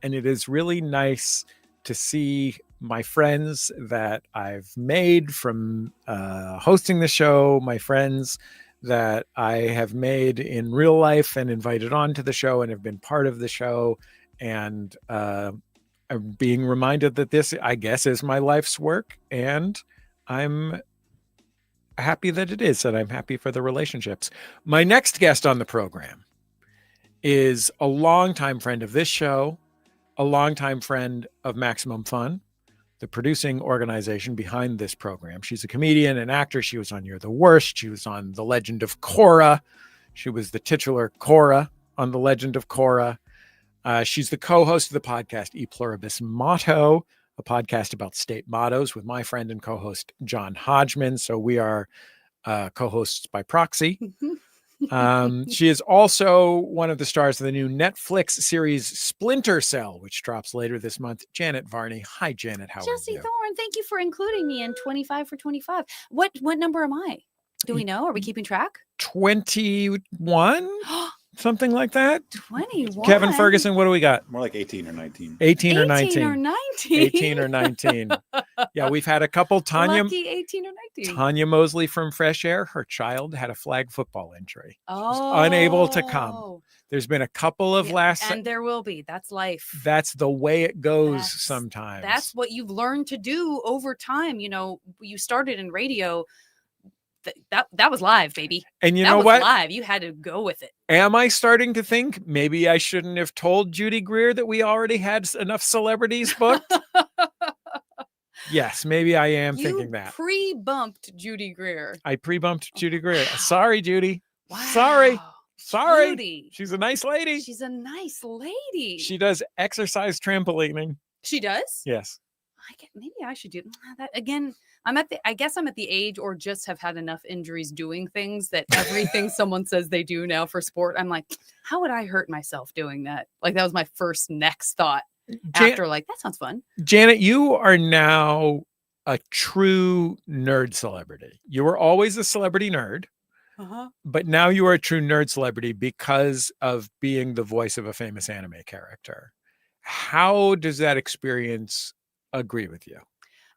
And it is really nice to see my friends that I've made from hosting the show, my friends that I have made in real life and invited onto the show and have been part of the show. And I'm being reminded that this, I guess, is my life's work. And I'm happy that it is, and I'm happy for the relationships. My next guest on the program is a longtime friend of this show, a longtime friend of Maximum Fun, the producing organization behind this program. She's a comedian and actor. She was on You're the Worst. She was on The Legend of Korra. She was the titular Korra on The Legend of Korra. She's the co-host of the podcast E Pluribus Motto, a podcast about state mottos with my friend and co-host John Hodgman. So we are co-hosts by proxy. She is also one of the stars of the new Netflix series Splinter Cell, which drops later this month. Janet Varney. Hi, Janet. How are Jesse you? Thorn, thank you for including me in 25 for 25. What number am I? Do we know? Are we keeping track? 21? Something like that. 21. Kevin Ferguson, what do we got? More like 18 or 19. 18 or 19. 18 or 19. 18 or 19. Yeah, we've had a couple. Lucky 18 or 19. Tanya Mosley from Fresh Air, her child had a flag football injury. Oh. She was unable to come. There's been a couple of And there will be. That's life. That's the way it goes sometimes. That's what you've learned to do over time. You know, you started in radio. That was live, baby. And you that know was what? Live. You had to go with it. Am I starting to think maybe I shouldn't have told Judy Greer that we already had enough celebrities booked? Yes, maybe I am thinking that. Pre-bumped Judy Greer. I pre-bumped Judy Greer. Sorry, Judy. Wow. Sorry. Judy. She's a nice lady. She's a nice lady. She does exercise trampolining. She does? Yes. Maybe I should do that again. I guess I'm at the age, or just have had enough injuries doing things, that everything someone says they do now for sport, I'm like, how would I hurt myself doing that? Like, that was my first next thought after, like, that sounds fun. Janet, you are now a true nerd celebrity. You were always a celebrity nerd, but now you are a true nerd celebrity because of being the voice of a famous anime character. How does that experience agree with you?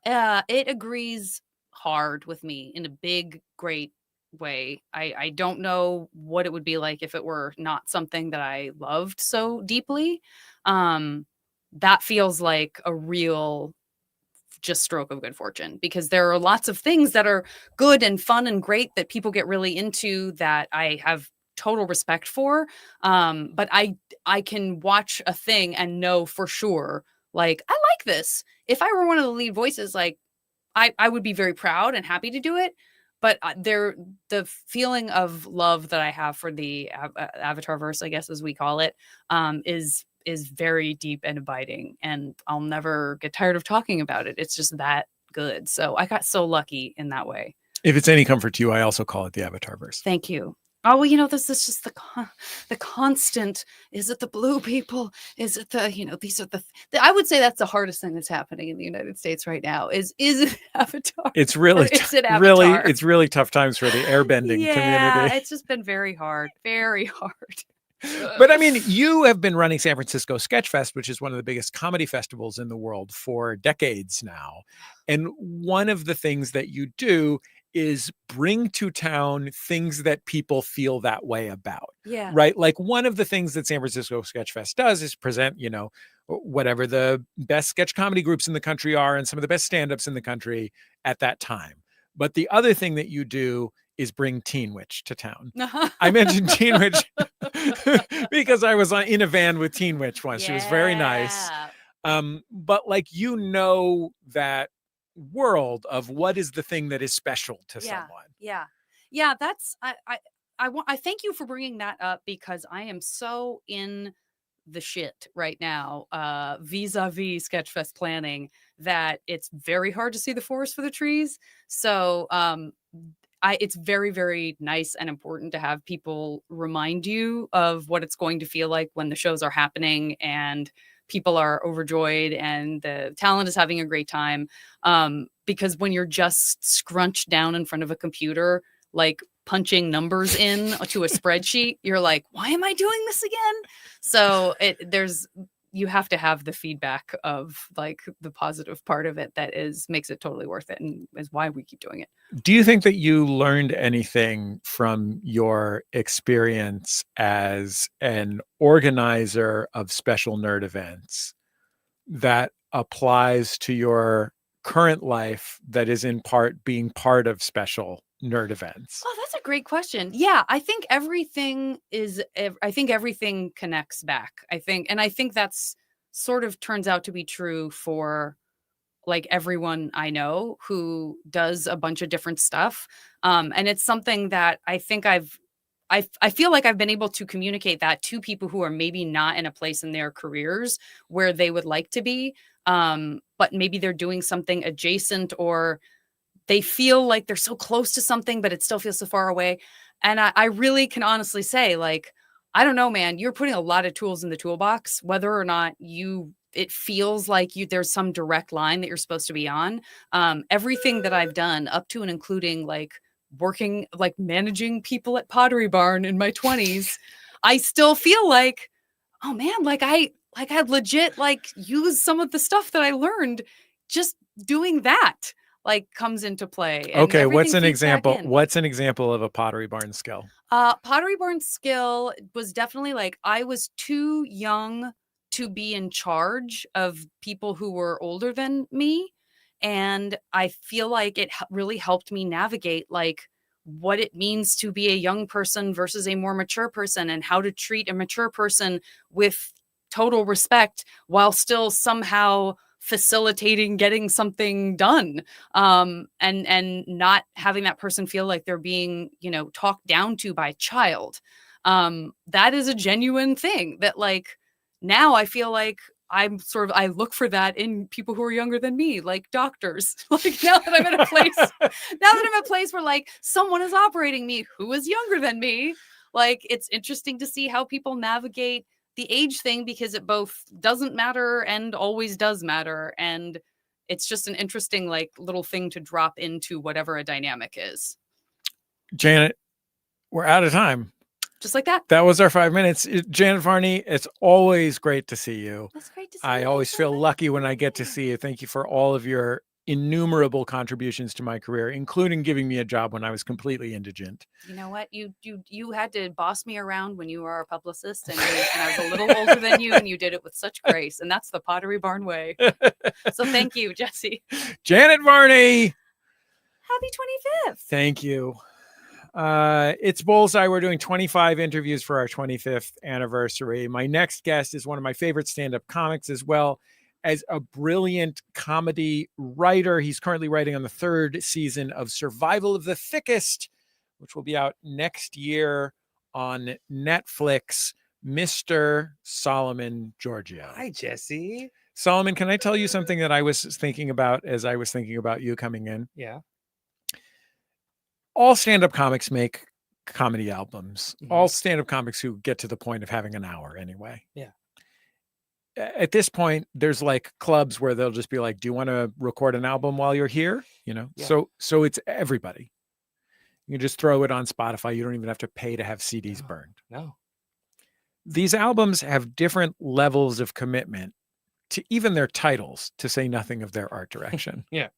It agrees hard with me in a big, great way. I don't know what it would be like if it were not something that I loved so deeply. That feels like a real just stroke of good fortune, because there are lots of things that are good and fun and great that people get really into that I have total respect for. But I can watch a thing and know for sure, like, I like this. If I were one of the lead voices, like, I would be very proud and happy to do it. But the feeling of love that I have for the Avatarverse, I guess as we call it, is very deep and abiding, and I'll never get tired of talking about it. It's just that good. So I got so lucky in that way. If it's any comfort to you, I also call it the Avatarverse. Thank you. Oh, well, this is just the constant. Is it the blue people? Is it these are I would say that's the hardest thing that's happening in the United States right now. Is it Avatar? It's really, it's really tough times for the airbending community. It's just been very hard, very hard. But I mean, you have been running San Francisco Sketch Fest, which is one of the biggest comedy festivals in the world for decades now. And one of the things that you do is bring to town things that people feel that way about. Yeah. Right. Like, one of the things that San Francisco Sketch Fest does is present, whatever the best sketch comedy groups in the country are and some of the best stand-ups in the country at that time. But the other thing that you do is bring Teen Witch to town. I mentioned Teen Witch because I was in a van with Teen Witch once. She was very nice. But like, that world of what is the thing that is special to someone. Yeah. That's I thank you for bringing that up, because I am so in the shit right now, vis-a-vis Sketchfest planning, that it's very hard to see the forest for the trees. So it's very, very nice and important to have people remind you of what it's going to feel like when the shows are happening and people are overjoyed and the talent is having a great time. Because when you're just scrunched down in front of a computer, like punching numbers in to a spreadsheet, you're like, why am I doing this again? So you have to have the feedback of like the positive part of it that makes it totally worth it and is why we keep doing it. Do you think that you learned anything from your experience as an organizer of special nerd events that applies to your current life that is in part being part of special nerd events? Oh, that's a great question. Yeah, I think everything connects back. I think that's sort of turns out to be true for like everyone I know who does a bunch of different stuff. And it's something that I think I feel like I've been able to communicate that to people who are maybe not in a place in their careers where they would like to be. But maybe they're doing something adjacent, or they feel like they're so close to something, but it still feels so far away. And I really can honestly say, like, I don't know, man, you're putting a lot of tools in the toolbox, whether or not it feels like there's some direct line that you're supposed to be on. Everything that I've done up to and including like working, like managing people at Pottery Barn in my 20s, I still feel like, oh man, I legit like use some of the stuff that I learned just doing that, like comes into play. And Okay, what's an everything feeds back example? in. What's an example of a Pottery Barn skill? Pottery Barn skill was definitely like I was too young to be in charge of people who were older than me. And I feel like it really helped me navigate like what it means to be a young person versus a more mature person, and how to treat a mature person with total respect while still somehow facilitating getting something done, and not having that person feel like they're being, talked down to by a child. That is a genuine thing that like now I feel like I look for that in people who are younger than me, like doctors. Like now that I'm in a place where like someone is operating me who is younger than me, like it's interesting to see how people navigate the age thing, because it both doesn't matter and always does matter. And it's just an interesting like little thing to drop into whatever a dynamic is. Janet, we're out of time. Just like that. That was our 5 minutes. Janet Varney, it's always great to see you. That's great to see I always feel lucky when I get to see you. Thank you for all of your innumerable contributions to my career, including giving me a job when I was completely indigent. You know what? You had to boss me around when you were our publicist, and I was a little older than you, and you did it with such grace. And that's the Pottery Barn way. So thank you, Jesse. Janet Varney. Happy 25th. Thank you. It's Bullseye. We're doing 25 interviews for our 25th anniversary. My next guest is one of my favorite stand-up comics, as well as a brilliant comedy writer. He's currently writing on the 3rd season of Survival of the Thickest, which will be out next year on Netflix. Mr. Solomon Giorgio. Hi, Jesse. Solomon, can I tell you something that I was thinking about as I was thinking about you coming in? Yeah. All stand-up comics make comedy albums. Mm-hmm. All stand-up comics who get to the point of having an hour anyway. Yeah. At this point, there's like clubs where they'll just be like, do you want to record an album while you're here? Yeah. So it's everybody. You can just throw it on Spotify. You don't even have to pay to have CDs burned. No. These albums have different levels of commitment to even their titles, to say nothing of their art direction. Yeah.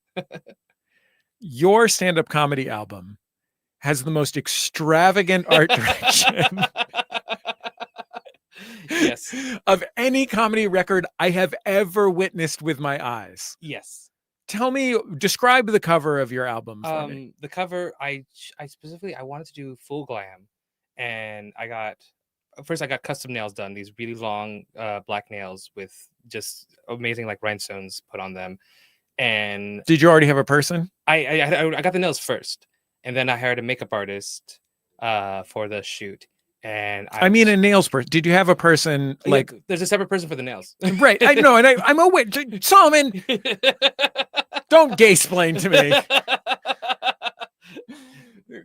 Your stand-up comedy album has the most extravagant art direction yes, of any comedy record I have ever witnessed with my eyes. Yes. Tell me, describe the cover of your album for me. The cover, I specifically, I wanted to do full glam, and I got custom nails done, these really long black nails with just amazing like rhinestones put on them. And did you already have a person? I got the nails first, and then I hired a makeup artist for the shoot. And I mean, a nails person. Did you have a person like? Yeah, there's a separate person for the nails. Right. I know, and I'm aware. Solomon, don't gay-splain to me.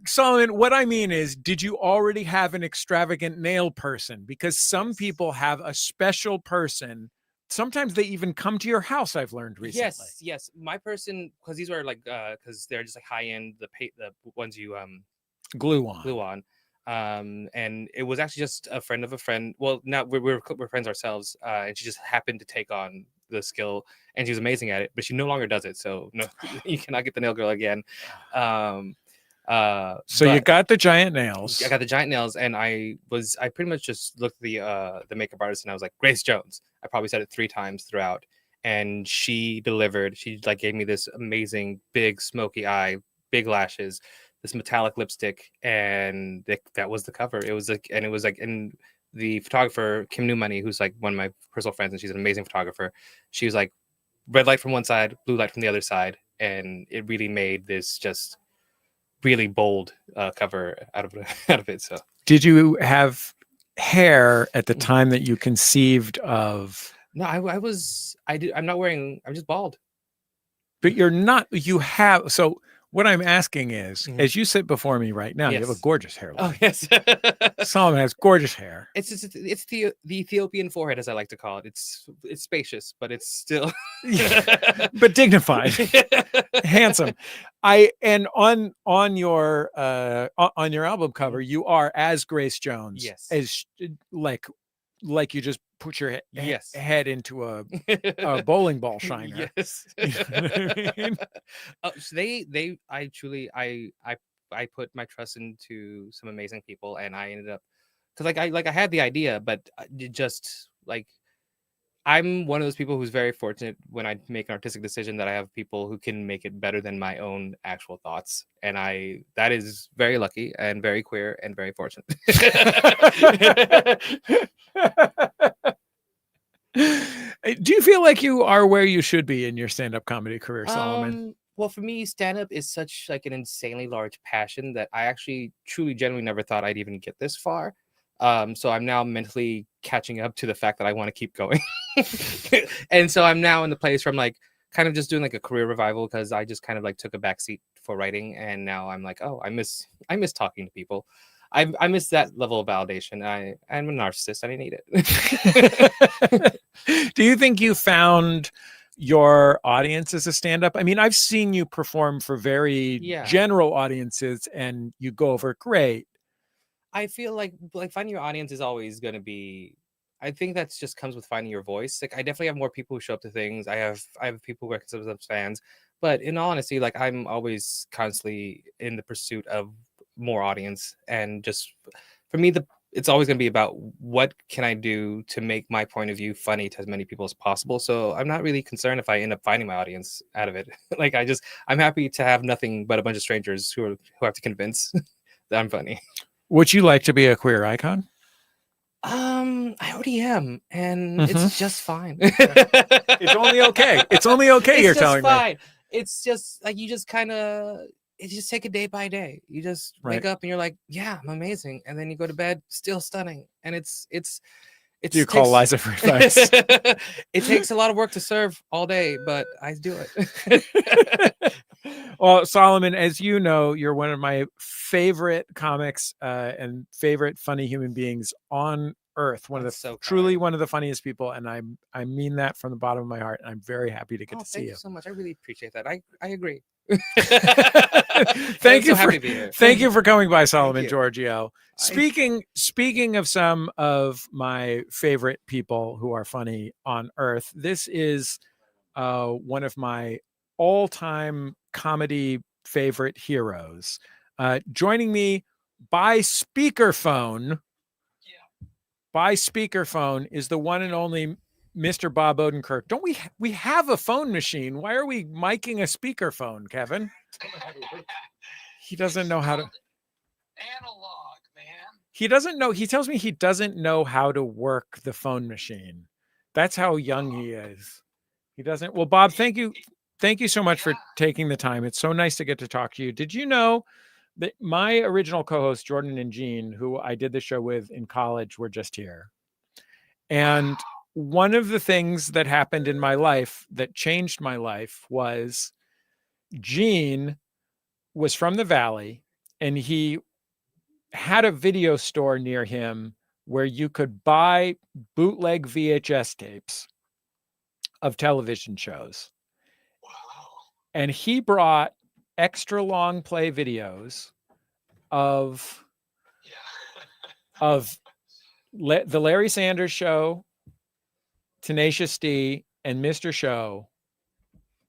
Solomon, what I mean is, did you already have an extravagant nail person? Because some people have a special person. Sometimes they even come to your house, I've learned recently. Yes. My person, because these were like, because they're just like high end, the ones you glue on. And it was actually just a friend of a friend. Well, now we're friends ourselves, and she just happened to take on the skill, and she was amazing at it. But she no longer does it, so no, you cannot get the nail girl again. So you got the giant nails. I got the giant nails, and I pretty much just looked at the makeup artist, and I was like, Grace Jones. I probably said it 3 times throughout, and she delivered. She like gave me this amazing big smoky eye, big lashes, this metallic lipstick, and that was the cover. It was like, and the photographer Kim Newmoney, who's like one of my personal friends, and she's an amazing photographer. She was like, red light from one side, blue light from the other side, and it really made this just really bold cover out of it. So, did you have hair at the time that you conceived of? No, I'm not wearing. I'm just bald. But you're not. You have. So what I'm asking is, as you sit before me right now, you have a gorgeous hairline. Oh yes, Solomon has gorgeous hair. It's the Ethiopian forehead, as I like to call it. It's spacious, but it's still but dignified, handsome. And on your album cover, you are as Grace Jones. Yes, as like you just put your head into a bowling ball shiner. Yes. So I put my trust into some amazing people, and I ended up, because I had the idea, but it just like, I'm one of those people who's very fortunate when I make an artistic decision that I have people who can make it better than my own actual thoughts. And that is very lucky and very queer and very fortunate. Do you feel like you are where you should be in your stand-up comedy career, Solomon? Well, for me, stand-up is such like an insanely large passion that I actually truly genuinely never thought I'd even get this far. So I'm now mentally catching up to the fact that I want to keep going. And so I'm now in the place where I'm like kind of just doing like a career revival, because I just kind of like took a backseat for writing, and now I'm like, oh, I miss talking to people. I miss that level of validation. I'm a narcissist. I didn't need it. Do you think you found your audience as a stand-up? I mean, I've seen you perform for very general audiences, and you go over great. I feel like finding your audience is always going to be. I think that's just comes with finding your voice. Like, I definitely have more people who show up to things. I have people who are considered themselves fans, but in all honesty, like, I'm always constantly in the pursuit of more audience, and just for me, it's always going to be about what can I do to make my point of view funny to as many people as possible. So I'm not really concerned if I end up finding my audience out of it. Like, I'm happy to have nothing but a bunch of strangers who have to convince that I'm funny. Would you like to be a queer icon? I already am, and it's just fine. It's only okay. It's only okay. You're telling me. It's just like, you just kind of. You just take it day by day. You just wake up and you're like, yeah, I'm amazing. And then you go to bed, still stunning. And it's do you call Liza for advice? It takes a lot of work to serve all day, but I do it. Well, Solomon, as you know, you're one of my favorite comics and favorite funny human beings on earth. One of the truly one of the funniest people, and I mean that from the bottom of my heart. And I'm very happy to get to see you. Thank you so much. I really appreciate that. I agree. Thank you for coming by, Solomon Giorgio. Speaking of some of my favorite people who are funny on earth, this is one of my all-time comedy favorite heroes. Joining me by speakerphone is the one and only Mr. Bob Odenkirk. Don't we have a phone machine? Why are we miking a speakerphone, Kevin? He doesn't know how to. Analog, man. He doesn't know. He tells me he doesn't know how to work the phone machine. That's how young he is. He doesn't. Well, Bob, thank you so much for taking the time. It's so nice to get to talk to you. Did you know My original co-hosts, Jordan and Gene, who I did the show with in college, were just here. And one of the things that happened in my life that changed my life was Gene was from the Valley, and he had a video store near him where you could buy bootleg VHS tapes of television shows. And he brought extra long play videos of the Larry Sanders Show, Tenacious D, and Mr. Show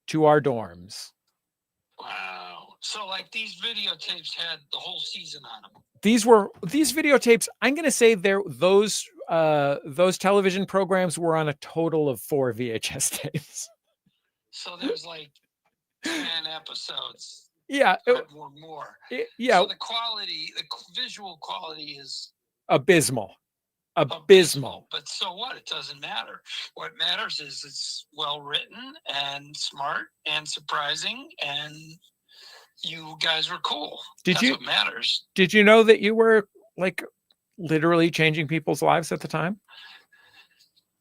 to our dorms. Wow. So like these videotapes had the whole season on them. These videotapes, I'm going to say those television programs were on a total of 4 VHS tapes. So there's like 10 episodes. Yeah. Or more. Yeah. So the visual quality is abysmal. But so what? It doesn't matter. What matters is it's well written and smart and surprising, and you guys were cool. That's what matters. Did you know that you were like literally changing people's lives at the time?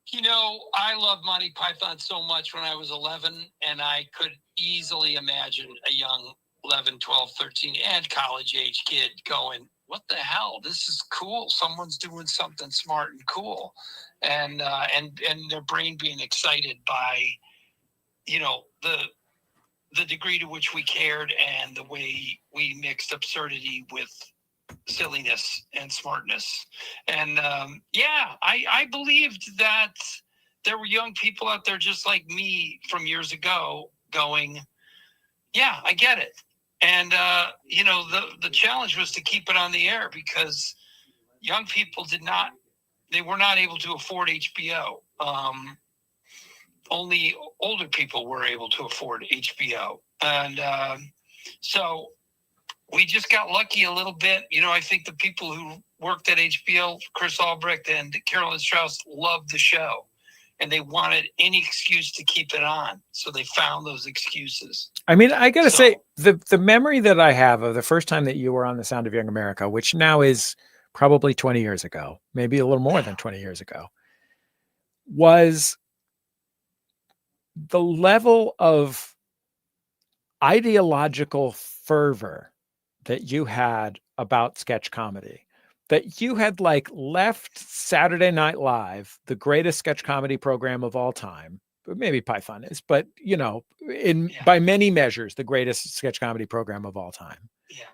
You know, I loved Monty Python so much when I was 11, and I could easily imagine a young 11, 12, 13, and college age kid going, what the hell? This is cool. Someone's doing something smart and cool. And their brain being excited by, you know, the degree to which we cared and the way we mixed absurdity with silliness and smartness. And I believed that there were young people out there just like me from years ago going, yeah, I get it. And, you know, the challenge was to keep it on the air because young people were not able to afford HBO. Only older people were able to afford HBO. And so we just got lucky a little bit. You know, I think the people who worked at HBO, Chris Albrecht and Carolyn Strauss, loved the show. And they wanted any excuse to keep it on. So they found those excuses. I mean, I got to say, the memory that I have of the first time that you were on The Sound of Young America, which now is probably 20 years ago, maybe a little more than 20 years ago, was the level of ideological fervor that you had about sketch comedy. That you had like left Saturday Night Live, the greatest sketch comedy program of all time. Maybe Python is, but you know, by many measures, the greatest sketch comedy program of all time. Yeah.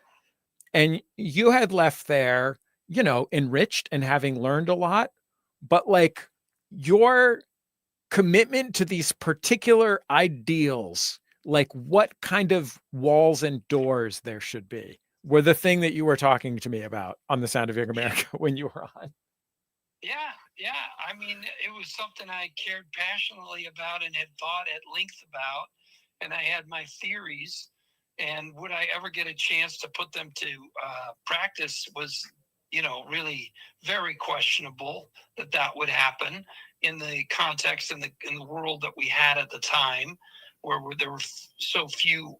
And you had left there, you know, enriched and having learned a lot, but like your commitment to these particular ideals, like what kind of walls and doors there should be, were the thing that you were talking to me about on The Sound of Young America when you were on. Yeah. I mean, it was something I cared passionately about and had thought at length about. And I had my theories. And would I ever get a chance to put them to practice was, you know, really very questionable that would happen in the context and in the world that we had at the time, where there were so few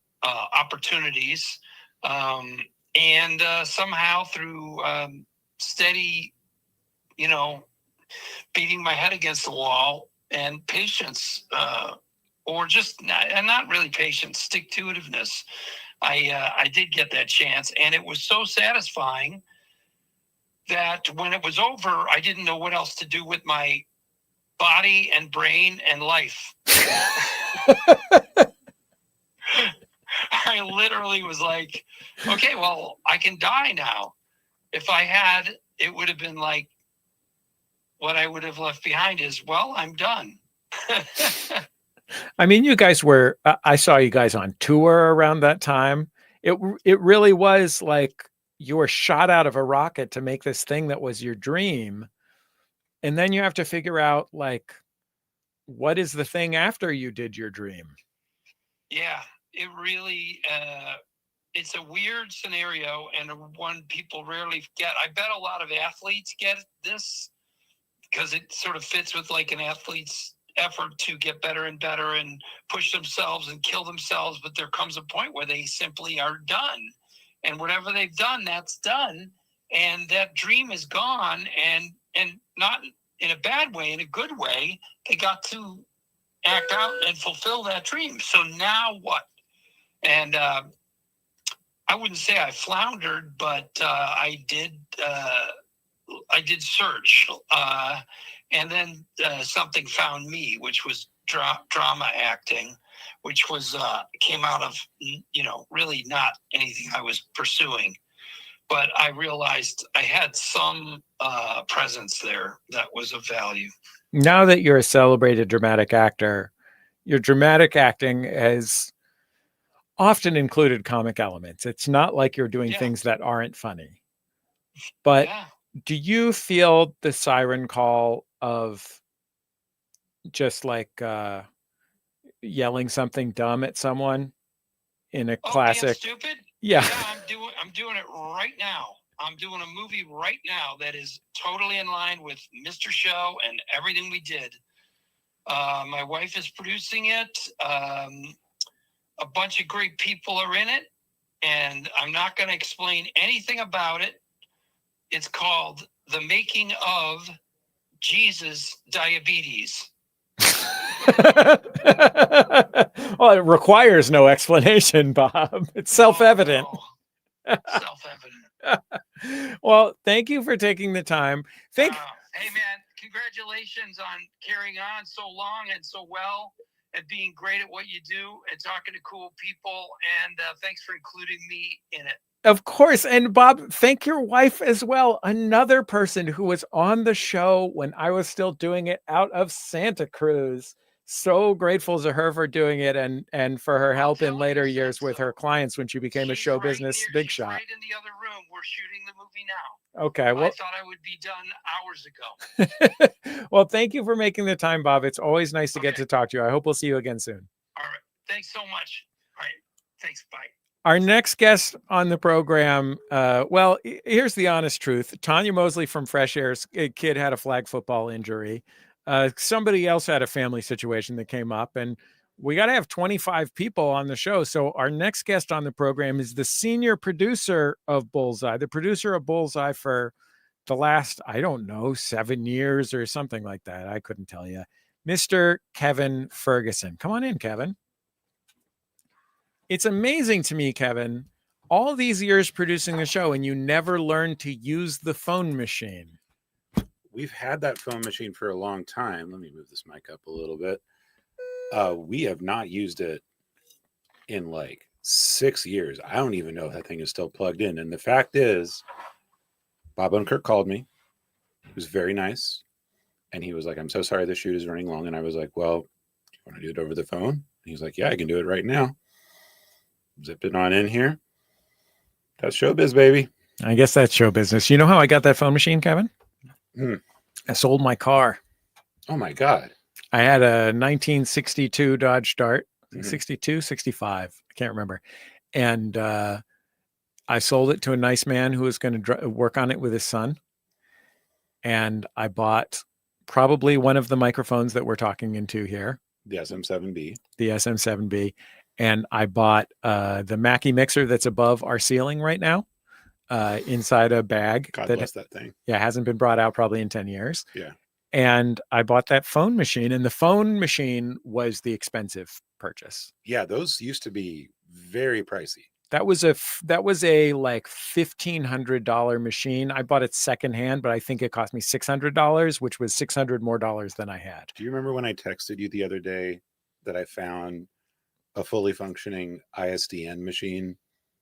opportunities. And somehow through steady, you know, beating my head against the wall and patience, or just not really patience, stick-to-itiveness, I did get that chance. And it was so satisfying that when it was over, I didn't know what else to do with my body and brain and life. I literally was like, okay, well, I can die now. If I had, it would have been like, what I would have left behind is, well, I'm done. I mean, you guys were, I saw you guys on tour around that time. It really was like you were shot out of a rocket to make this thing that was your dream. And then you have to figure out, like, what is the thing after you did your dream? Yeah, it really, it's a weird scenario and one people rarely get. I bet a lot of athletes get this because it sort of fits with like an athlete's effort to get better and better and push themselves and kill themselves. But there comes a point where they simply are done. and whatever they've done, that's done, and that dream is gone, and not in a bad way, in a good way. They got to act out and fulfill that dream. So now what? And I wouldn't say I floundered, but I did search, and then something found me, which was drama acting, which was came out of really not anything I was pursuing, but I realized I had some presence there that was of value. Now that you're a celebrated dramatic actor, your dramatic acting has often included comic elements. It's not like you're doing things that aren't funny. But do you feel the siren call of just like yelling something dumb at someone in a classic? Damn stupid? Yeah. I'm doing it right now. I'm doing a movie right now that is totally in line with Mr. Show and everything we did. My wife is producing it. A bunch of great people are in it, and I'm not going to explain anything about it. It's called The Making of Jesus Diabetes. Well, it requires no explanation, Bob. It's self-evident. Self-evident. Well, thank you for taking the time. Hey, man, congratulations on carrying on so long and so well and being great at what you do and talking to cool people. And thanks for including me in it. Of course. And Bob, thank your wife as well. Another person who was on the show when I was still doing it out of Santa Cruz. So grateful to her for doing it and for her help in later years with her clients when she became a show business big shot. Right in the other room. We're shooting the movie now. Okay. Well, I thought I would be done hours ago. Well, thank you for making the time, Bob. It's always nice to get to talk to you. I hope we'll see you again soon. All right. Thanks so much. All right. Thanks. Bye. Our next guest on the program, well, here's the honest truth. Tanya Mosley from Fresh Air's kid had a flag football injury. Somebody else had a family situation that came up, and we got to have 25 people on the show. So our next guest on the program is the senior producer of Bullseye, the producer of Bullseye for the last, I don't know, 7 years or something like that. I couldn't tell you. Mr. Kevin Ferguson. Come on in, Kevin. It's amazing to me, Kevin, all these years producing the show, and you never learned to use the phone machine. We've had that phone machine for a long time. Let me move this mic up a little bit. We have not used it in like 6 years. I don't even know if that thing is still plugged in. And the fact is, Bob Odenkirk called me. He was very nice. And he was like, I'm so sorry the shoot is running long. And I was like, well, do you want to do it over the phone? And he was like, yeah, I can do it right now. Zipped it on in here. That's showbiz, baby. I guess that's show business. You know how I got that phone machine, Kevin? I sold my car. Oh my God. I had a 1962 Dodge Dart, 62, 65. I can't remember. And I sold it to a nice man who was going to work on it with his son. And I bought probably one of the microphones that we're talking into here. The SM7B. The SM7B. And I bought the Mackie mixer that's above our ceiling right now, inside a bag. God bless that thing. Yeah, hasn't been brought out probably in 10 years. Yeah. And I bought that phone machine, and the phone machine was the expensive purchase. Yeah, those used to be very pricey. That was a like $1,500 machine. I bought it secondhand, but I think it cost me $600, which was $600 more than I had. Do you remember when I texted you the other day that I found a fully functioning ISDN machine?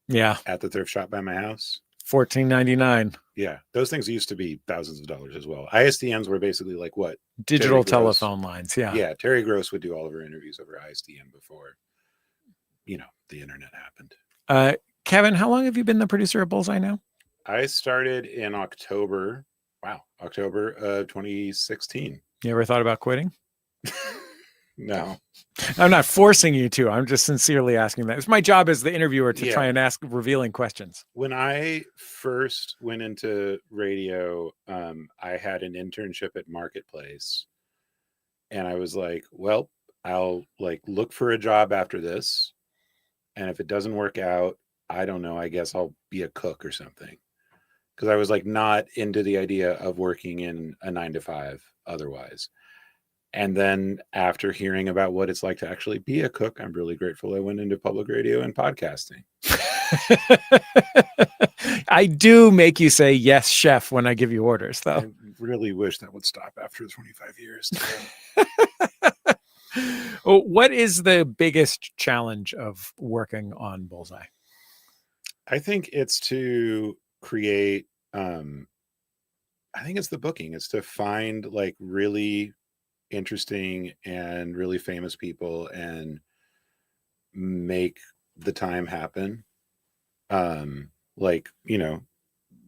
Yeah. At the thrift shop by my house. $14.99. Yeah. Those things used to be thousands of dollars as well. ISDNs were basically like what? Digital telephone lines. Yeah. Yeah. Terry Gross would do all of her interviews over ISDN before, the internet happened. Kevin, how long have you been the producer of Bullseye now? I started in October. Wow. October of 2016. You ever thought about quitting? No. I'm not forcing you to. I'm just sincerely asking that. It's my job as the interviewer to try and ask revealing questions. When I first went into radio, I had an internship at Marketplace. And I was like, well, I'll look for a job after this. And if it doesn't work out, I don't know, I guess I'll be a cook or something. Because I was like not into the idea of working in a 9 to 5 otherwise. And then after hearing about what it's like to actually be a cook, I'm really grateful I went into public radio and podcasting. I do make you say yes, chef, when I give you orders, though. I really wish that would stop after 25 years. What is the biggest challenge of working on Bullseye? I think it's to create, I think it's the booking. It's to find like really interesting and really famous people and make the time happen. Like, you know,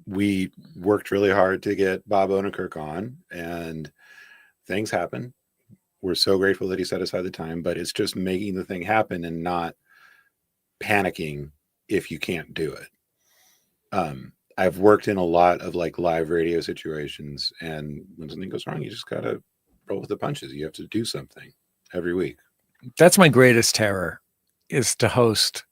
we worked really hard to get Bob Odenkirk on, and things happen. We're so grateful that he set aside the time, but it's just making the thing happen and not panicking if you can't do it. I've worked in a lot of like live radio situations, and when something goes wrong, you just gotta roll with the punches. You have to do something every week. That's my greatest terror, is to host.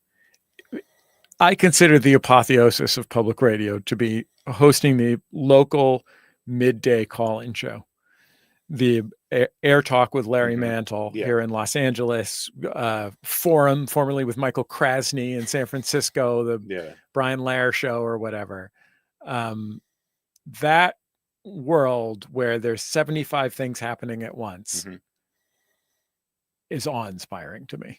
I consider the apotheosis of public radio to be hosting the local midday call-in show. The Air Talk with Larry Mantle here in Los Angeles, Forum, formerly with Michael Krasny in San Francisco, the Brian Lair show or whatever. That world where there's 75 things happening at once is awe-inspiring to me.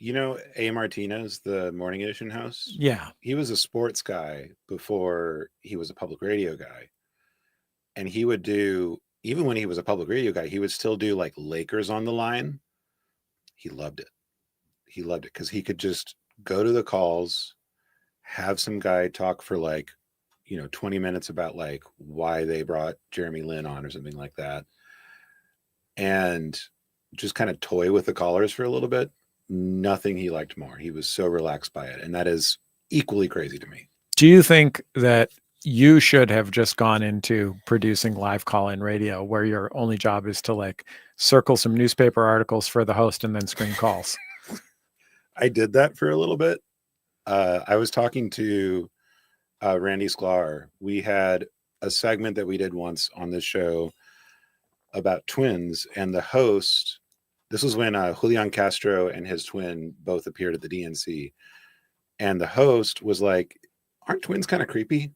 You know, A. Martinez, the Morning Edition host? Yeah. He was a sports guy before he was a public radio guy. And he would do, even when he was a public radio guy, he would still do like Lakers on the line. He loved it. He loved it because he could just go to the calls, have some guy talk for like, 20 minutes about like why they brought Jeremy Lin on or something like that. And just kind of toy with the callers for a little bit. Nothing he liked more. He was so relaxed by it. And that is equally crazy to me. Do you think that you should have just gone into producing live call-in radio where your only job is to like circle some newspaper articles for the host and then screen calls? I did that for a little bit. I was talking to Randy Sklar. We had a segment that we did once on this show about twins, and the host, this was when Julian Castro and his twin both appeared at the DNC. And the host was like, aren't twins kind of creepy?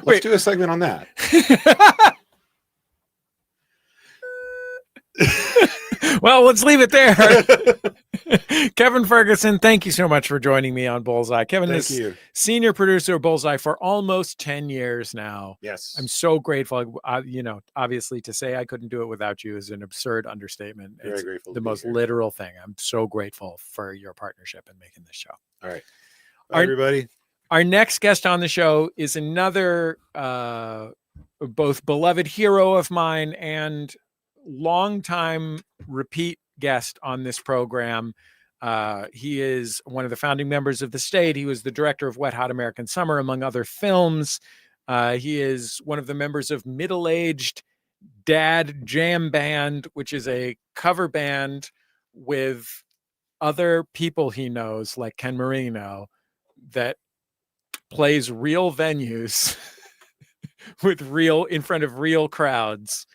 Let's do a segment on that. Well, let's leave it there. Kevin Ferguson, thank you so much for joining me on Bullseye. Kevin is senior producer of Bullseye for almost 10 years now. Yes. I'm so grateful. Obviously to say I couldn't do it without you is an absurd understatement. Very it's grateful the to be most here. literal thing. I'm so grateful for your partnership in making this show. All right. Bye, everybody. Our next guest on the show is another both beloved hero of mine and longtime repeat guest on this program. He is one of the founding members of the state. He was the director of Wet Hot American Summer, among other films. He is one of the members of Middle-Aged Dad Jam Band, which is a cover band with other people he knows, like Ken Marino, that plays real venues in front of real crowds.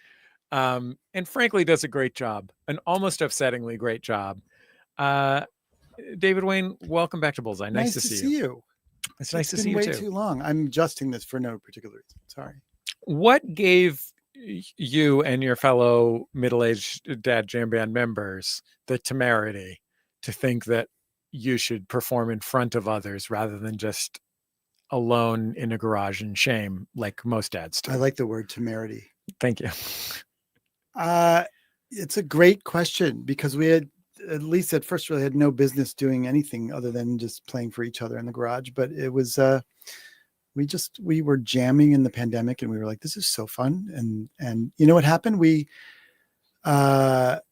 And frankly, does a great job, an almost upsettingly great job. David Wayne, welcome back to Bullseye. Nice to see you. It's nice to see you way too. too long. I'm adjusting this for no particular reason. Sorry. What gave you and your fellow Middle-Aged Dad Jam Band members the temerity to think that you should perform in front of others rather than just alone in a garage in shame like most dads do? I like the word temerity. Thank you. It's a great question because we had, at least at first, really had no business doing anything other than just playing for each other in the garage. But it was, we were jamming in the pandemic and we were like, this is so fun. And you know what happened? We got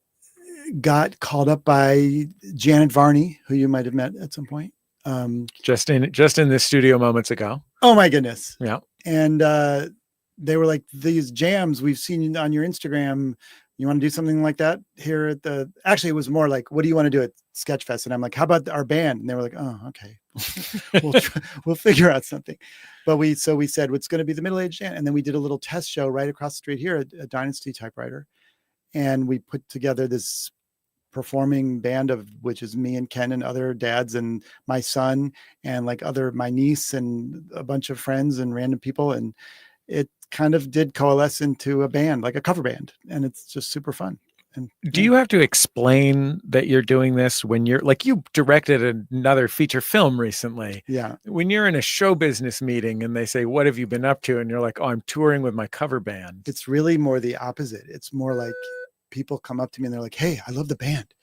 called up by Janet Varney, who you might have met at some point. Just in this studio moments ago. Oh my goodness. Yeah. And they were like, these jams we've seen on your Instagram, you want to do something like that here at the, actually it was more like, what do you want to do at Sketchfest? And I'm like, how about our band? And they were like, oh, okay. we'll figure out something. But we said, what's going to be the middle-aged band? And then we did a little test show right across the street here at Dynasty Typewriter. And we put together this performing band of which is me and Ken and other dads and my son and like my niece and a bunch of friends and random people. And it kind of did coalesce into a band, like a cover band. And it's just super fun. And do you have to explain that you're doing this when you're like, you directed another feature film recently? Yeah. When you're in a show business meeting and they say, what have you been up to? And you're like, oh, I'm touring with my cover band. It's really more the opposite. It's more like people come up to me and they're like, hey, I love the band.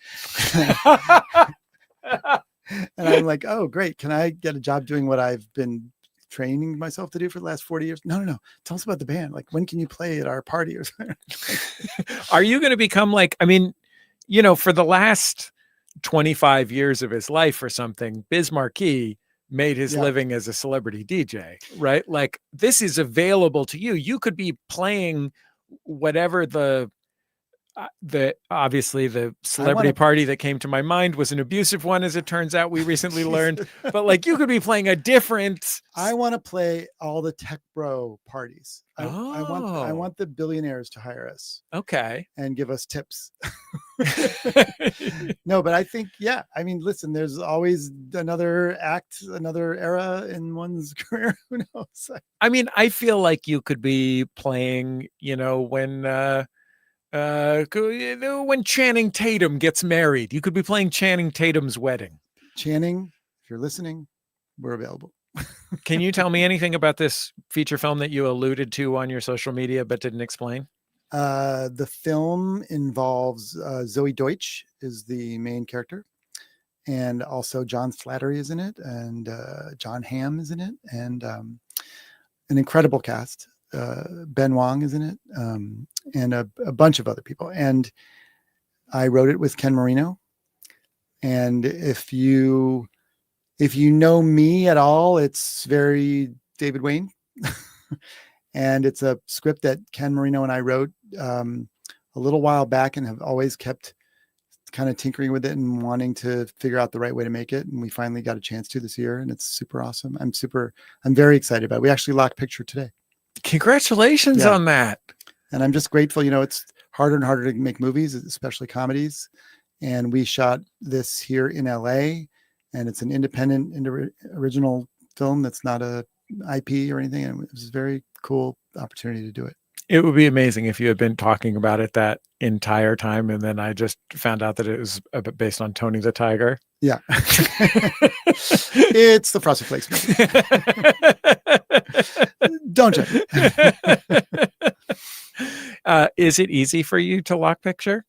And I'm like, oh, great. Can I get a job doing what I've been training myself to do for the last 40 years? No. Tell us about the band. Like, when can you play at our party or something? Are you going to become like, I mean, for the last 25 years of his life or something, Biz Markie made his living as a celebrity DJ, right? Like, this is available to you. You could be playing whatever obviously the celebrity party that came to my mind was an abusive one, as it turns out, we recently learned. But like, you could be playing a different. I want to play all the tech bro parties. I want the billionaires to hire us. Okay. And give us tips. No, but I think, yeah. I mean, listen, there's always another act, another era in one's career. Who knows? I mean, I feel like you could be playing, when Channing Tatum gets married, you could be playing Channing Tatum's wedding. Channing, if you're listening, we're available. Can you tell me anything about this feature film that you alluded to on your social media but didn't explain? The film involves Zoe Deutsch is the main character, and also John Slattery is in it, and John Hamm is in it, and an incredible cast. Ben Wong is in it, and a bunch of other people. And I wrote it with Ken Marino. And if you know me at all, it's very David Wayne. And it's a script that Ken Marino and I wrote a little while back and have always kept kind of tinkering with it and wanting to figure out the right way to make it. And we finally got a chance to this year, and it's super awesome. I'm very excited about it. We actually locked picture today. Congratulations on that. And I'm just grateful. It's harder and harder to make movies, especially comedies. And we shot this here in LA, and it's an independent original film that's not a IP or anything. And it was a very cool opportunity to do it. It would be amazing if you had been talking about it that entire time, and then I just found out that it was based on Tony the Tiger. Yeah. It's the Frosted Flakes movie. Don't judge. Is it easy for you to lock picture?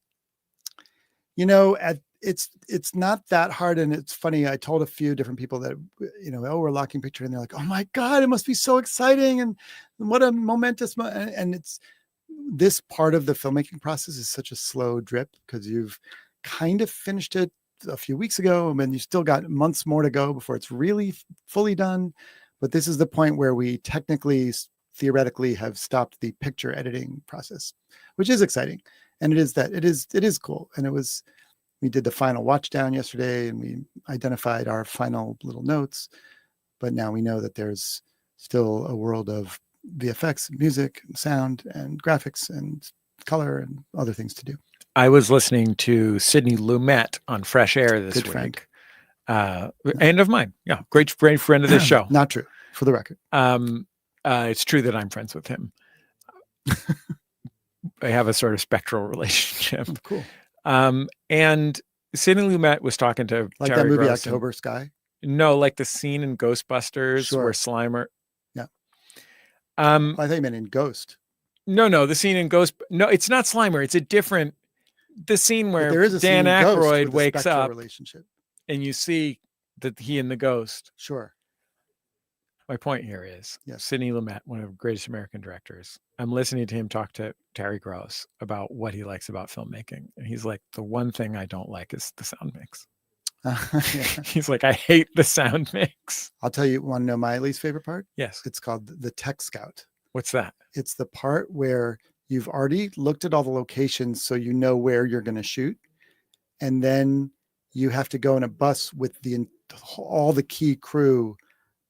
It's not that hard. And it's funny. I told a few different people that, we're locking picture, and they're like, oh my God, it must be so exciting. And what a momentous moment. And it's this part of the filmmaking process is such a slow drip because you've kind of finished it a few weeks ago, and then you still got months more to go before it's really fully done. But this is the point where we theoretically have stopped the picture editing process, which is exciting. And it is cool. And we did the final watch down yesterday, and we identified our final little notes, but now we know that there's still a world of VFX, music, and sound, and graphics, and color, and other things to do. I was listening to Sidney Lumet on Fresh Air this week. Friend. And of mine. Yeah. Great friend of this show. Not true, for the record. It's true that I'm friends with him. I have a sort of spectral relationship. Oh, cool. And Sidney Lumet was talking to like Terry that movie Gross October Sky. No, like the scene in Ghostbusters where Slimer. Yeah. I thought you meant in Ghost. No, the scene in Ghost. No, it's not Slimer. It's a different. The scene where there is a Dan scene in Ghost Aykroyd with wakes spectral up, relationship. and you see that he and the ghost. Sure. My point here is Yes. Sidney Lumet, one of the greatest American directors. I'm listening to him talk to Terry Gross about what he likes about filmmaking. And he's like, the one thing I don't like is the sound mix. Yeah. He's like, I hate the sound mix. I'll tell you, want to know my least favorite part? Yes. It's called the Tech Scout. What's that? It's the part where you've already looked at all the locations, so you know where you're going to shoot. And then you have to go in a bus with all the key crew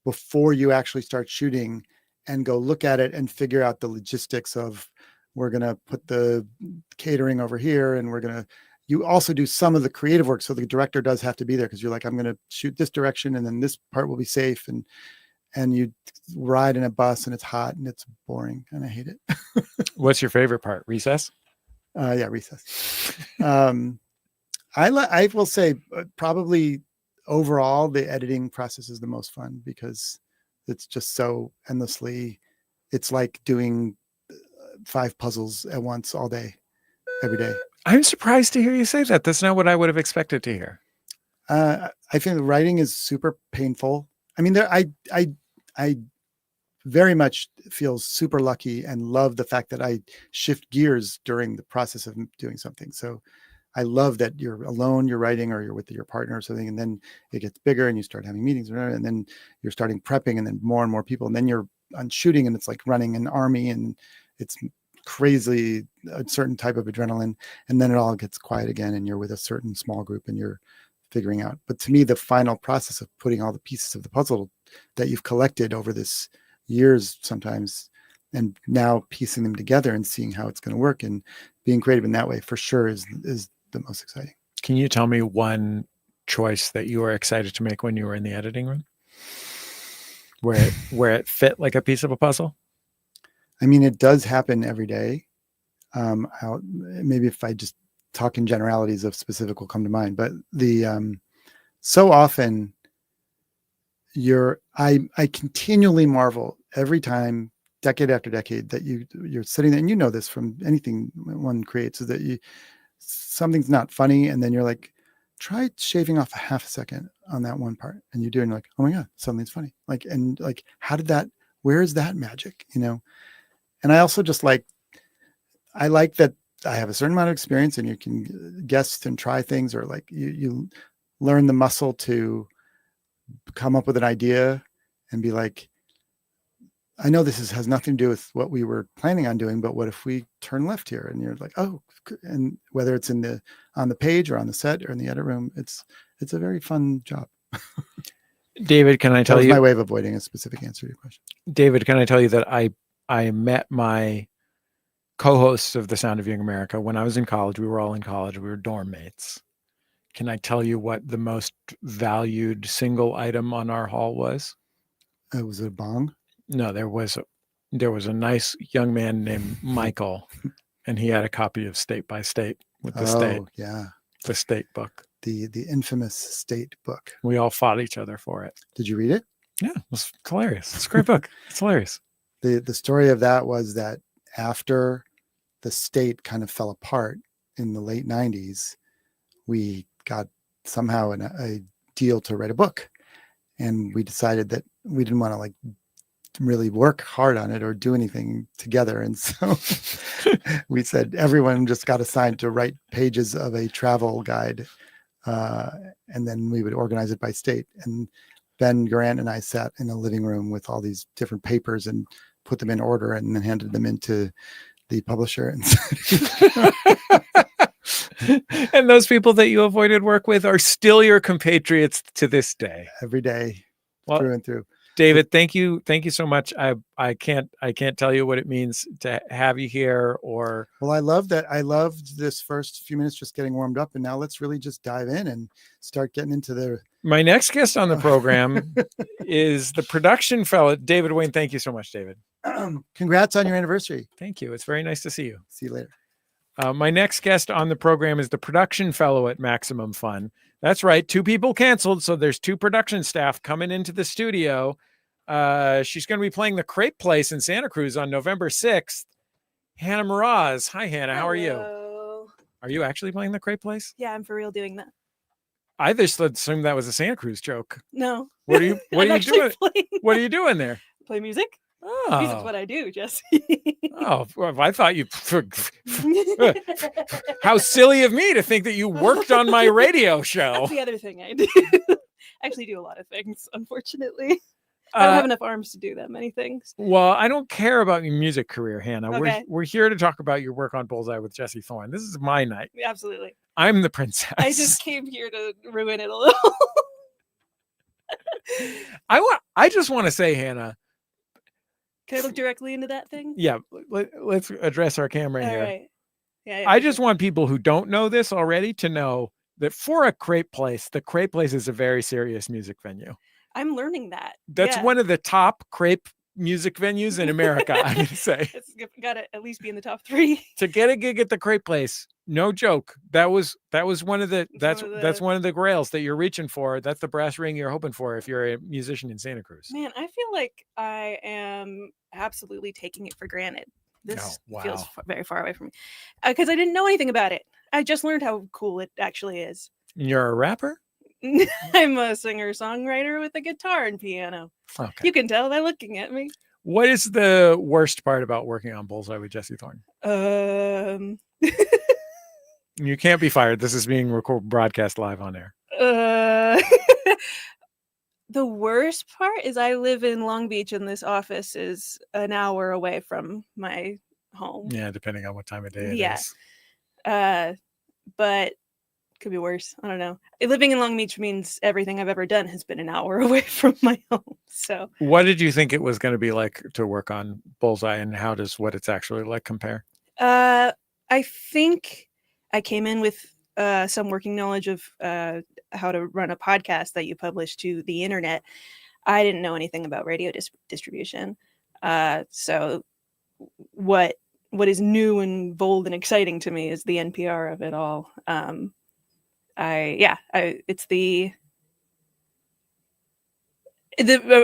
before you actually start shooting, and go look at it and figure out the logistics of, we're going to put the catering over here, and you also do some of the creative work. So the director does have to be there, because you're like, I'm going to shoot this direction, and then this part will be safe. And you ride in a bus, and it's hot and it's boring, and I hate it. What's your favorite part? Recess? Yeah, recess. I will say probably overall the editing process is the most fun, because it's just so endlessly. It's like doing 5 puzzles at once all day, every day. I'm surprised to hear you say that. That's not what I would have expected to hear. I think the writing is super painful. I mean, I very much feel super lucky and love the fact that I shift gears during the process of doing something. So I love that you're alone, you're writing, or you're with your partner or something, and then it gets bigger and you start having meetings, and then you're starting prepping, and then more and more people, and then you're on shooting, and it's like running an army, and it's crazy, a certain type of adrenaline, and then it all gets quiet again, and you're with a certain small group, and you're figuring out. But to me, the final process of putting all the pieces of the puzzle that you've collected over this years sometimes, and now piecing them together and seeing how it's going to work and being creative in that way, for sure is the most exciting. Can you tell me one choice that you were excited to make when you were in the editing room, where it fit like a piece of a puzzle? I mean, it does happen every day. Maybe if I just talk in generalities of specific will come to mind, but so often I continually marvel every time, decade after decade, that you're sitting there, and you know this from anything one creates, is that something's not funny, and then you're like, try shaving off a half a second on that one part, and you're doing like, oh my God, something's funny. Where is that magic? And I also just I like that I have a certain amount of experience, and you can guess and try things, or like you learn the muscle to come up with an idea and be like, I know this has nothing to do with what we were planning on doing, but what if we turn left here? And you're like, oh, and whether it's on the page or on the set or in the edit room, it's a very fun job. David, can I tell you? That was my way of avoiding a specific answer to your question. David, can I tell you that I met my co-hosts of The Sound of Young America when I was in college. We were all in college. We were dorm mates. Can I tell you what the most valued single item on our hall was? Was it a bong? No, there was a nice young man named Michael, and he had a copy of State by State with the state. Yeah, the state book, the infamous state book. We all fought each other for it. Did you read it? Yeah, it was hilarious. It's a great book. It's hilarious. The story of that was that after the state kind of fell apart in the late 90s, we got somehow a deal to write a book, and we decided that we didn't want to really work hard on it or do anything together, and so we said everyone just got assigned to write pages of a travel guide, and then we would organize it by state. And Ben Grant and I sat in a living room with all these different papers and put them in order, and then handed them into the publisher. And those people that you avoided work with are still your compatriots to this day. Every day, well, through and through. David, thank you so much. I can't tell you what it means to have you here. Well, I love that. I loved this first few minutes just getting warmed up, and now let's really just dive in and start getting into my next guest on the program is the production fellow, David Wayne. Thank you so much, David. Congrats on your anniversary. Thank you. It's very nice to see you. See you later. My next guest on the program is the production fellow at Maximum Fun. That's right. 2 people canceled. So there's 2 production staff coming into the studio. She's going to be playing the Crepe Place in Santa Cruz on November 6th. Hannah Mraz. Hi, Hannah. How are you? Are you actually playing the Crepe Place? Yeah, I'm for real doing that. I just assumed that was a Santa Cruz joke. No. What are you doing? What are you doing there? Play music. Oh. Music's what I do, Jesse. Oh, well, I thought you. How silly of me to think that you worked on my radio show. That's the other thing I do. I actually do a lot of things, unfortunately. I don't have enough arms to do that many things. Well, I don't care about your music career, Hannah. Okay. We're here to talk about your work on Bullseye with Jesse Thorn. This is my night. Absolutely. I'm the princess. I just came here to ruin it a little. I just want to say, Hannah. Can I look directly into that thing? Yeah, let's address our camera All here. right. Yeah, I just want people who don't know this already to know that for a crepe place, the crepe place is a very serious music venue. I'm learning that. That's Yeah. one of the top crepe music venues in America, I'm going to say. It's got to at least be in the top 3. To get a gig at the crepe place, no joke. That was one of the that's one of the grails that you're reaching for. That's the brass ring you're hoping for if you're a musician in Santa Cruz. Man, I feel like I am absolutely taking it for granted. This feels very far away from me because I didn't know anything about it. I just learned how cool it actually is. You're a rapper? I'm a singer-songwriter with a guitar and piano. Okay. You can tell by looking at me. What is the worst part about working on Bullseye with Jesse Thorn? You can't be fired. This is being broadcast live on air. The worst part is I live in Long Beach and this office is an hour away from my home. Yeah, depending on what time of day it is. But could be worse. I don't know. Living in Long Beach means everything I've ever done has been an hour away from my home. So what did you think it was going to be like to work on Bullseye, and how does what it's actually like compare? I think I came in with some working knowledge of how to run a podcast that you publish to the internet. I didn't know anything about radio distribution. So what is new and bold and exciting to me is the NPR of it all. It's the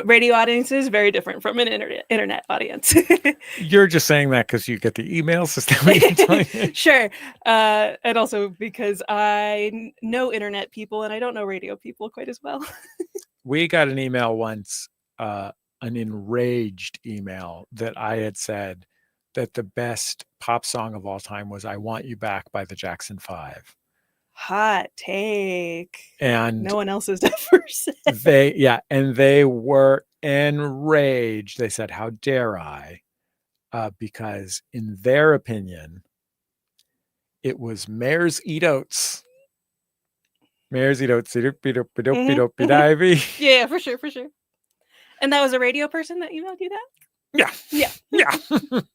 radio audience is very different from an internet audience. You're just saying that because you get the emails. Is that what you're telling me? Sure. And also because I know internet people and I don't know radio people quite as well. We got an email once, an enraged email that I had said that the best pop song of all time was "I Want You Back" by the Jackson 5. Hot take. And no one else has ever said. They were enraged. They said, "How dare I?" Because in their opinion, it was Mares Eat Oats. Mares Eat Oats. Yeah, for sure. And that was a radio person that emailed you that? Yeah.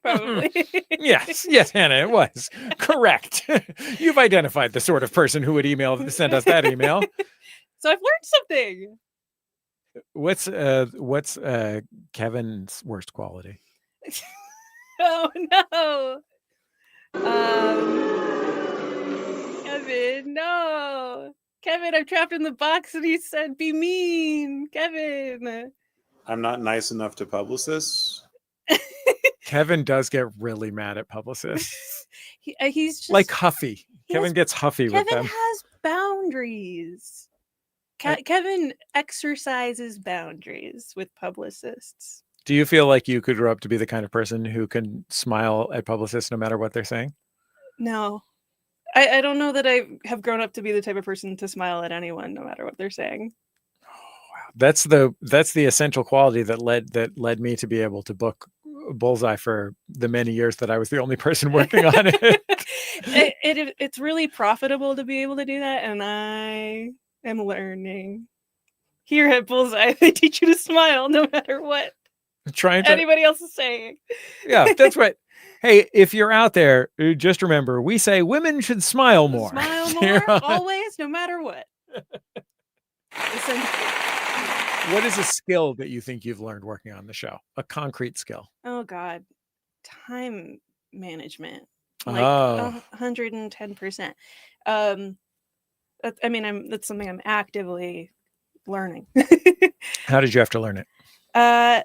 Probably. Yes, Hannah, it was correct. You've identified the sort of person who would send us that email. So I've learned something. What's Kevin's worst quality? Oh no. Kevin, no. Kevin, I'm trapped in the box and he said be mean. Kevin. I'm not nice enough to publicists. Kevin does get really mad at publicists. He's just like huffy. Kevin gets huffy with them. Kevin has boundaries. Kevin exercises boundaries with publicists. Do you feel like you could grow up to be the kind of person who can smile at publicists no matter what they're saying? No. I don't know that I have grown up to be the type of person to smile at anyone no matter what they're saying. That's the essential quality that led me to be able to book Bullseye for the many years that I was the only person working on it. It's really profitable to be able to do that, and I am learning. Here at Bullseye, they teach you to smile no matter what anybody else is saying. Yeah, that's right. Hey, if you're out there, just remember, we say women should smile more. Smile more, always, no matter what. What is a skill that you think you've learned working on the show? A concrete skill? Oh God, time management. 110%. That's something I'm actively learning. How did you have to learn it? I've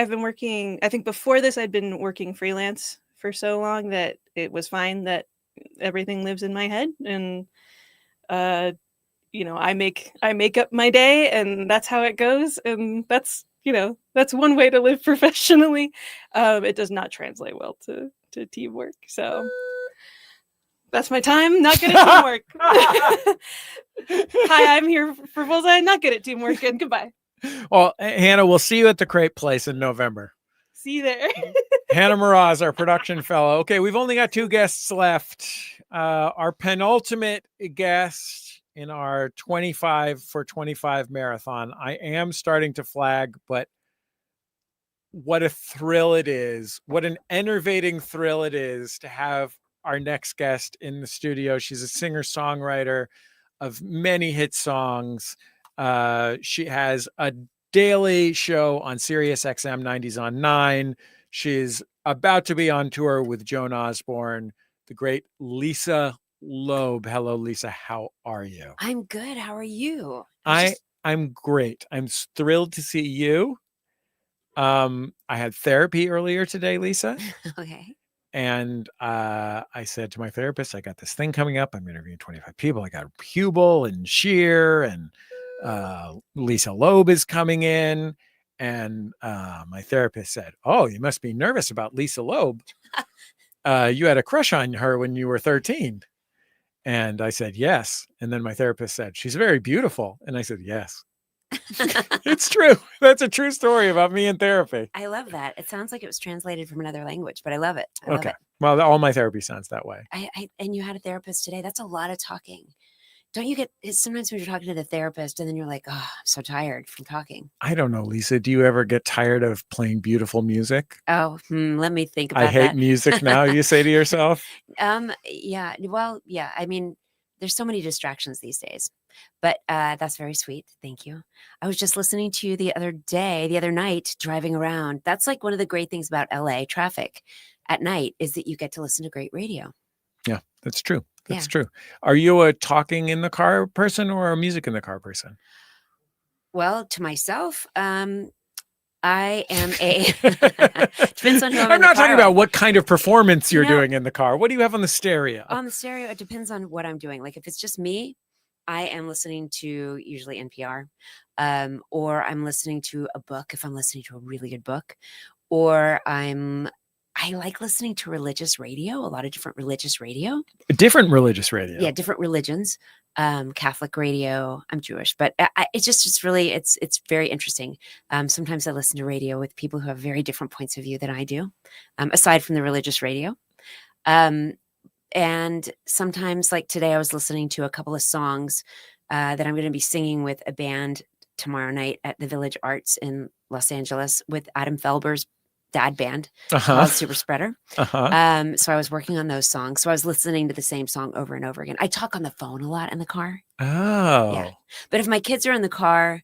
been working. I think before this, I'd been working freelance for so long that it was fine that everything lives in my head, and I make up my day, and that's how it goes, and that's one way to live professionally. It does not translate well to teamwork, so that's my time not good at teamwork. Hi, I'm here for Bullseye. Not good at teamwork. And goodbye. Well, Hannah, we'll see you at the Crepe Place in November. See you there. Hannah Miraz, our production fellow. Okay, we've only got 2 guests left. Our penultimate guest in our 25 for 25 marathon. I am starting to flag, but what a thrill it is. What an enervating thrill it is to have our next guest in the studio. She's a singer-songwriter of many hit songs. She has a daily show on Sirius XM 90s on 9. She's about to be on tour with Joan Osborne, the great Lisa Loeb. Hello, Lisa. How are you? I'm good. How are you? I'm great. I'm thrilled to see you. I had therapy earlier today, Lisa. Okay. And I said to my therapist, I got this thing coming up. I'm interviewing 25 people. I got Hubel and Sheer and Lisa Loeb is coming in. And my therapist said, oh, you must be nervous about Lisa Loeb. You had a crush on her when you were 13. And I said, yes. And then my therapist said, she's very beautiful. And I said, yes. It's true. That's a true story about me in therapy. I love that. It sounds like it was translated from another language, but I love it. I love Okay. it. Well, all my therapy sounds that way. And you had a therapist today. That's a lot of talking. Don't you get sometimes when you're talking to the therapist and then you're like, oh, I'm so tired from talking. I don't know, Lisa. Do you ever get tired of playing beautiful music? Oh, let me think about I that. hate music now, you say to yourself? Yeah. Well, yeah. I mean, there's so many distractions these days, but that's very sweet. Thank you. I was just listening to you the other night, driving around. That's like one of the great things about LA traffic at night is that you get to listen to great radio. Yeah, that's true. That's Yeah. true. Are you a talking in the car person or a music in the car person? Well, to myself, I am a depends on who I'm I'm not talking car about with. what kind of performance you're You know- doing in the car. What do you have on the stereo? On the stereo, it depends on what I'm doing. Like if it's just me, I am listening to usually NPR, or I'm listening to a book if I'm listening to a really good book, or I like listening to religious radio, a lot of different religious radio. Different religious radio. Yeah, different religions. Catholic radio. I'm Jewish, but it's very interesting. Sometimes I listen to radio with people who have very different points of view than I do, aside from the religious radio. And sometimes, like today, I was listening to a couple of songs that I'm going to be singing with a band tomorrow night at the Village Arts in Los Angeles with Adam Felber's dad band called Super Spreader. So I was working on those songs. So I was listening to the same song over and over again. I talk on the phone a lot in the car. Oh. Yeah. But if my kids are in the car,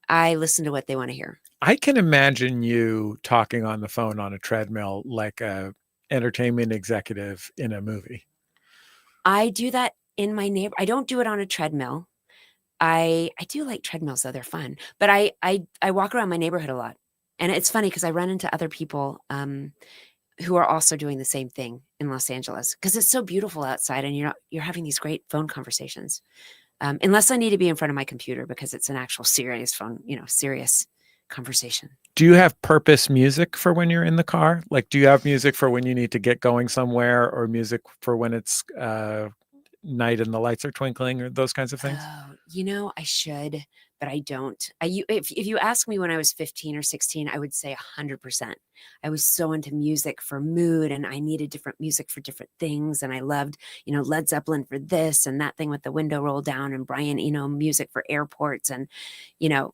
I listen to what they want to hear. I can imagine you talking on the phone on a treadmill like a entertainment executive in a movie. I do that in my neighbor. I don't do it on a treadmill. I do like treadmills though. They're fun, but I walk around my neighborhood a lot. And it's funny because I run into other people who are also doing the same thing in Los Angeles because it's so beautiful outside and you're having these great phone conversations. Unless I need to be in front of my computer because it's an actual serious phone, serious conversation. Do you have purpose music for when you're in the car? Like, do you have music for when you need to get going somewhere or music for when it's night and the lights are twinkling or those kinds of things? Oh, I should, but I don't. If you ask me when I was 15 or 16, I would say 100%. I was so into music for mood and I needed different music for different things. And I loved, Led Zeppelin for this and that thing with the window roll down and Brian Eno music for airports and,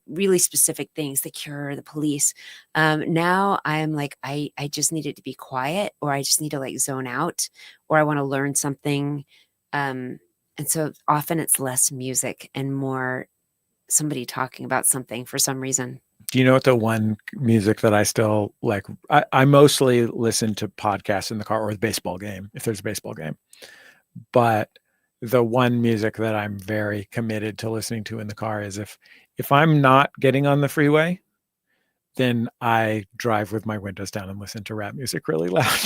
really specific things, The Cure, The Police. Now I'm like, I just need it to be quiet or I just need to like zone out or I want to learn something. And so often it's less music and more somebody talking about something for some reason. Do you know what the one music that I still like? I mostly listen to podcasts in the car or the baseball game, if there's a baseball game. But the one music that I'm very committed to listening to in the car is if I'm not getting on the freeway, then I drive with my windows down and listen to rap music really loud.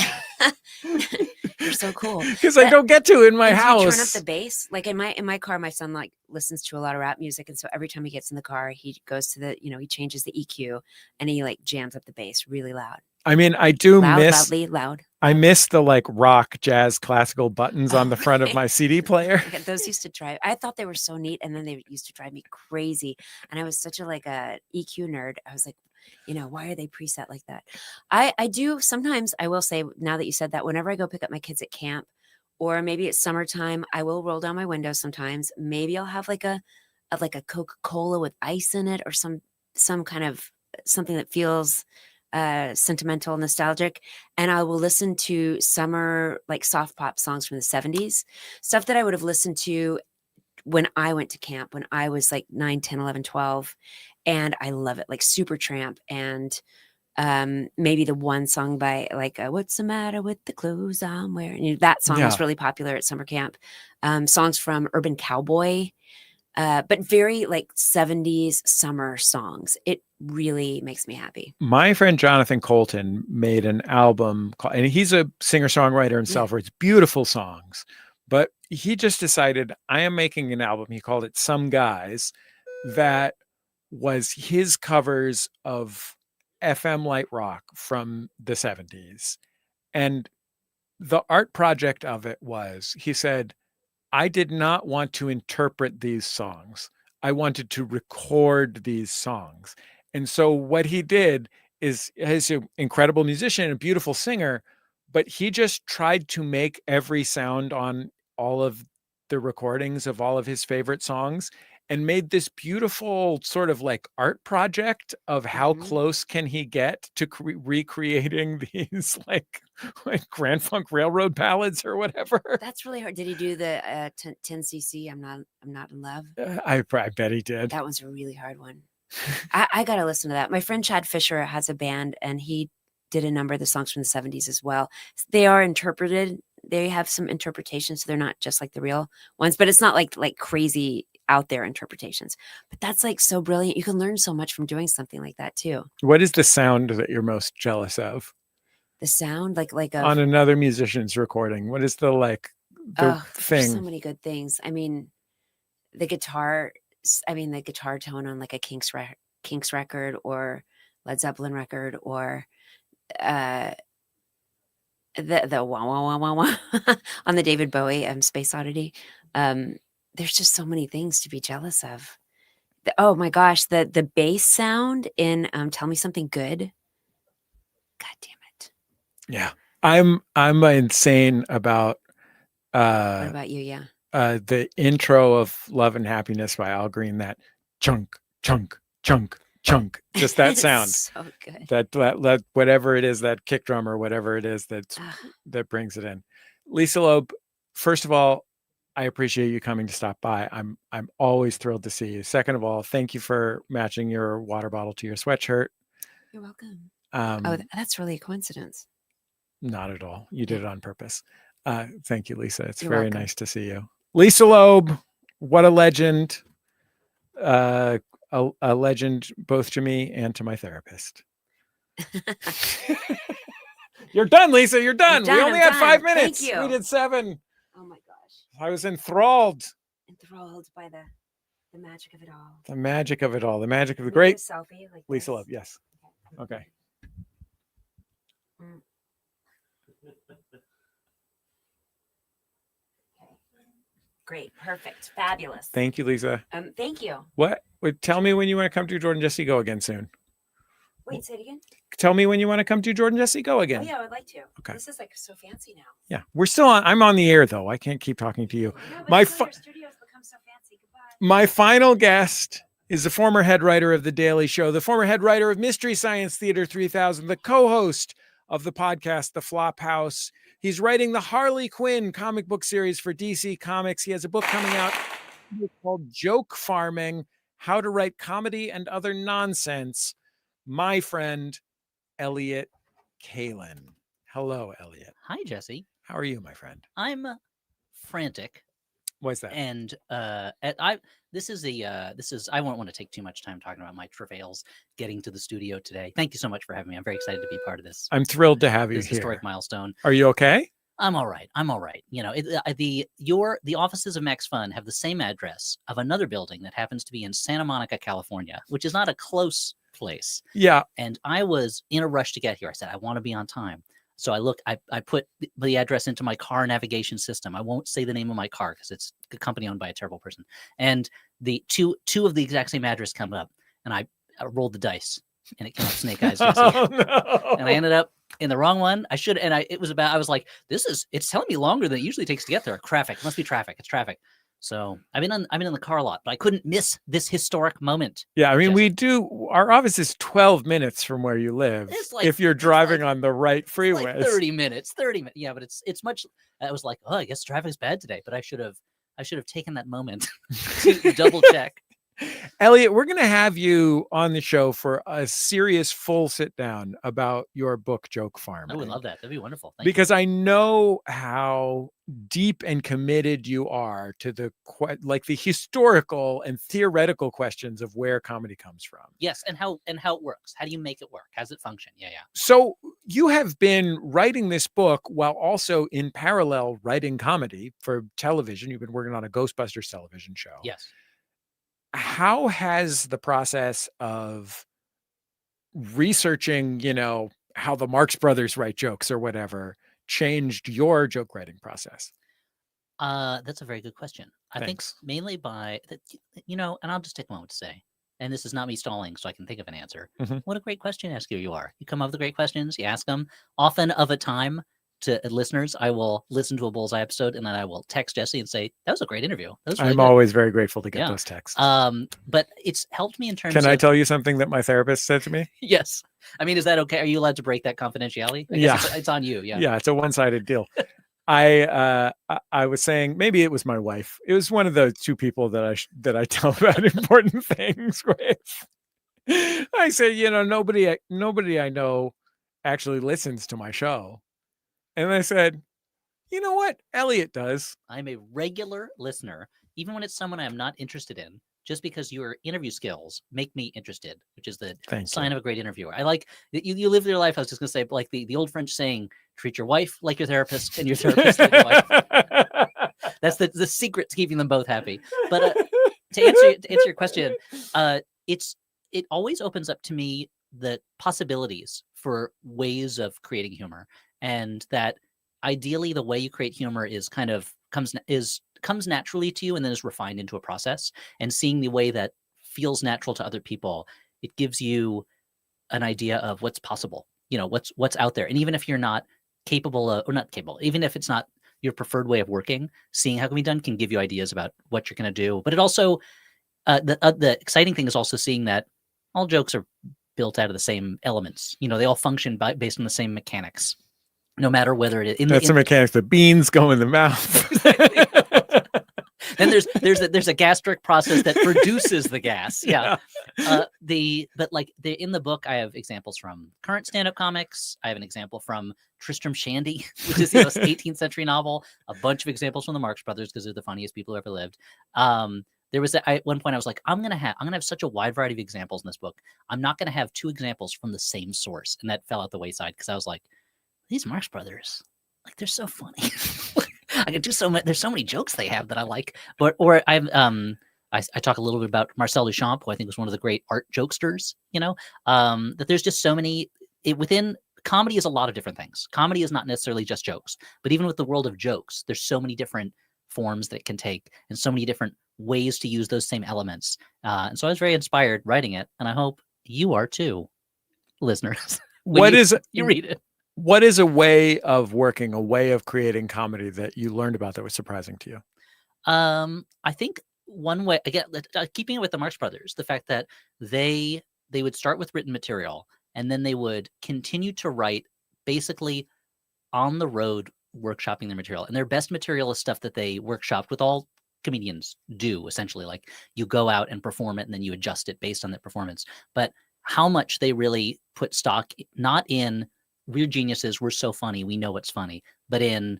You're so cool. Because I don't get to in my house. Do you turn up the bass? Like in my car, my son like listens to a lot of rap music. And so every time he gets in the car, he goes to he changes the EQ and he like jams up the bass really loud. I mean, I do loudly, loud. I miss the like rock, jazz, classical buttons on the front of my CD player. Okay, those used to drive. I thought they were so neat, and then they used to drive me crazy. And I was such a like a EQ nerd. I was like, why are they preset like that? I do sometimes. I will say now that you said that, whenever I go pick up my kids at camp, or maybe it's summertime, I will roll down my window sometimes. Maybe I'll have like a Coca-Cola with ice in it, or some kind of something that feels sentimental, nostalgic, and I will listen to summer like soft pop songs from the 70s, stuff that I would have listened to when I went to camp when I was like 9, 10, 11, 12, and I love it, like Supertramp, and maybe the one song by like What's the Matter with the Clothes I'm Wearing. That song was really popular at summer camp. Songs from Urban Cowboy, but very like 70s summer songs. It really makes me happy. My friend Jonathan Colton made an album called, and he's a singer-songwriter himself, writes beautiful songs, but he just decided, I am making an album. He called it Some Guys, that was his covers of FM light rock from the 70s. And the art project of it was, he said, I did not want to interpret these songs. I wanted to record these songs. And so what he did is, he's an incredible musician and a beautiful singer, but he just tried to make every sound on all of the recordings of all of his favorite songs and made this beautiful sort of like art project of how close can he get to recreating these like Grand Funk Railroad ballads or whatever. That's really hard. Did he do the 10cc I'm not in love? I bet he did. That one's a really hard one. I gotta listen to that. My friend Chad Fisher has a band, and he did a number of the songs from the 70s as well. They are interpreted. They have some interpretations, so they're not just like the real ones, but it's not like crazy out there interpretations. But that's like so brilliant. You can learn so much from doing something like that too. What is the sound that you're most jealous of? The sound, like on another musician's recording. What is the thing? So many good things. I mean, the guitar tone on like a Kinks record or Led Zeppelin record, or the wah wah wah wah wah on the David Bowie Space Oddity. There's just so many things to be jealous of. Oh my gosh, the bass sound in Tell Me Something Good. God damn it. Yeah. I'm insane about what about you? Yeah. The intro of Love and Happiness by Al Green, that chunk, chunk, chunk, chunk, just that sound. So good. That whatever it is, that kick drum or whatever it is that brings it in. Lisa Loeb, first of all, I appreciate you coming to stop by. I'm always thrilled to see you. Second of all, thank you for matching your water bottle to your sweatshirt. You're welcome. That's really a coincidence. Not at all. You did it on purpose. Thank you, Lisa. It's You're very welcome. nice to see you. Lisa Loeb, what a legend. A legend both to me and to my therapist. You're done, Lisa. You're done. We only had 5 minutes. Thank you. We did 7. Oh my gosh. I was enthralled. Enthralled by the magic of it all. The magic of it all. The magic of the Can we great do a selfie like Lisa this? Loeb. Yes. Okay. Mm. Great. Perfect. Fabulous. Thank you, Lisa. Thank you. What? Wait, tell me when you want to come to Jordan Jesse Go again soon. Wait, say it again. Tell me when you want to come to Jordan Jesse Go Oh again. yeah, I would like to. Okay. This is like so fancy now. Yeah, we're still on. I'm on the air though. I can't keep talking to you. No, but My that's why our studio's become so fancy. Goodbye. My final guest is the former head writer of The Daily Show, the former head writer of Mystery Science Theater 3000, the co-host of the podcast The Flop House. He's writing the Harley Quinn comic book series for DC Comics. He has a book coming out called Joke Farming: How to Write Comedy and Other Nonsense. My friend, Elliot Kalin. Hello, Elliot. Hi, Jesse. How are you, my friend? I'm frantic. What's that? And I won't want to take too much time talking about my travails getting to the studio today. Thank you so much for having me. I'm very excited to be part of this. I'm thrilled to have you This here. historic milestone. Are you okay? I'm all right. You know, the offices of Max Fun have the same address of another building that happens to be in Santa Monica, California, which is not a close place. Yeah. And I was in a rush to get here. I said, I want to be on time. So I put the address into my car navigation system. I won't say the name of my car because it's a company owned by a terrible person. And the two of the exact same address come up, and I rolled the dice, and it came up Snake Eyes. Jesse. Oh, no. And I ended up in the wrong one. I was like, it's telling me longer than it usually takes to get there. Traffic, must be traffic. It's traffic. So I've been in the car a lot, but I couldn't miss this historic moment. Yeah, I mean, our office is 12 minutes from where you live. It's like- if you're driving on the right freeway. Like 30 minutes. Yeah, but it's much. I was like, oh, I guess traffic's bad today, but I should have taken that moment to double check. Elliot, we're going to have you on the show for a serious full sit down about your book, Joke Farm. I would love that. That'd be wonderful. Thank Because I know how deep and committed you are to the historical and theoretical questions of where comedy comes from. Yes, and how it works. How do you make it work? How does it function? Yeah. So you have been writing this book while also in parallel writing comedy for television. You've been working on a Ghostbusters television show. Yes. How has the process of researching, how the Marx Brothers write jokes or whatever changed your joke writing process? That's a very good question. I think Thanks. mainly and I'll just take a moment to say, and this is not me stalling, so I can think of an answer. Mhm. What a great question asker you are. You come up with great questions, you ask them. Often of a time to listeners, I will listen to a Bullseye episode and then I will text Jesse and say, that was a great interview. That was really I'm good." always very grateful to get those texts. But it's helped me in terms Can of... I tell you something that my therapist said to me? Yes. I mean, is that okay? Are you allowed to break that confidentiality? I guess it's on you. Yeah. Yeah, it's a one-sided deal. I was saying, maybe it was my wife. It was one of the two people that I tell about important things with. I said, nobody I know actually listens to my show. And I said, you know what? Elliot does. I'm a regular listener, even when it's someone I'm not interested in, just because your interview skills make me interested, which is the sign of a great interviewer. I like that you live your life. I was just going to say, like the old French saying, treat your wife like your therapist and your therapist like your wife. That's the secret to keeping them both happy. But to answer your question, it always opens up to me the possibilities for ways of creating humor, and that ideally the way you create humor is comes naturally to you and then is refined into a process. And seeing the way that feels natural to other people, it gives you an idea of what's possible, what's out there. And even if you're not capable of, or not capable, even if it's not your preferred way of working, seeing how it can be done can give you ideas about what you're going to do. But it also, the exciting thing is also seeing that all jokes are built out of the same elements. They all function based on the same mechanics, no matter whether it is That's the mechanics. The beans go in the mouth. Then there's a gastric process that produces the gas. Yeah. In the book, I have examples from current stand-up comics. I have an example from Tristram Shandy, which is this 18th century novel. A bunch of examples from the Marx Brothers because they're the funniest people who ever lived. There was at one point I was like, I'm gonna have such a wide variety of examples in this book. I'm not gonna have two examples from the same source, and that fell out the wayside because I was like, these Marx Brothers, like they're so funny. I could do so much. There's so many jokes they have that I like. Or I talk a little bit about Marcel Duchamp, who I think was one of the great art jokesters. That there's just so many within comedy is a lot of different things. Comedy is not necessarily just jokes, but even with the world of jokes, there's so many different forms that it can take and so many different ways to use those same elements. And so I was very inspired writing it, and I hope you are too, listeners. You read it? What is a way of working, a way of creating comedy that you learned about that was surprising to you? I think one way, again, keeping it with the Marx Brothers, the fact that they would start with written material and then they would continue to write basically on the road, workshopping their material. And their best material is stuff that they workshopped with all comedians do, essentially. Like you go out and perform it and then you adjust it based on that performance. But how much they really put stock, not in we're geniuses, we're so funny, we know what's funny, but in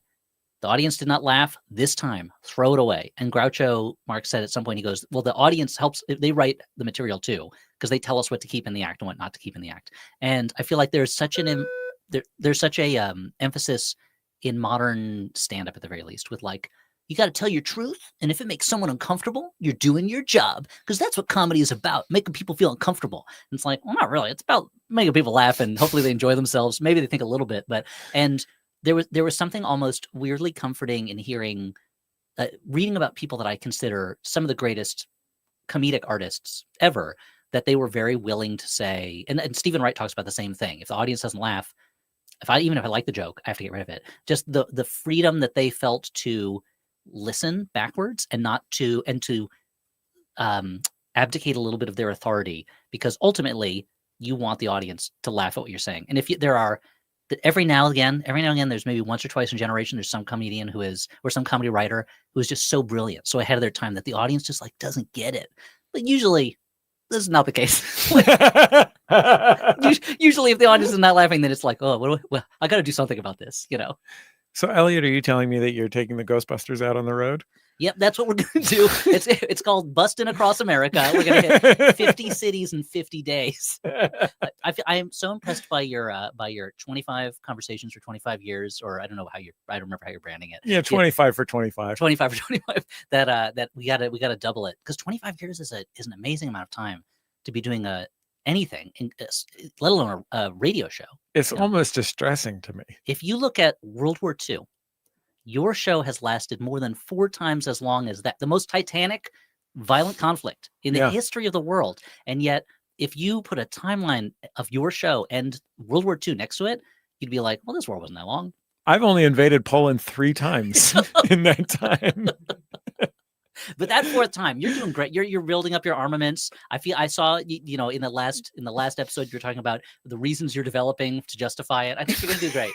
the audience did not laugh this time, throw it away. And Groucho Marx said at some point, he goes, well, the audience helps, they write the material too, because they tell us what to keep in the act and what not to keep in the act. And I feel like there's such there's such a emphasis in modern stand-up at the very least with like, You got to tell your truth. And if it makes someone uncomfortable, you're doing your job, because that's what comedy is about, making people feel uncomfortable. And it's like, well, not really. It's about making people laugh and hopefully they enjoy themselves. Maybe they think a little bit, and there was something almost weirdly comforting in hearing, reading about people that I consider some of the greatest comedic artists ever, that they were very willing to say, and Stephen Wright talks about the same thing. If the audience doesn't laugh, even if I like the joke, I have to get rid of it. Just the freedom that they felt to listen backwards and to abdicate a little bit of their authority, because ultimately you want the audience to laugh at what you're saying. And if there are, every now and again, there's maybe once or twice in a generation, there's some comedian or some comedy writer who is just so brilliant, so ahead of their time, that the audience just like doesn't get it. But usually this is not the case. Usually if the audience is not laughing, then it's like, oh, I got to do something about this, So Elliot, are you telling me that you're taking the Ghostbusters out on the road? Yep, that's what we're going to do. It's called Bustin' Across America. We're going to hit 50 cities in 50 days. I am so impressed by your 25 conversations for 25 years, or I don't remember how you're branding it. Yeah, 25 for 25. 25 for 25. That we gotta double it, because 25 years is an amazing amount of time to be doing anything, let alone a radio show. It's almost distressing to me. If you look at World War II, your show has lasted more than 4 times as long as that, the most titanic, violent conflict in the history of the world. And yet, if you put a timeline of your show and World War II next to it, you'd be like, well, this war wasn't that long. I've only invaded Poland 3 times in that time. But that 4th time, you're doing great. You're building up your armaments. I saw in the last episode, you're talking about the reasons you're developing to justify it. I think you're going to do great.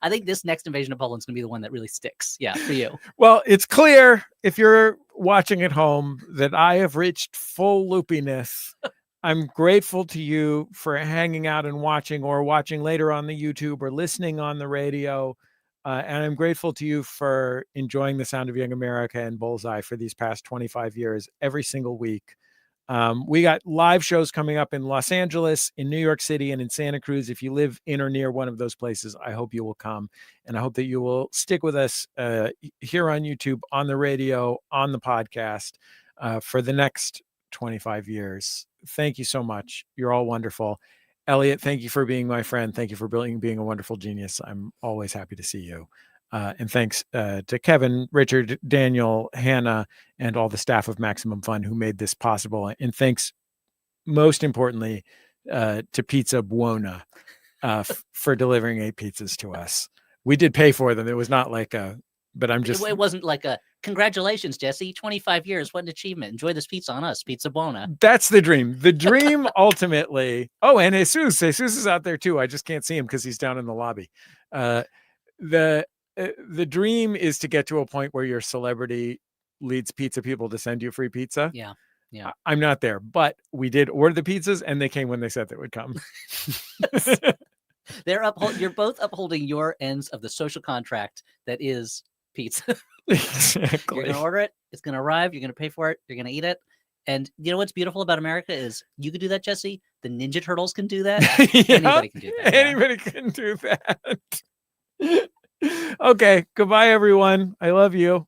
I think this next invasion of Poland is going to be the one that really sticks. Yeah, for you. Well, it's clear if you're watching at home that I have reached full loopiness. I'm grateful to you for hanging out and watching, or watching later on the YouTube, or listening on the radio. And I'm grateful to you for enjoying The Sound of Young America and Bullseye for these past 25 years, every single week. We got live shows coming up in Los Angeles, in New York City, and in Santa Cruz. If you live in or near one of those places, I hope you will come. And I hope that you will stick with us here on YouTube, on the radio, on the podcast for the next 25 years. Thank you so much. You're all wonderful. Elliot, thank you for being my friend. Thank you for being a wonderful genius. I'm always happy to see you. And thanks to Kevin, Richard, Daniel, Hannah, and all the staff of Maximum Fun who made this possible. And thanks, most importantly, to Pizza Buona for delivering 8 pizzas to us. We did pay for them. It was not like but I'm just... It wasn't like congratulations, Jesse, 25 years. What an achievement. Enjoy this pizza on us, Pizza Buona. That's the dream. The dream ultimately... Oh, and Jesus is out there too. I just can't see him because he's down in the lobby. The dream is to get to a point where your celebrity leads pizza people to send you free pizza. Yeah. I'm not there, but we did order the pizzas and they came when they said they would come. You're both upholding your ends of the social contract that is pizza. Exactly. You're going to order it. It's going to arrive. You're going to pay for it. You're going to eat it. And you know what's beautiful about America is you could do that, Jesse. The Ninja Turtles can do that. Anybody can do that. Anybody can do that. Okay. Goodbye, everyone. I love you.